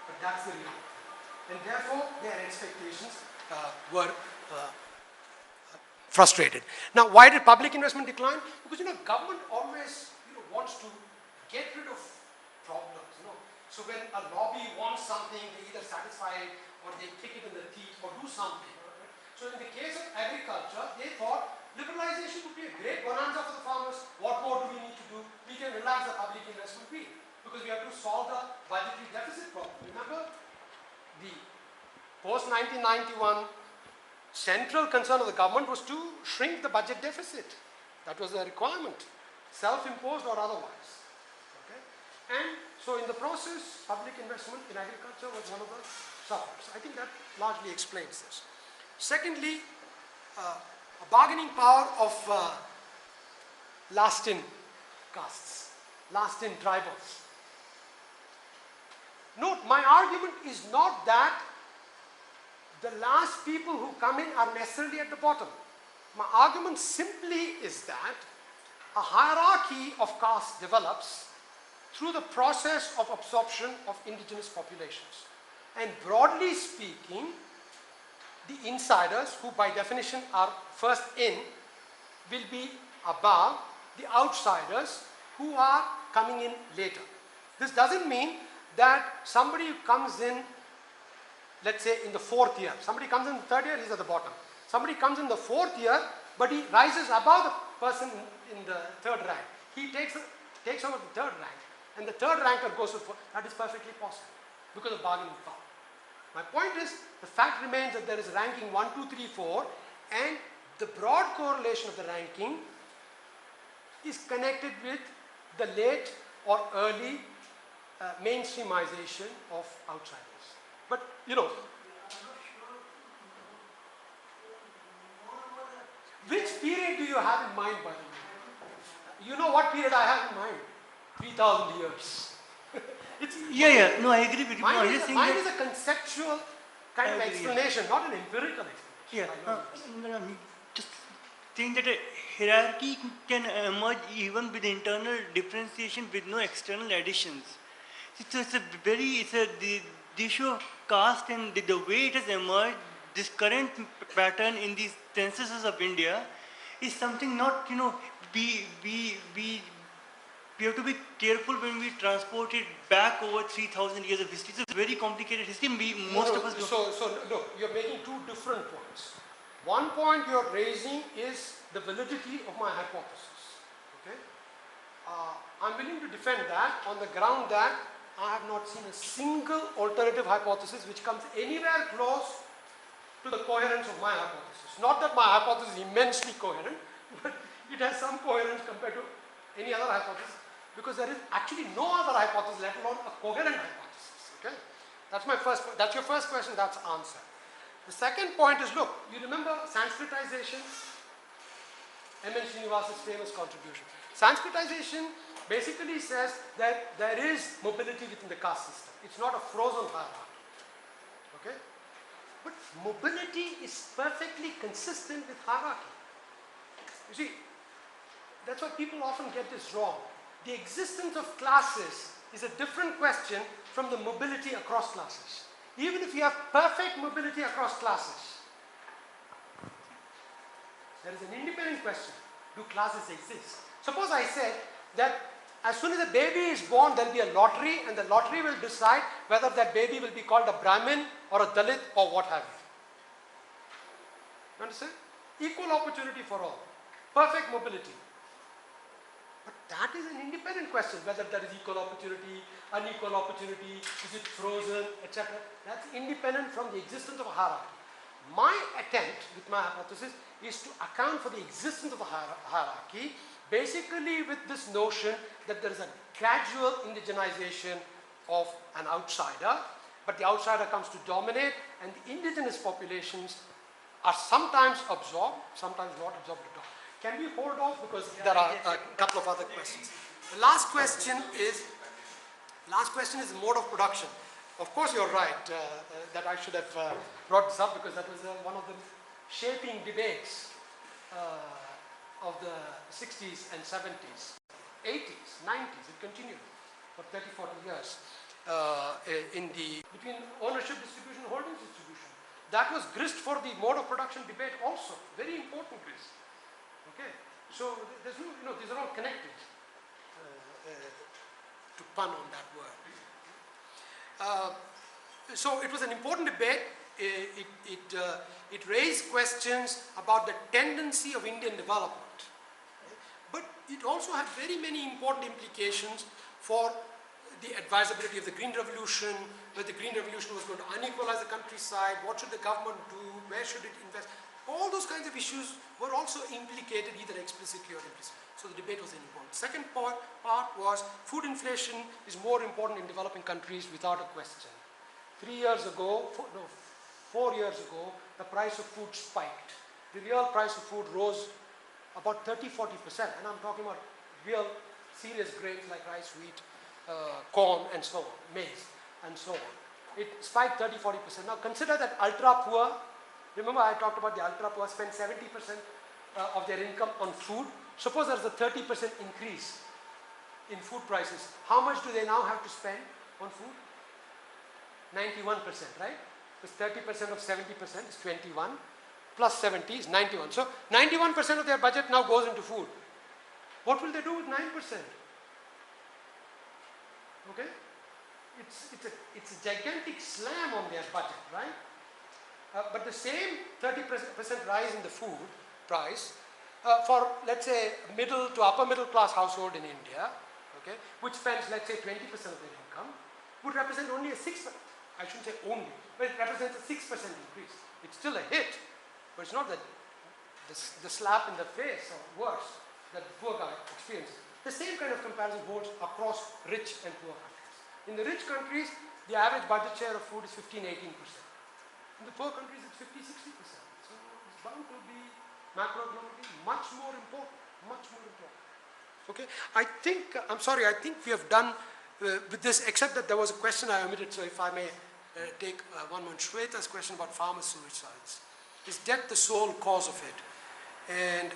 But that's the reality. And therefore, their expectations were frustrated. Now, why did public investment decline? Because, government always, wants to get rid of problems, So when a lobby wants something, they either satisfy it or they kick it in the teeth or do something. Right? So in the case of agriculture, they thought liberalization would be a great bonanza for the farmers. What more do we need to do? We can relax the public investment fee because we have to solve the budgetary deficit problem. Remember, the post-1991 central concern of the government was to shrink the budget deficit. That was the requirement, self-imposed or otherwise. Okay? And so in the process, public investment in agriculture was one of the sufferers. I think that largely explains this. Secondly, a bargaining power of last-in castes, last-in tribals. Note, my argument is not that the last people who come in are necessarily at the bottom. My argument simply is that a hierarchy of castes develops through the process of absorption of indigenous populations. And broadly speaking, the insiders, who by definition are first in, will be above the outsiders who are coming in later. This doesn't mean that somebody who comes in, let's say in the fourth year, somebody comes in the third year, he's at the bottom. Somebody comes in the fourth year, but he rises above the person in the third rank. He takes over the third rank, and the third ranker goes to the fourth. That is perfectly possible because of bargaining power. My point is, the fact remains that there is ranking 1, 2, 3, 4, and the broad correlation of the ranking is connected with the late or early mainstreamization of outsiders. But, which period do you have in mind, by the way? You know what period I have in mind? 3,000 years. No, I agree with you. Mine is a conceptual kind of explanation, not an empirical explanation. Just think that a hierarchy can emerge even with internal differentiation with no external additions. The issue of caste and the way it has emerged, this current pattern in the censuses of India is something not, we we have to be careful when we transport it back over 3,000 years of history. It's a very complicated history. Most of us don't. So look, you're making two different points. One point you're raising is the validity of my hypothesis. Okay? I'm willing to defend that on the ground that I have not seen a single alternative hypothesis which comes anywhere close to the coherence of my hypothesis. Not that my hypothesis is immensely coherent, but it has some coherence compared to any other hypothesis, because there is actually no other hypothesis, let alone a coherent hypothesis. Okay? That's my first. That's your first question. That's answered. The second point is, look, you remember Sanskritization? M.N. Srinivasa's famous contribution. Sanskritization basically says that there is mobility within the caste system. It's not a frozen hierarchy. Okay? But mobility is perfectly consistent with hierarchy. You see, that's why people often get this wrong. The existence of classes is a different question from the mobility across classes. Even if you have perfect mobility across classes, there is an independent question. Do classes exist? Suppose I said that as soon as a baby is born, there will be a lottery, and the lottery will decide whether that baby will be called a Brahmin or a Dalit or what have you. You understand? Equal opportunity for all. Perfect mobility. But that is an independent question, whether there is equal opportunity, unequal opportunity, is it frozen, etc. That's independent from the existence of a hierarchy. My attempt with my hypothesis is to account for the existence of a hierarchy, basically with this notion that there is a gradual indigenization of an outsider, but the outsider comes to dominate, and the indigenous populations are sometimes absorbed, sometimes not absorbed at all. Can we hold off, because there are a couple of other questions. The last question is the mode of production. Of course, you're right that I should have brought this up, because that was one of the shaping debates of the 60s and 70s, 80s, 90s. It continued for 30, 40 years between ownership distribution and holdings distribution. That was grist for the mode of production debate also, very important grist. Okay, so there's no, these are all connected, to pun on that word. So it was an important debate. It raised questions about the tendency of Indian development. But it also had very many important implications for the advisability of the Green Revolution, whether the Green Revolution was going to unequalize the countryside, what should the government do, where should it invest. All those kinds of issues were also implicated either explicitly or implicitly. So the debate was important. Second part was food inflation is more important in developing countries without a question. 4 years ago, the price of food spiked. The real price of food rose about 30-40%, and I'm talking about real serious grains like rice, wheat, corn, and so on, maize, and so on. It spiked 30-40%. Now consider that ultra poor. Remember I talked about the ultra poor spend 70% of their income on food. Suppose there's a 30% increase in food prices. How much do they now have to spend on food? 91%, right? Because 30% of 70% is 21, plus 70 is 91. So 91% of their budget now goes into food. What will they do with 9%? Okay? It's a gigantic slam on their budget, right? But the same 30% rise in the food price for, let's say, middle to upper middle class household in India, okay, which spends, let's say, 20% of their income, would represent only a 6%. I shouldn't say only, but it represents a 6% increase. It's still a hit, but it's not the slap in the face or worse that the poor guy experiences. The same kind of comparison holds across rich and poor countries. In the rich countries, the average budget share of food is 15-18%. In the poor countries, it's 50-60%. So it's bound to be macroeconomically much more important, much more important. Okay, I think we have done with this, except that there was a question I omitted, so if I may take one more. Shweta's question about farmer suicides. Is debt the sole cause of it? And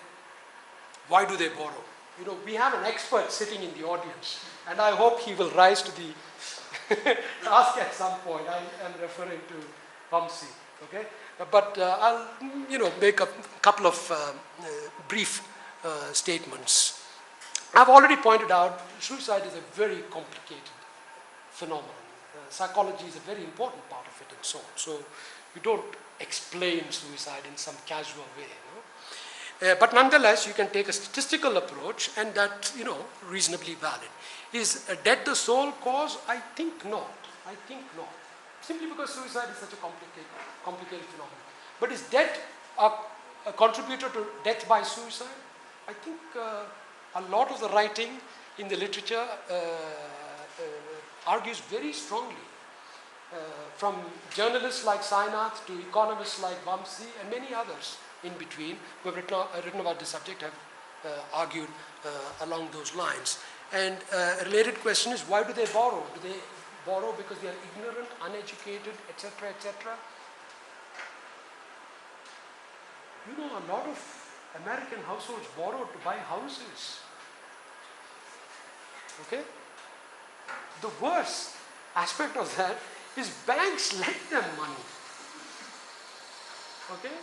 why do they borrow? You know, we have an expert sitting in the audience, and I hope he will rise to the task at some point. I am referring to Vamsi, okay? But I'll, make a couple of brief statements. I've already pointed out suicide is a very complicated phenomenon. Psychology is a very important part of it and so on. So you don't explain suicide in some casual way. But nonetheless, you can take a statistical approach, and that's, reasonably valid. Is death the sole cause? I think not. I think not. Simply because suicide is such a complicated phenomenon. But is death a contributor to death by suicide? I think a lot of the writing in the literature argues very strongly. From journalists like Sainath to economists like Vamsi and many others in between who have written about this subject have argued along those lines. And a related question is, why do they borrow? Do they borrow because they are ignorant, uneducated, etc., etc.? A lot of American households borrow to buy houses. Okay? The worst aspect of that is banks lend them money. Okay?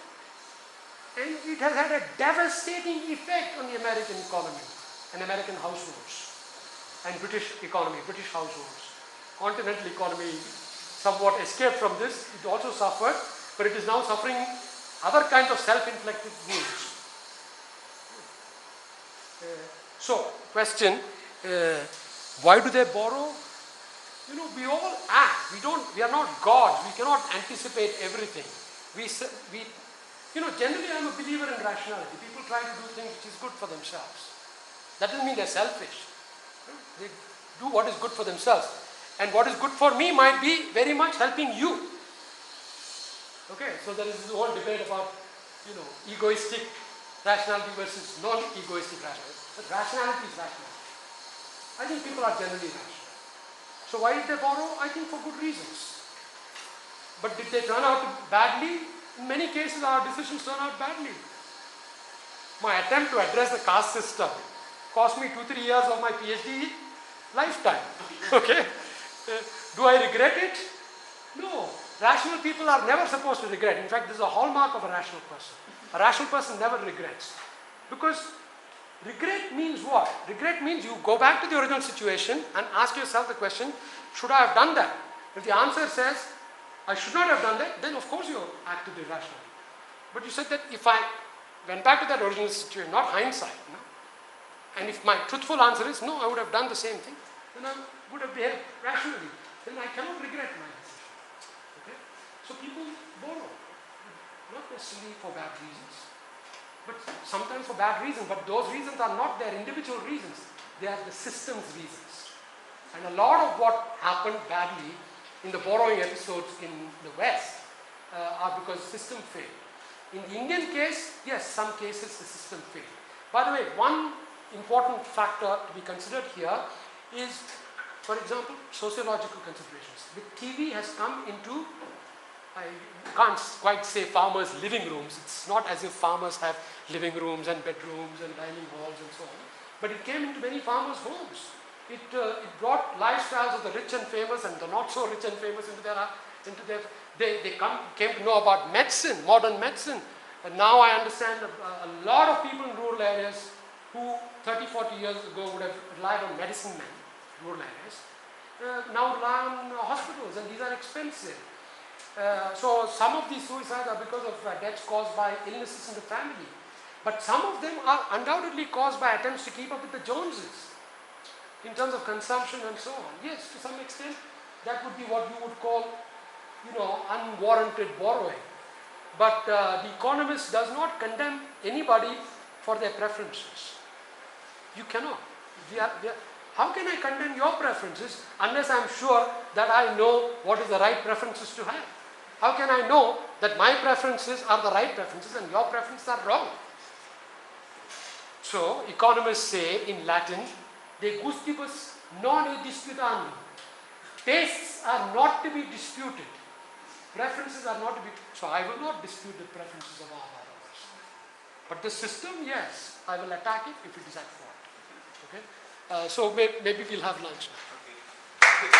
And it has had a devastating effect on the American economy and American households and British economy, British households. Continental economy somewhat escaped from this. It also suffered, but it is now suffering other kinds of self-inflicted wounds. So, question, why do they borrow? We all act. We are not gods. We cannot anticipate everything. Generally I'm a believer in rationality. People try to do things which is good for themselves. That doesn't mean they're selfish. They do what is good for themselves. And what is good for me might be very much helping you. Okay, so there is this whole debate about, egoistic rationality versus non-egoistic rationality. But rationality is rationality. I think people are generally rational. So why did they borrow? I think for good reasons. But did they turn out badly? In many cases, our decisions turn out badly. My attempt to address the caste system cost me 2-3 years of my PhD lifetime. Okay? Do I regret it? No. Rational people are never supposed to regret. In fact, this is a hallmark of a rational person. A rational person never regrets. Because regret means what? Regret means you go back to the original situation and ask yourself the question, should I have done that? If the answer says, I should not have done that, then of course you acted irrationally. But you said that if I went back to that original situation, not hindsight, and if my truthful answer is, no, I would have done the same thing, then I would have behaved rationally. Then I cannot regret my decision. Okay? So people borrow, not necessarily for bad reasons, but sometimes for bad reasons, but those reasons are not their individual reasons, they are the system's reasons. And a lot of what happened badly in the borrowing episodes in the West are because the system failed. In the Indian case, yes, some cases the system failed. By the way, one important factor to be considered here is, for example, sociological considerations. The TV has come into, I can't quite say farmers' living rooms. It's not as if farmers have living rooms and bedrooms and dining halls and so on. But it came into many farmers' homes. It brought lifestyles of the rich and famous and the not so rich and famous they came to know about medicine, modern medicine. And now I understand a lot of people in rural areas who 30, 40 years ago would have relied on medicine men, rural areas, now rely on hospitals, and these are expensive. So some of these suicides are because of deaths caused by illnesses in the family. But some of them are undoubtedly caused by attempts to keep up with the Joneses in terms of consumption and so on. Yes, to some extent, that would be what you would call, unwarranted borrowing. But The Economist does not condemn anybody for their preferences. You cannot. How can I condemn your preferences unless I'm sure that I know what is the right preferences to have? How can I know that my preferences are the right preferences and your preferences are wrong? So, economists say in Latin, de gustibus non e disputandum. Tastes are not to be disputed. Preferences are not to be. So I will not dispute the preferences of our borrowers. But the system, yes, I will attack it if it is at fault. Okay? So maybe we'll have lunch now. Okay.